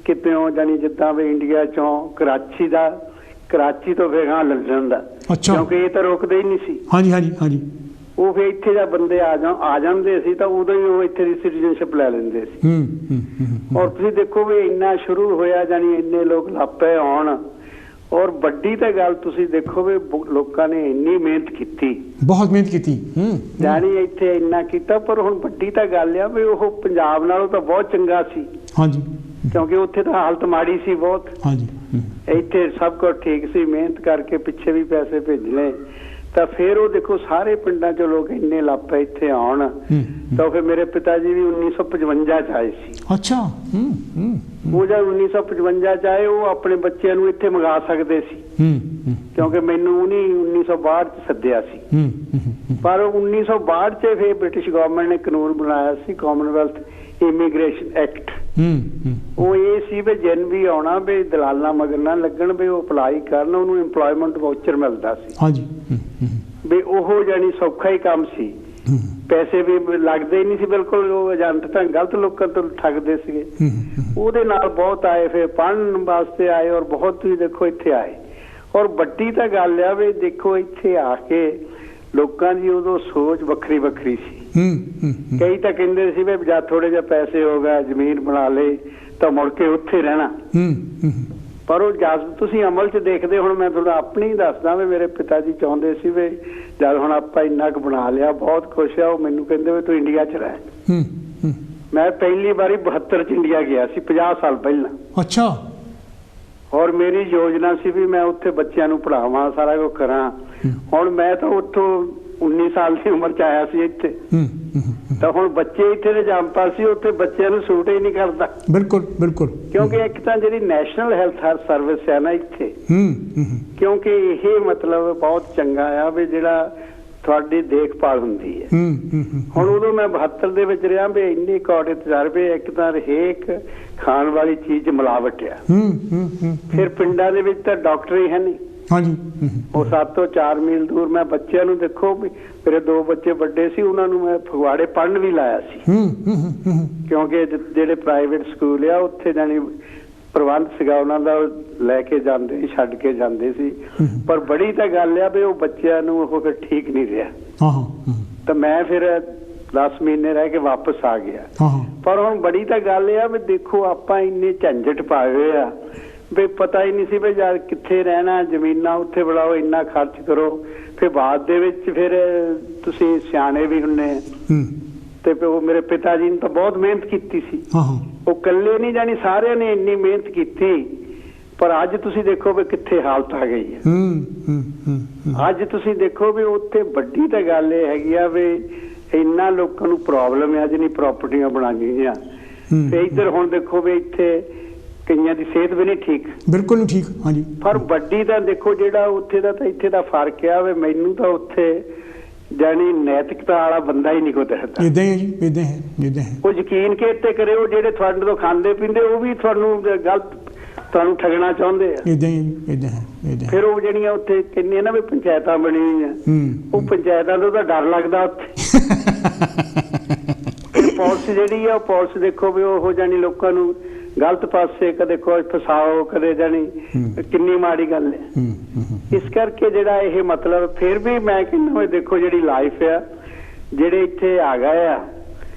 ਕਿਤੇੋਂ, ਜਾਣੀ ਜਿੱਦਾਂ ਵੀ ਇੰਡੀਆ 'ਚੋਂ ਕਰਾਚੀ ਤੋਂ ਫਿਰ ਲੰਡਨ ਦਾ, ਕਿਉਂਕਿ ਇਹ ਤਾਂ ਰੋਕਦੇ ਹੀ ਨਹੀਂ ਸੀ। ਹਾਂਜੀ ਹਾਂਜੀ ਹਾਂਜੀ। ਉਹ ਫਿਰ ਇੱਥੇ ਦਾ ਬੰਦੇ ਆ ਜਾਂਦੇ ਸੀ ਤਾਂ ਉਦੋਂ ਹੀ ਉਹ ਇੱਥੇ ਦੀ ਸਿਟੀਜ਼ਨਸ਼ਿਪ ਲੈ ਲੈਂਦੇ ਸੀ। ਔਰ ਤੁਸੀਂ ਦੇਖੋ ਵੀ ਇੰਨਾ ਸ਼ੁਰੂ ਹੋਇਆ, ਜਾਨੀ ਇੰਨੇ ਲੋਕ ਲਾਪੇ ਆਉਣ। ਔਰ ਵੱਡੀ ਤਾਂ ਗੱਲ ਤੁਸੀਂ ਦੇਖੋ ਵੀ ਲੋਕਾਂ ਨੇ ਇੰਨੀ ਮਿਹਨਤ ਕੀਤੀ, ਬਹੁਤ ਮਿਹਨਤ ਕੀਤੀ, ਜਾਨੀ ਇੱਥੇ ਇੰਨਾ ਕੀਤਾ। ਪਰ ਹੁਣ ਵੱਡੀ ਤਾਂ ਗੱਲ ਆ ਵੀ ਉਹ ਪੰਜਾਬ ਨਾਲੋਂ ਤਾਂ ਬਹੁਤ ਚੰਗਾ ਸੀ। ਹਾਂਜੀ। ਕਿਉਂਕਿ ਉੱਥੇ ਤਾਂ ਹਾਲਤ ਮਾੜੀ ਸੀ ਬਹੁਤ। ਹਾਂਜੀ। ਇੱਥੇ ਸਭ ਕੁਝ ਠੀਕ ਸੀ, ਮਿਹਨਤ ਕਰਕੇ ਪਿੱਛੇ ਵੀ ਪੈਸੇ ਭੇਜਣੇ। ਤਾਂ ਫਿਰ ਉਹ ਦੇਖੋ ਸਾਰੇ ਪਿੰਡਾਂ 'ਚੋਂ ਲੋਕ ਇੰਨੇ ਲਾਪੇ ਇੱਥੇ ਆਉਣ। ਤਾਂ ਫਿਰ ਮੇਰੇ ਪਿਤਾ ਜੀ ਵੀ 1955 ਚ ਆਏ ਸੀ। ਅੱਛਾ। ਉਹ ਜਦ 1955 ਚ ਆਏ, ਉਹ ਆਪਣੇ ਬੱਚਿਆਂ ਨੂੰ ਇੱਥੇ ਮੰਗਾ ਸਕਦੇ ਸੀ, ਕਿਉਂਕਿ ਮੈਨੂੰ ਉਹਨੇ 1962 ਚ ਸੱਦਿਆ ਸੀ। ਪਰ 1962 ਚ ਫਿਰ ਬ੍ਰਿਟਿਸ਼ ਗਵਰਨਮੈਂਟ ਨੇ ਕਾਨੂੰਨ ਬਣਾਇਆ ਸੀ, ਕਾਮਨਵੈਲਥ ਇਮੀਗ੍ਰੇਸ਼ਨ ਐਕਟ। ਉਹ ਇਹ ਸੀ ਵੀ ਜਿਨ ਵੀ ਆਉਣਾ ਵੀ ਦਲਾਲਾਂ ਮਗਰ ਨਾ ਲੱਗਣ, ਵੀ ਉਹ ਅਪਲਾਈ ਕਰਨ, ਉਹਨੂੰ ਇੰਪਲੋਇਮੈਂਟ ਵਾਊਚਰ ਮਿਲਦਾ ਸੀ। ਹਾਂਜੀ। ਵੀ ਉਹ ਜਾਨੀ ਸੌਖਾ ਹੀ ਕੰਮ ਸੀ, ਪੈਸੇ ਵੀ ਲੱਗਦੇ ਹੀ ਨਹੀਂ ਸੀ ਬਿਲਕੁਲ। ਉਹ ਏਜੰਟ ਤਾਂ ਗਲਤ ਲੋਕਾਂ ਤੋਂ ਠੱਗਦੇ ਸੀਗੇ। ਉਹਦੇ ਨਾਲ ਬਹੁਤ ਆਏ, ਫਿਰ ਪੜ੍ਹਨ ਵਾਸਤੇ ਆਏ, ਔਰ ਬਹੁਤ ਹੀ ਦੇਖੋ ਇੱਥੇ ਆਏ। ਔਰ ਵੱਡੀ ਤਾਂ ਗੱਲ ਆ ਵੀ ਦੇਖੋ ਇੱਥੇ ਆ ਕੇ ਲੋਕਾਂ ਦੀ ਉਦੋਂ ਸੋਚ ਵੱਖਰੀ ਵੱਖਰੀ ਸੀ। ਕਈ ਤਾਂ ਕਹਿੰਦੇ ਸੀ ਵੀ ਜਾਂ ਥੋੜੇ ਜਿਹੇ ਪੈਸੇ ਹੋ ਗਏ, ਜ਼ਮੀਨ ਬਣਾ ਲਏ ਤਾਂ ਮੁੜ ਕੇ ਉੱਥੇ ਰਹਿਣਾ। ਪਰ ਉਹ ਜਦ ਤੁਸੀਂ ਅਮਲ 'ਚ ਦੇਖਦੇ, ਹੁਣ ਮੈਂ ਤੁਹਾਨੂੰ ਆਪਣੀ ਦੱਸਦਾ ਵੀ ਮੇਰੇ ਪਿਤਾ ਜੀ ਚਾਹੁੰਦੇ ਸੀ ਵੀ ਜਦ ਹੁਣ ਆਪਾਂ ਇੰਨਾ ਕੁ ਬਣਾ ਲਿਆ, ਬਹੁਤ ਖੁਸ਼ ਆ, ਉਹ ਮੈਨੂੰ ਕਹਿੰਦੇ ਵੀ ਤੂੰ ਇੰਡੀਆ 'ਚ ਰਹਿ। ਮੈਂ ਪਹਿਲੀ ਵਾਰੀ 72 'ਚ ਇੰਡੀਆ ਗਿਆ ਸੀ, 50 ਸਾਲ ਪਹਿਲਾਂ।
ਅੱਛਾ।
ਔਰ ਮੇਰੀ ਯੋਜਨਾ ਸੀ ਵੀ ਮੈਂ ਉੱਥੇ ਬੱਚਿਆਂ ਨੂੰ ਪੜ੍ਹਾਵਾਂ, ਸਾਰਾ ਕੁਝ ਕਰਾਂ। ਹੁਣ ਮੈਂ ਤਾਂ ਉੱਥੋਂ 19 ਸਾਲ ਦੀ ਉਮਰ 'ਚ ਆਇਆ ਸੀ ਇੱਥੇ, ਤਾਂ ਹੁਣ ਬੱਚੇ ਇੱਥੇ ਦੇ ਜੰਪਾ ਸੀ, ਉੱਥੇ ਬੱਚਿਆਂ ਨੂੰ ਸੂਟ ਹੀ ਨਹੀਂ ਕਰਦਾ।
ਬਿਲਕੁਲ ਬਿਲਕੁਲ।
ਕਿਉਂਕਿ ਇੱਕ ਤਾਂ ਜਿਹੜੀ ਨੈਸ਼ਨਲ ਹੈਲਥ ਸਰਵਿਸ ਹੈ ਨਾ ਇੱਥੇ, ਕਿਉਂਕਿ ਇਹ ਮਤਲਬ ਬਹੁਤ ਚੰਗਾ ਆ ਵੀ ਜਿਹੜਾ ਤੁਹਾਡੀ ਦੇਖਭਾਲ ਹੁੰਦੀ ਹੈ। ਹੁਣ ਉਦੋਂ ਮੈਂ 72 ਦੇ ਵਿੱਚ ਰਿਹਾ ਵੀ ਇੰਨੇ ਕੌੜੇ ਤਜਰਬੇ, ਇੱਕ ਤਾਂ ਹਰੇਕ ਖਾਣ ਵਾਲੀ ਚੀਜ਼ ਮਿਲਾਵਟ ਆ। ਫਿਰ ਪਿੰਡਾਂ ਦੇ ਵਿੱਚ ਤਾਂ ਡਾਕਟਰ ਹੀ ਹੈ ਨਹੀਂ।
ਹਾਂਜੀ।
ਉਹ 7 ਤੋਂ 4 ਮੀਲ ਦੂਰ। ਮੈਂ ਬੱਚਿਆਂ ਨੂੰ ਦੇਖੋ ਵੀ ਮੇਰੇ 2 ਬੱਚੇ ਵੱਡੇ ਸੀ, ਉਹਨਾਂ ਨੂੰ ਮੈਂ ਫਗਵਾੜੇ ਪੜ੍ਹਨ ਵੀ ਲਾਇਆ ਸੀ, ਕਿਉਂਕਿ ਜਿਹੜੇ ਪ੍ਰਾਈਵੇਟ ਸਕੂਲ ਆ ਉੱਥੇ ਜਾਣੀ ਪ੍ਰਬੰਧ ਸੀਗਾ ਉਹਨਾਂ ਦਾ, ਲੈ ਕੇ ਜਾਂਦੇ, ਛੱਡ ਕੇ ਜਾਂਦੇ ਸੀ। ਪਰ ਬੜੀ ਤਾਂ ਗੱਲ ਆ ਵੀ ਉਹ ਬੱਚਿਆਂ ਨੂੰ ਉਹ ਫਿਰ ਠੀਕ ਨਹੀਂ ਰਿਹਾ। ਤਾਂ ਮੈਂ ਫਿਰ 10 ਮਹੀਨੇ ਰਹਿ ਕੇ ਵਾਪਸ ਆ ਗਿਆ। ਪਰ ਹੁਣ ਬੜੀ ਤਾਂ ਗੱਲ ਆ ਵੀ ਦੇਖੋ ਆਪਾਂ ਇੰਨੇ ਝੰਜਟ ਪਾਏ ਹੋਏ ਆ ਵੀ ਪਤਾ ਹੀ ਨਹੀਂ ਸੀ ਵੀ ਯਾਰ ਕਿੱਥੇ ਰਹਿਣਾ, ਜ਼ਮੀਨਾਂ ਉੱਥੇ ਬਣਾਓ, ਇੰਨਾ ਖਰਚ ਕਰੋ। ਫਿਰ ਬਾਅਦ ਦੇ ਵਿੱਚ ਫਿਰ ਤੁਸੀਂ ਸਿਆਣੇ ਵੀ ਹੁੰਨੇ ਤੇ ਉਹ ਮੇਰੇ ਪਿਤਾ ਜੀ ਨੇ ਤਾਂ ਬਹੁਤ ਮਿਹਨਤ ਕੀਤੀ ਸੀ। ਉਹ ਇਕੱਲੇ ਨਹੀਂ ਜਾਣੀ, ਸਾਰਿਆਂ ਨੇ ਇੰਨੀ ਮਿਹਨਤ ਕੀਤੀ। ਪਰ ਅੱਜ ਤੁਸੀਂ ਦੇਖੋ ਵੀ ਕਿੱਥੇ ਹਾਲਤ ਆ ਗਈ ਹੈ। ਅੱਜ ਤੁਸੀਂ ਦੇਖੋ ਵੀ ਉੱਥੇ ਵੱਡੀ ਤਾਂ ਗੱਲ ਇਹ ਹੈਗੀ ਆ ਵੀ ਇੰਨਾ ਲੋਕਾਂ ਨੂੰ ਪ੍ਰੋਬਲਮ ਹੈ, ਜਿਹਨੀ ਪ੍ਰਾਪਰਟੀਆਂ ਬਣਾਈਆਂ। ਤੇ ਇੱਧਰ ਹੁਣ ਦੇਖੋ ਵੀ ਇੱਥੇ ਕਈਆਂ ਦੀ ਸਿਹਤ ਵੀ ਨਹੀਂ ਠੀਕ,
ਬਿਲਕੁਲ ਨਹੀਂ ਠੀਕ। ਹਾਂਜੀ। ਪਰ
ਵੱਡੀ ਤਾਂ ਦੇਖੋ ਜਿਹੜਾ ਉੱਥੇ ਦਾ ਤਾਂ ਇੱਥੇ ਦਾ ਫਰਕ ਆ ਵੀ ਮੈਨੂੰ ਤਾਂ ਉੱਥੇ ਜਾਣੀ ਨੈਤਿਕਤਾ ਵਾਲਾ ਬੰਦਾ ਹੀ ਨਹੀਂ ਕੋਈ ਦਿਖਦਾ।
ਇਦਾਂ ਹੀ ਹੈ ਜੀ, ਇਦਾਂ ਹੈ, ਇਦਾਂ ਹੈ।
ਉਹ ਯਕੀਨ ਕਿਤੇ ਕਰਿਓ, ਜਿਹੜੇ ਤੁਹਾਡੇ ਤੋਂ ਖਾਂਦੇ ਪੀਂਦੇ ਉਹ ਵੀ ਤੁਹਾਨੂੰ ਗਲਤ, ਤੁਹਾਨੂੰ ਠੱਗਣਾ ਚਾਹੁੰਦੇ ਆ।
ਇਦਾਂ ਹੀ, ਇਦਾਂ ਹੈ, ਇਦਾਂ।
ਫਿਰ ਉਹ ਜਿਹੜੀਆਂ ਉੱਥੇ ਕਿੰਨੀਆਂ ਨਾ ਵੀ ਪੰਚਾਇਤਾਂ ਬਣੀ ਹੋਈਆਂ, ਉਹ ਪੰਚਾਇਤਾਂ ਤੋਂ ਤਾਂ ਡਰ ਲੱਗਦਾ ਉੱਥੇ। ਪੁਲਿਸ ਜਿਹੜੀ ਆ, ਉਹ ਪੁਲਿਸ ਦੇਖੋ ਵੀ ਉਹ ਜਾਣੀ ਲੋਕਾਂ ਨੂੰ ਗਲਤ ਪਾਸੇ ਕਦੇ ਕੋਈ ਫਸਾਓ, ਕਦੇ ਜਾਣੀ ਕਿੰਨੀ ਮਾੜੀ ਗੱਲ ਹੈ। ਇਸ ਕਰਕੇ ਜਿਹੜਾ ਇਹ ਮਤਲਬ ਫਿਰ ਵੀ ਮੈਂ ਕਹਿੰਦਾ ਦੇਖੋ ਜਿਹੜੀ ਲਾਈਫ ਆ, ਜਿਹੜੇ ਇੱਥੇ ਆ ਗਏ ਆ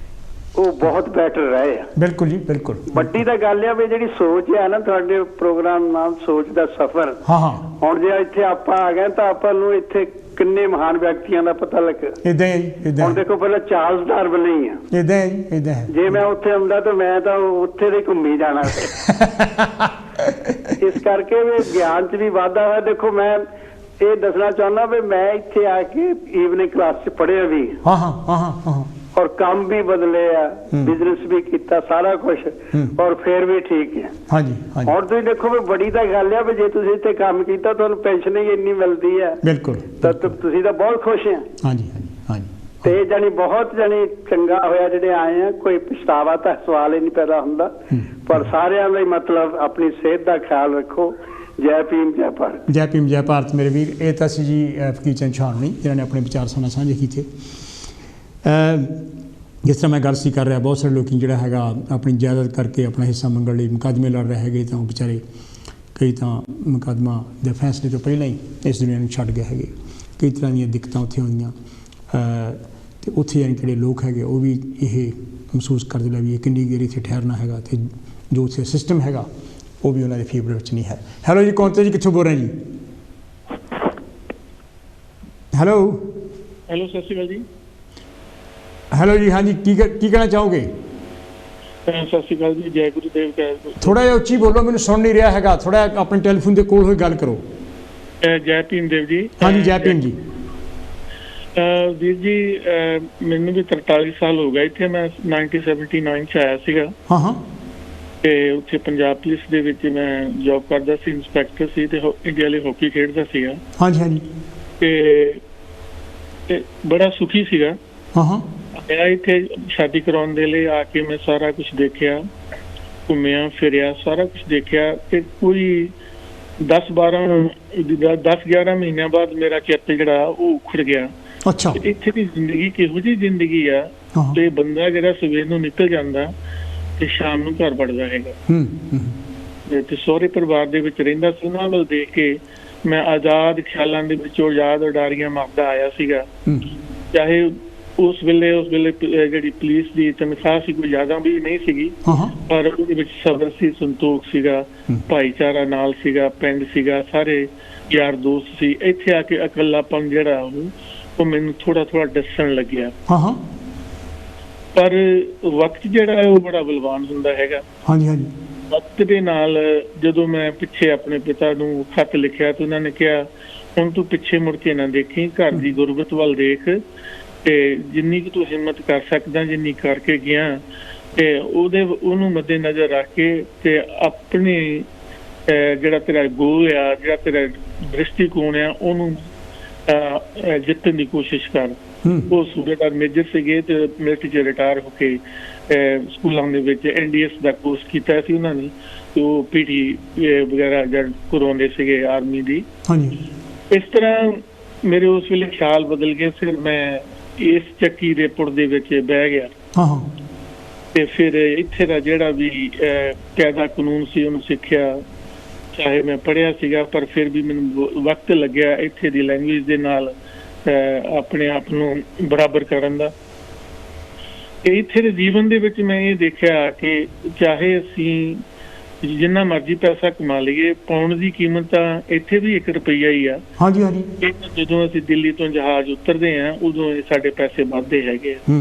ਉਹ ਬਹੁਤ ਬੈਟਰ ਰਹੇ ਆ।
ਬਿਲਕੁਲ ਜੀ, ਬਿਲਕੁਲ।
ਵੱਡੀ ਤਾਂ ਗੱਲ ਆ ਵੀ ਜਿਹੜੀ ਸੋਚ ਆ ਨਾ ਤੁਹਾਡੇ ਪ੍ਰੋਗਰਾਮ ਨਾਲ, ਸੋਚ ਦਾ ਸਫ਼ਰ। ਹੁਣ ਜੇ ਇੱਥੇ ਆਪਾਂ ਆ ਗਏ ਤਾਂ ਆਪਾਂ ਨੂੰ ਇੱਥੇ ਕਿੰਨੇ ਮਹਾਨ ਵਿਅਕਤੀਆਂ ਦਾ ਪਤਾ ਲੱਗਾ।
ਇਦਾਂ ਹੀ, ਇਦਾਂ।
ਹੁਣ ਦੇਖੋ ਪਹਿਲਾਂ ਚਾਰਲਸ ਡਾਰਵਿਨ ਹੀ ਆ।
ਇਦਾਂ ਹੀ, ਇਦਾਂ ਹੈ।
ਜੇ ਮੈਂ ਉੱਥੇ ਹੁੰਦਾ ਤਾਂ ਮੈਂ ਤਾਂ ਉੱਥੇ ਦੇ ਘੁੰਮੀ ਜਾਣਾ ਸੀ। ਇਸ ਕਰਕੇ ਵੀ ਗਿਆਨ 'ਚ ਵੀ ਵਾਧਾ ਹੋਇਆ। ਦੇਖੋ ਮੈਂ ਇਹ ਦੱਸਣਾ ਚਾਹੁੰਦਾ ਵੀ ਮੈਂ ਇੱਥੇ ਆ ਕੇ ਈਵਨਿੰਗ ਕਲਾਸ 'ਚ ਪੜ੍ਹਿਆ ਵੀ, ਔਰ ਕੰਮ ਵੀ ਬਦਲੇ ਆ, ਬਿਜ਼ਨਸ ਵੀ ਕੀਤਾ, ਸਾਰਾ ਕੁਝ, ਔਰ ਫਿਰ ਵੀ ਠੀਕ ਹੈ। ਹਾਂਜੀ। ਹੁਣ ਤੁਸੀਂ ਦੇਖੋ ਵੀ ਬੜੀ ਤਾਂ ਗੱਲ ਆ ਵੀ ਜੇ ਤੁਸੀਂ ਇੱਥੇ ਕੰਮ ਕੀਤਾ ਤੁਹਾਨੂੰ ਪੈਨਸ਼ਨ ਹੀ ਇੰਨੀ ਮਿਲਦੀ ਹੈ। ਬਿਲਕੁਲ। ਤਾਂ ਤੁਸੀਂ ਤਾਂ ਬਹੁਤ ਖੁਸ਼ ਆ। ਹਾਂਜੀ, ਹਾਂਜੀ। ਤੇ ਜਾਨੀ ਬਹੁਤ ਜਾਨੀ ਚੰਗਾ ਹੋਇਆ ਜਿਹੜੇ ਆਏ ਆ, ਕੋਈ ਪਛਤਾਵਾ ਤਾਂ ਸਵਾਲ ਹੀ ਨਹੀਂ ਪੈਦਾ ਹੁੰਦਾ। ਪਰ ਸਾਰਿਆਂ ਦਾ ਮਤਲਬ ਆਪਣੀ ਸਿਹਤ ਦਾ ਖਿਆਲ ਰੱਖੋ। ਜੈ ਭੀਮ, ਜੈ ਭਾਰਤ। ਜੈ ਭੀਮ, ਜੈ ਭਾਰਤ ਮੇਰੇ ਵੀਰ। ਇਹ ਤਾਂ ਸੀ ਜੀ ਫਕੀਰ ਚੰਦ ਛਾਣਨੀ, ਜਿਨ੍ਹਾਂ ਨੇ ਆਪਣੇ ਵਿਚਾਰ ਸਾਡੇ ਨਾਲ ਸਾਂਝੇ ਕੀਤੇ। ਜਿਸ ਤਰ੍ਹਾਂ ਮੈਂ ਗੱਲ ਸੀ ਕਰ ਰਿਹਾ, ਬਹੁਤ ਸਾਰੇ ਲੋਕ ਜਿਹੜਾ ਹੈਗਾ ਆਪਣੀ ਜਾਇਦਾਦ ਕਰਕੇ ਆਪਣਾ ਹਿੱਸਾ ਮੰਗਣ ਲਈ ਮੁਕੱਦਮੇ ਲੜ ਰਹੇ ਹੈਗੇ, ਤਾਂ ਉਹ ਵਿਚਾਰੇ ਕਈ ਤਾਂ ਮੁਕੱਦਮਾ ਦੇ ਫੈਸਲੇ ਤੋਂ ਪਹਿਲਾਂ ਹੀ ਇਸ ਦੁਨੀਆ ਨੂੰ ਛੱਡ ਗਏ ਹੈਗੇ। ਕਈ ਤਰ੍ਹਾਂ ਦੀਆਂ ਦਿੱਕਤਾਂ ਉੱਥੇ ਹੋਈਆਂ, ਅਤੇ ਉੱਥੇ ਯਾਨੀ ਜਿਹੜੇ ਲੋਕ ਹੈਗੇ ਉਹ ਵੀ ਇਹ ਮਹਿਸੂਸ ਕਰਦੇ ਲੈ ਵੀ ਇਹ ਕਿੰਨੀ ਦੇਰ ਇੱਥੇ ਠਹਿਰਨਾ ਹੈਗਾ, ਅਤੇ ਜੋ ਉੱਥੇ ਸਿਸਟਮ ਹੈਗਾ ਉਹ ਵੀ ਉਹਨਾਂ ਦੇ ਫੇਵਰ ਵਿੱਚ ਨਹੀਂ ਹੈ। ਹੈਲੋ ਜੀ, ਕੌਣ ਤੇ ਜੀ, ਕਿੱਥੋਂ ਬੋਲ ਰਹੇ ਜੀ? ਹੈਲੋ।
ਹੈਲੋ, ਸਤਿ ਸ਼੍ਰੀ ਅਕਾਲ ਜੀ।
ਹੈਲੋ ਜੀ, ਹਾਂਜੀ, ਕੀ ਕਹਿਣਾ ਚਾਹੋਗੇ?
ਸਤਿ ਸ਼੍ਰੀ ਅਕਾਲ ਜੀ, ਜੈ ਗੁਰੂਦੇਵ।
ਥੋੜਾ ਜਿਹਾ ਉੱਚੀ ਬੋਲੋ, ਮੈਨੂੰ ਸੁਣ ਨਹੀਂ ਰਿਹਾ ਹੈਗਾ। ਥੋੜਾ ਆਪਣੇ ਟੈਲੀਫੋਨ ਦੇ ਕੋਲ ਹੋਈ ਗੱਲ ਕਰੋ।
ਜੈ ਭੀਮ ਦੇਵ ਜੀ।
ਹਾਂਜੀ, ਜੈ ਭੀਮ ਜੀ।
ਵੀਰ ਜੀ, ਮੈਨੂੰ ਵੀ 43 ਸਾਲ ਹੋ ਗਏ ਇੱਥੇ। ਮੈਂ 1979 ਚ ਆਇਆ ਸੀਗਾ। ਤੇ ਉੱਥੇ ਪੰਜਾਬ ਪੁਲਿਸ ਦੇ ਵਿੱਚ ਮੈਂ ਜੌਬ ਕਰਦਾ ਸੀ, ਇੰਸਪੈਕਟਰ ਸੀ, ਤੇ ਇੰਡੀਆ ਲਈ ਹਾਕੀ ਖੇਡਦਾ ਸੀਗਾ। ਹਾਂਜੀ, ਹਾਂਜੀ। ਤੇ ਬੜਾ ਸੁਖੀ ਸੀਗਾ। ਆਇਆ ਇੱਥੇ ਸ਼ਾਦੀ ਕਰਾਉਣ ਦੇ ਲਈ ਆ ਕੇ ਮੈਂ ਸਾਰਾ ਕੁਝ ਦੇਖਿਆ, ਘੁੰਮਿਆ ਫਿਰਿਆ, ਸਾਰਾ ਕੁਝ ਦੇਖਿਆ। ਤੇ ਕੋਈ 10-11 ਮਹੀਨਿਆਂ ਬਾਅਦ ਮੇਰਾ ਚਿੱਤ ਜਿਹੜਾ ਉਹ ਉਖੜ ਗਿਆ। ਅੱਛਾ। ਇੱਥੇ ਦੀ ਜ਼ਿੰਦਗੀ ਕਿਹੋ ਜਿਹੀ ਜ਼ਿੰਦਗੀ ਆ, ਤੇ ਬੰਦਾ ਜਿਹੜਾ ਸਵੇਰ ਨੂੰ ਨਿਕਲ ਜਾਂਦਾ ਤੇ ਸ਼ਾਮ ਨੂੰ ਘਰ ਵੜਦਾ ਹੈਗਾ। ਤੇ ਸਹੁਰੇ ਪਰਿਵਾਰ ਦੇ ਵਿੱਚ ਰਹਿੰਦਾ ਸੀ। ਉਹਨਾਂ ਵੱਲ ਦੇਖ ਕੇ ਮੈਂ ਆਜ਼ਾਦ ਖਿਆਲਾਂ ਦੇ ਵਿੱਚੋਂ ਆਜ਼ਾਦ ਉਡਾਰੀਆਂ ਮਾਰਦਾ ਆਇਆ ਸੀਗਾ। ਚਾਹੇ ਉਸ ਵੇਲੇ ਜਿਹੜੀ ਪੁਲਿਸ ਦੀ ਤਨਖਾਹ ਸੀ ਕੋਈ ਜ਼ਿਆਦਾ ਵੀ ਨਹੀਂ ਸੀਗੀ, ਪਰ ਉਹਦੇ ਵਿੱਚ ਸਬਰ ਸੀ, ਸੰਤੋਖ ਸੀਗਾ, ਭਾਈਚਾਰਾ ਨਾਲ ਸੀਗਾ, ਪਿੰਡ ਸੀਗਾ, ਸਾਰੇ ਯਾਰ ਦੋਸਤ ਸੀ। ਇੱਥੇ ਆ ਕੇ ਇਕੱਲਾਪਨ ਜਿਹੜਾ ਉਹ ਮੈਨੂੰ ਥੋੜਾ ਦੱਸਣ ਲੱਗਿਆ। ਪਰ ਵਕਤ ਜਿਹੜਾ ਹੈ ਉਹ ਬੜਾ ਬਲਵਾਨ ਹੁੰਦਾ ਹੈਗਾ। ਵਕਤ ਦੇ ਨਾਲ ਜਦੋਂ ਮੈਂ ਪਿੱਛੇ ਆਪਣੇ ਪਿਤਾ ਨੂੰ ਖੱਤ ਲਿਖਿਆ ਤੇ ਉਹਨਾਂ ਨੇ ਕਿਹਾ ਹੁਣ ਤੂੰ ਪਿੱਛੇ ਮੁੜ ਕੇ ਨਾ ਦੇਖੀ, ਘਰ ਦੀ ਗੁਰਬਤ ਵੱਲ ਦੇਖ, ਤੇ ਜਿੰਨੀ ਕੁ ਤੂੰ ਹਿੰਮਤ ਕਰ ਸਕਦਾ ਜਿੰਨੀ ਕਰਕੇ ਗਿਆ, ਤੇ ਉਹਨੂੰ ਮੱਦੇ ਨਜ਼ਰ ਰੱਖ ਕੇ ਤੇ ਆਪਣੇ ਜਿਹੜਾ ਤੇਰਾ ਗੋਲ ਆ, ਜਿਹੜਾ ਤੇਰਾ ਦ੍ਰਿਸ਼ਟੀਕੋਣ ਆ, ਉਹਨੂੰ ਜਿੱਤਣ ਦੀ ਕੋਸ਼ਿਸ਼ ਕਰ। ਉਹ ਸੂਬੇਦਾਰ ਮੇਜਰ ਸੀਗੇ ਤੇ ਮਿਲਟਰੀ 'ਚ ਰਿਟਾਇਰ ਹੋ ਕੇ ਸਕੂਲਾਂ ਦੇ ਵਿੱਚ NDS ਦਾ ਕੋਰਸ ਕੀਤਾ ਸੀ ਉਹਨਾਂ ਨੇ, ਤੇ ਉਹ PT ਵਗੈਰਾ ਜਦ ਕਰਵਾਉਂਦੇ ਸੀਗੇ ਆਰਮੀ ਦੀ। ਇਸ ਤਰ੍ਹਾਂ ਮੇਰੇ ਉਸ ਵੇਲੇ ਖਿਆਲ ਬਦਲ ਗਏ। ਫਿਰ ਮੈਂ ਇਸ ਚੱਕੀ ਦੇ ਪੁੜ ਦੇ ਵਿੱਚ ਬਹਿ ਗਿਆ ਤੇ ਫਿਰ ਇੱਥੇ ਦਾ ਜਿਹੜਾ ਵੀ ਕਾਇਦਾ ਕਾਨੂੰਨ ਸੀ ਉਹਨੂੰ ਸਿੱਖਿਆ। ਚਾਹੇ ਮੈਂ ਪੜ੍ਹਿਆ ਸੀਗਾ ਪਰ ਫਿਰ ਵੀ ਮੈਨੂੰ ਵਕਤ ਲੱਗਿਆ ਇੱਥੇ ਦੀ ਲੈਂਗੁਏਜ ਦੇ ਨਾਲ ਆਪਣੇ ਆਪ ਨੂੰ ਬਰਾਬਰ ਕਰਨ ਦਾ। ਇੱਥੇ ਦੇ ਜੀਵਨ ਦੇ ਵਿੱਚ ਮੈਂ ਇਹ ਦੇਖਿਆ ਕਿ ਚਾਹੇ ਅਸੀਂ ਜਿੰਨਾ ਮਰਜ਼ੀ ਪੈਸਾ ਕਮਾ ਲਈਏ, ਪਾਉਣ ਦੀ ਕੀਮਤ ਤਾਂ ਇੱਥੇ ਵੀ 1 ਰੁਪਈਆ ਹੀ ਆ। ਜਦੋਂ ਅਸੀਂ ਦਿੱਲੀ ਤੋਂ ਜਹਾਜ਼ ਉਤਰਦੇ ਹਾਂ ਉਦੋਂ ਸਾਡੇ ਪੈਸੇ ਵੱਧਦੇ ਹੈਗੇ ਆ,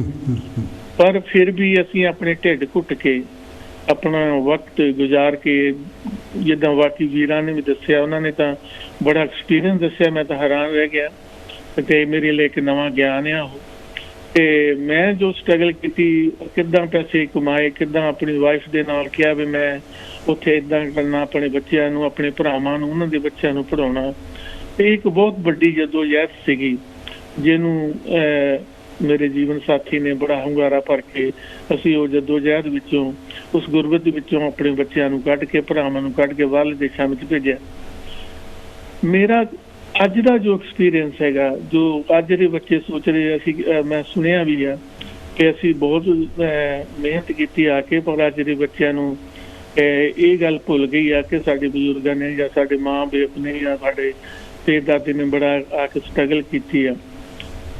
ਪਰ ਫਿਰ ਵੀ ਅਸੀਂ ਆਪਣੇ ਢਿੱਡ ਘੁੱਟ ਕੇ ਆਪਣਾ ਵਕਤ ਗੁਜ਼ਾਰ ਕੇ, ਜਿੱਦਾਂ ਬਾਕੀ ਵੀਰਾਂ ਨੇ ਵੀ ਦੱਸਿਆ, ਉਹਨਾਂ ਨੇ ਤਾਂ ਬੜਾ ਐਕਸਪੀਰੀਅੰਸ ਦੱਸਿਆ, ਮੈਂ ਤਾਂ ਹੈਰਾਨ ਰਹਿ ਗਿਆ ਤੇ ਮੇਰੇ ਲਈ ਇੱਕ ਨਵਾਂ ਗਿਆਨ ਆ ਉਹ। ਤੇ ਮੈਂ ਜੋ ਸਟਰਗਲ ਕੀਤੀ, ਕਿੱਦਾਂ ਪੈਸੇ ਕਮਾਏ, ਕਿੱਦਾਂ ਆਪਣੀ ਵਾਈਫ ਦੇ ਨਾਲ ਕਿਹਾ ਵੀ ਮੈਂ ਉੱਥੇ ਇੱਦਾਂ ਕਰਨਾ, ਆਪਣੇ ਬੱਚਿਆਂ ਨੂੰ, ਆਪਣੇ ਭਰਾਵਾਂ ਨੂੰ, ਉਹਨਾਂ ਦੇ ਬੱਚਿਆਂ ਨੂੰ ਪੜ੍ਹਾਉਣਾ। ਇਹ ਇੱਕ ਬਹੁਤ ਵੱਡੀ ਜਦੋਜਹਿਦ ਸੀਗੀ ਜਿਹਨੂੰ ਮੇਰੇ ਜੀਵਨ ਸਾਥੀ ਨੇ ਬੜਾ ਹੁੰਗਾਰਾ ਭਰ ਕੇ ਅਸੀਂ ਉਹ ਜਦੋਜਹਿਦ ਵਿੱਚੋਂ, ਉਸ ਗੁਰਬਤ ਵਿੱਚੋਂ ਆਪਣੇ ਬੱਚਿਆਂ ਨੂੰ ਕੱਢ ਕੇ, ਭਰਾਵਾਂ ਨੂੰ ਕੱਢ ਕੇ ਬਾਹਰਲੇ ਦੇਸ਼ਾਂ ਵਿੱਚ ਭੇਜਿਆ। ਮੇਰਾ ਅੱਜ ਦਾ ਜੋ ਐਕਸਪੀਰੀਅੰਸ ਹੈਗਾ, ਜੋ ਅੱਜ ਦੇ ਬੱਚੇ ਸੋਚ ਰਹੇ, ਅਸੀਂ ਮੈਂ ਸੁਣਿਆ ਵੀ ਆ ਕਿ ਅਸੀਂ ਬਹੁਤ ਮਿਹਨਤ ਕੀਤੀ ਆ ਕੇ, ਪਰ ਅੱਜ ਦੇ ਬੱਚਿਆਂ ਨੂੰ ਇਹ ਗੱਲ ਭੁੱਲ ਗਈ ਆ ਕਿ ਸਾਡੇ ਬਜ਼ੁਰਗਾਂ ਨੇ ਜਾਂ ਸਾਡੇ ਮਾਂ ਬਾਪ ਨੇ ਜਾਂ ਸਾਡੇ ਪੇਟ ਦਾਦੇ ਨੇ ਬੜਾ ਆ ਕੇ ਸਟਰਗਲ ਕੀਤੀ ਆ।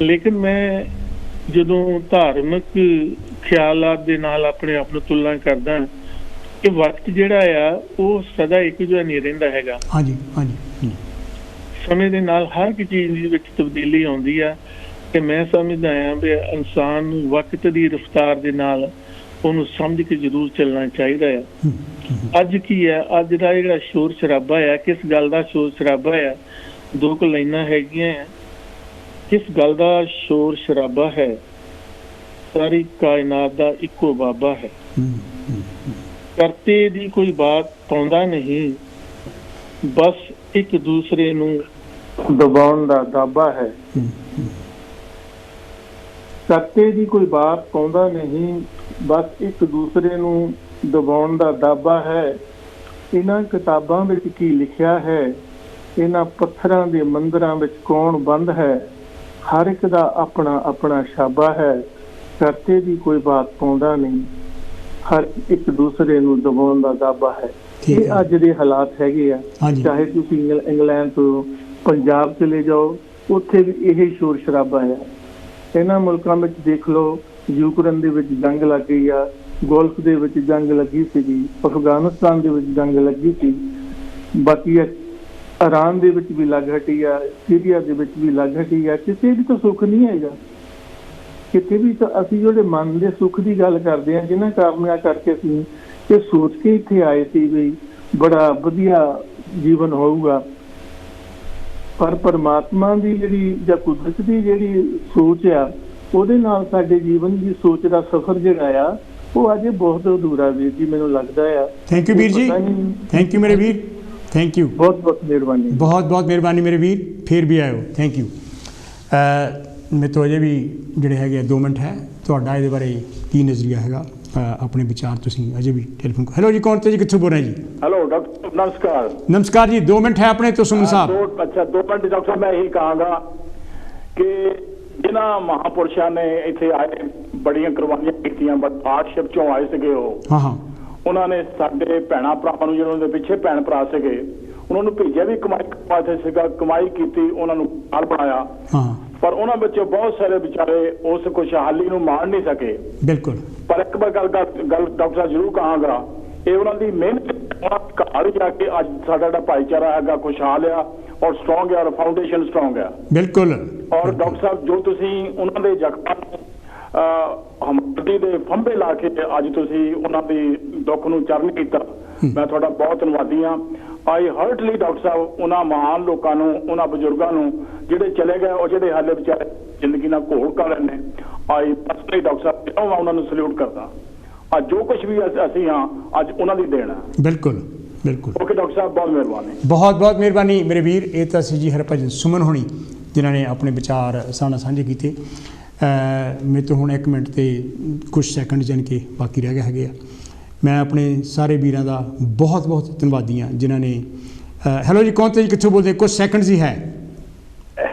ਲੇਕਿਨ ਮੈਂ ਜਦੋਂ ਧਾਰਮਿਕ ਖਿਆਲਾਤ ਦੇ ਨਾਲ ਆਪਣੇ ਆਪ ਨੂੰ ਤੁਲਨਾ ਕਰਦਾ ਕਿ ਵਕਤ ਜਿਹੜਾ ਆ ਉਹ ਸਦਾ ਇੱਕ ਜਿਹਾ ਨਹੀਂ ਰਹਿੰਦਾ ਹੈਗਾ। ਸਮੇਂ ਦੇ ਨਾਲ ਹਰ ਇੱਕ ਚੀਜ਼ ਦੇ ਵਿੱਚ ਤਬਦੀਲੀ ਆਉਂਦੀ ਆ ਤੇ ਮੈਂ ਸਮਝਦਾ ਹਾਂ ਵੀ ਇਨਸਾਨ ਨੂੰ ਵਕਤ ਦੀ ਰਫ਼ਤਾਰ ਦੇ ਨਾਲ ਉਹਨੂੰ ਸਮਝ ਕੇ ਜ਼ਰੂਰ ਚੱਲਣਾ ਚਾਹੀਦਾ ਆ। ਅੱਜ ਕੀ ਹੈ, ਅੱਜ ਦਾ ਜਿਹੜਾ ਸ਼ੋਰ ਸ਼ਰਾਬਾ ਆ, ਕਿਸ ਗੱਲ ਦਾ ਸ਼ੋਰ ਸ਼ਰਾਬਾ ਆ? 2 ਕੁ ਲਾਈਨਾਂ ਹੈਗੀਆਂ ਆ। ਕਿਸ ਗੱਲ ਦਾ ਸ਼ੋਰ ਸ਼ਰਾਬਾ ਹੈ? ਸਾਰੀ ਕਾਇਨਾਤ ਦਾ ਇੱਕੋ ਬਾਬਾ ਹੈ। ਕਰਤੇ ਦੀ ਕੋਈ ਬਾਤ ਪਾਉਂਦਾ ਨਹੀਂ, ਬਸ ਇੱਕ ਦੂਸਰੇ ਨੂੰ ਦਬਾਉਣ ਦਾ ਦਾਬਾ ਹੈ। ਕਰਤੇ ਦੀ ਕੋਈ ਬਾਤ ਪਾਉਂਦਾ ਨਹੀਂ, ਬਸ ਇੱਕ ਦੂਸਰੇ ਨੂੰ ਦਬਾਉਣ ਦਾ ਦਾਬਾ ਹੈ। ਇਹਨਾਂ ਕਿਤਾਬਾਂ ਵਿੱਚ ਕੀ ਲਿਖਿਆ ਹੈ? ਇਹਨਾਂ ਪੱਥਰਾਂ ਦੇ ਮੰਦਿਰਾਂ ਵਿੱਚ ਕੌਣ ਬੰਦ ਹੈ? ਹਰ ਇੱਕ ਦਾ ਆਪਣਾ ਆਪਣਾ ਸ਼ਾਬਾ ਹੈ। ਕਰਤੇ ਦੀ ਕੋਈ ਬਾਤ ਪਾਉਂਦਾ ਨਹੀਂ, ਹਰ ਇੱਕ ਦੂਸਰੇ ਨੂੰ ਦਬਾਉਣ ਦਾ ਦਾਬਾ ਹੈ। ਇਹ ਅੱਜ ਦੇ ਹਾਲਾਤ ਹੈਗੇ ਆ। ਚਾਹੇ ਤੁਸੀਂ ਇੰਗਲੈਂਡ ਤੋਂ ਪੰਜਾਬ ਚਲੇ ਜਾਓ, ਉੱਥੇ ਵੀ ਇਹ ਸ਼ੋਰ ਸ਼ਰਾਬਾ ਹੈ। ਇਹਨਾਂ ਮੁਲਕਾਂ ਵਿੱਚ ਦੇਖ ਲਓ, ਯੂਕਰੇਨ ਦੇ ਵਿੱਚ ਜੰਗ ਲੱਗ ਗਈ ਆ, ਗੋਲਫ ਦੇ ਵਿੱਚ ਜੰਗ ਲੱਗੀ ਸੀਗੀ, ਅਫਗਾਨਿਸਤਾਨ ਦੇ ਵਿੱਚ ਜੰਗ ਲੱਗੀ ਸੀ, ਬਾਕੀ ਇਰਾਨ ਦੇ ਵਿੱਚ ਵੀ ਲੱਗ ਹਟੀ ਆ, ਸੀਰੀਆ ਦੇ ਵਿੱਚ ਵੀ ਲੱਗ ਹਟੀ ਆ। ਕਿਤੇ ਵੀ ਤਾਂ ਸੁੱਖ ਨਹੀਂ ਹੈਗਾ ਕਿਤੇ ਵੀ। ਤਾਂ ਅਸੀਂ ਜਿਹੜੇ ਮਨ ਦੇ ਸੁੱਖ ਦੀ ਗੱਲ ਕਰਦੇ ਹਾਂ, ਜਿਹਨਾਂ ਕਾਰਨਾਂ ਕਰਕੇ ਅਸੀਂ ਇਹ ਸੋਚ ਕੇ ਇੱਥੇ ਆਏ ਸੀ ਵੀ ਬੜਾ ਵਧੀਆ ਜੀਵਨ ਹੋਊਗਾ, ਪਰ ਪਰਮਾਤਮਾ ਦੀ ਜਿਹੜੀ ਜਾਂ ਕੁਦਰਤ ਦੀ ਜਿਹੜੀ ਸੋਚ ਆ, ਉਹਦੇ ਨਾਲ ਸਾਡੇ ਜੀਵਨ ਦੀ ਸੋਚ ਦਾ ਸਫ਼ਰ ਜਿਹੜਾ ਆ ਉਹ ਅਜੇ ਬਹੁਤ ਅਧੂਰਾ ਵੀਰ ਜੀ, ਮੈਨੂੰ ਲੱਗਦਾ ਆ।
ਥੈਂਕ ਯੂ ਵੀਰ ਜੀ, ਥੈਂਕ ਯੂ ਮੇਰੇ ਵੀਰ, ਥੈਂਕ ਯੂ,
ਬਹੁਤ ਬਹੁਤ ਮਿਹਰਬਾਨੀ,
ਬਹੁਤ ਬਹੁਤ ਮਿਹਰਬਾਨੀ ਮੇਰੇ ਵੀਰ, ਫਿਰ ਵੀ ਆਇਓ, ਥੈਂਕ ਯੂ। ਮੇਰੇ ਤੋਂ ਅਜੇ ਵੀ ਜਿਹੜੇ ਹੈਗੇ 2 ਮਿੰਟ ਹੈ, ਤੁਹਾਡਾ ਇਹਦੇ ਬਾਰੇ ਕੀ ਨਜ਼ਰੀਆ ਹੈਗਾ, ਆਪਣੇ ਵਿਚਾਰ ਤੁਸੀਂ ਅਜੇ ਵੀ ਟੈਲੀਫੋਨ। ਹੈਲੋ ਜੀ, ਕੌਣ ਤੇ ਜੀ, ਕਿੱਥੋਂ ਬੋਲ ਰਹੇ ਜੀ?
ਹੈਲੋ ਡਾਕਟਰ, ਨਮਸਕਾਰ।
ਨਮਸਕਾਰ ਜੀ, 2 ਮਿੰਟ ਹੈ ਆਪਣੇ ਤੋਂ ਸੁਮਨ ਸਾਹਿਬ।
ਅੱਛਾ 2 ਮਿੰਟ ਡਾਕਟਰ ਸਾਹਿਬ, ਮੈਂ ਇਹੀ ਕਹਾਂਗਾ ਕਿ ਜਿਨ੍ਹਾਂ ਮਹਾਂਪੁਰਸ਼ਾਂ ਨੇ ਇੱਥੇ ਆਏ ਬੜੀਆਂ ਕੁਰਬਾਨੀਆਂ ਕੀਤੀਆਂ, ਬਟ ਹਾਰਡਸ਼ਿਪ ਚੋਂ ਆਏ ਸੀਗੇ ਉਹ, ਉਹਨਾਂ ਨੇ ਸਾਡੇ ਭੈਣਾਂ ਭਰਾਵਾਂ ਨੂੰ, ਜਿਹਨਾਂ ਦੇ ਪਿੱਛੇ ਭੈਣ ਭਰਾ ਸੀਗੇ, ਉਹਨਾਂ ਨੂੰ ਭੇਜਿਆ ਵੀ ਕਮਾਈ ਵਾਸਤੇ ਸੀਗਾ, ਕਮਾਈ ਕੀਤੀ, ਉਹਨਾਂ ਨੂੰ ਨਾਲ ਬਣਾਇਆ। ਪਰ ਉਹਨਾਂ ਵਿੱਚੋਂ ਬਹੁਤ ਸਾਰੇ ਵਿਚਾਰੇ ਉਸ ਖੁਸ਼ਹਾਲੀ ਨੂੰ ਮਾਣ ਨਹੀਂ ਸਕੇ।
ਬਿਲਕੁਲ।
ਪਰ ਇੱਕ ਵਾਰ ਗੱਲ ਡਾਕਟਰ ਸਾਹਿਬ ਜ਼ਰੂਰ ਕਹਾਂਗਾ, ਇਹ ਉਹਨਾਂ ਦੀ ਮਿਹਨਤ ਘਰ ਜਾ ਕੇ ਅੱਜ ਸਾਡਾ ਜਿਹੜਾ ਭਾਈਚਾਰਾ ਹੈਗਾ ਖੁਸ਼ਹਾਲ ਆ ਔਰ ਸਟਰੋਂਗ ਹੈ ਔਰ ਫਾਊਂਡੇਸ਼ਨ ਸਟਰੋਂਗ ਹੈ।
ਬਿਲਕੁਲ।
ਔਰ ਡਾਕਟਰ ਸਾਹਿਬ ਜੋ ਤੁਸੀਂ ਉਹਨਾਂ ਦੇ ਜ਼ਖਮਾਂ ਨੂੰ ਹਮਦਰਦੀ ਦੇ ਫੰਬੇ ਲਾ ਕੇ ਅੱਜ ਤੁਸੀਂ ਉਹਨਾਂ ਦੀ ਦੁੱਖ ਨੂੰ ਚਰਨ ਕੀਤਾ, ਮੈਂ ਤੁਹਾਡਾ ਬਹੁਤ ਧੰਨਵਾਦੀ ਹਾਂ। ਆਈ ਹਾਰਟਲੀ ਡਾਕਟਰ ਸਾਹਿਬ ਉਹਨਾਂ ਮਹਾਨ ਲੋਕਾਂ ਨੂੰ, ਉਹਨਾਂ ਬਜ਼ੁਰਗਾਂ ਨੂੰ ਜਿਹੜੇ ਚਲੇ ਗਏ ਔਰ ਜਿਹੜੇ ਹਾਲੇ ਵਿਚਾਰੇ ਜ਼ਿੰਦਗੀ ਨਾਲ ਘੋਲ ਕਰ ਰਹੇ ਨੇ, ਆਈ ਪਰਸਨਲੀ ਡਾਕਟਰ ਸਾਹਿਬ ਮੈਂ ਉਹਨਾਂ ਨੂੰ ਸਲੂਟ ਕਰਦਾ। ਅੱਜ ਜੋ ਕੁਝ ਵੀ ਅਸੀਂ ਹਾਂ ਅੱਜ ਉਹਨਾਂ ਦੀ ਦੇਣ ਹੈ।
ਬਿਲਕੁਲ ਬਿਲकुल।
ओके डॉक्टर साहब बहुत मेहरबानी।
बहुत बहुत मेहरबानी मेरे वीर। ये तो सी जी हरभजन सुमन होनी जिन्होंने अपने विचार साढ़े साझे किए। मेरे तो हुण 1 मिनट तो कुछ सैकंड जान के बाकी रह गए है। मैं अपने सारे वीरों का बहुत बहुत धन्यवादी हाँ जिन्होंने हैलो जी कौन तो जी कितों बोलते कुछ सैकंड ही है।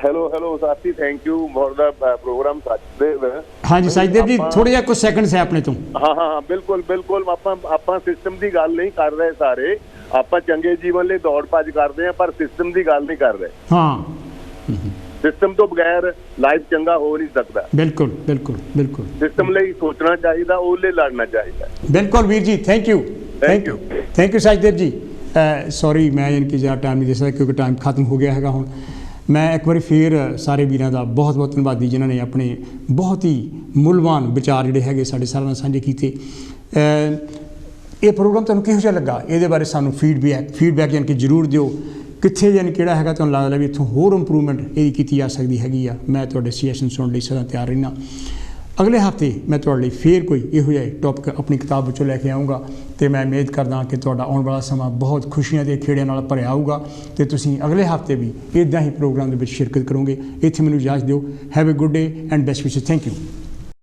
हेलो हेलो साथी thank you for the programme Sachdev.
हाँ जी सचदेव जी थोड़े जिहा कुछ सैकंड्स है अपने तो।
हाँ हाँ बिल्कुल बिल्कुल। ਆਪਾਂ सिस्टम की गल नहीं कर रहे सारे, ਆਪਾਂ ਚੰਗੇ ਜੀਵਨ ਲਈ ਦੌੜ ਭੱਜ ਕਰਦੇ ਹਾਂ ਪਰ ਸਿਸਟਮ ਦੀ ਗੱਲ ਨਹੀਂ ਕਰ ਰਹੇ।
ਹਾਂ
ਸਿਸਟਮ ਤੋਂ ਬਗੈਰ ਲਾਈਫ ਚੰਗਾ ਹੋ ਨਹੀਂ ਸਕਦਾ। ਬਿਲਕੁਲ ਬਿਲਕੁਲ ਬਿਲकुल। ਸਿਸਟਮ ਲਈ ਸੋਚਣਾ ਚਾਹੀਦਾ, ਉਹਲੇ ਲੜਨਾ ਚਾਹੀਦਾ।
ਬਿਲकुल ਵੀਰ ਜੀ thank you thank you Sachdev ਜੀ। ਸੌਰੀ ਮੈਂ ਇਨਕੀ ਜ਼ਿਆਦਾ ਟਾਈਮ ਨਹੀਂ ਦੇ ਸਕਦਾ ਕਿਉਂਕਿ ਟਾਈਮ ਖਤਮ ਹੋ ਗਿਆ ਹੈਗਾ। ਹੁਣ मैं एक बार फिर सारे वीरों का बहुत बहुत धन्यवादी जिन्होंने अपने बहुत ही मुलवान विचार जोड़े है साढ़े सारे साझे किए। ये प्रोग्राम तुहानूं किहो जिहा लगा ये बारे सानूं फीडबैक यानी कि जरूर दिओ कित्थे यानी किहड़ा हैगा तुहानूं लगदा भी इत्थों होर इंप्रूवमेंट ये की जा सकती हैगी आ। मैं तुहाडे सजैशन सुनने लई सदा तैयार रहना। अगले हफ्ते मैं तुहाडे लई फिर कोई इहो जिहा टॉपिक अपनी किताब विचों लैके आऊँगा तो मैं उम्मीद करदा कि तुहाडा आउण वाला समा बहुत खुशियां दे खेड़िਆਂ नाल भरिया आऊगा तो तुसीं अगले हफ्ते भी इदां ही प्रोग्राम दे विच शिरकत करोगे। इत्थे मैनूं इजाज़त दिओ। Have a good day and best wishes. Thank you.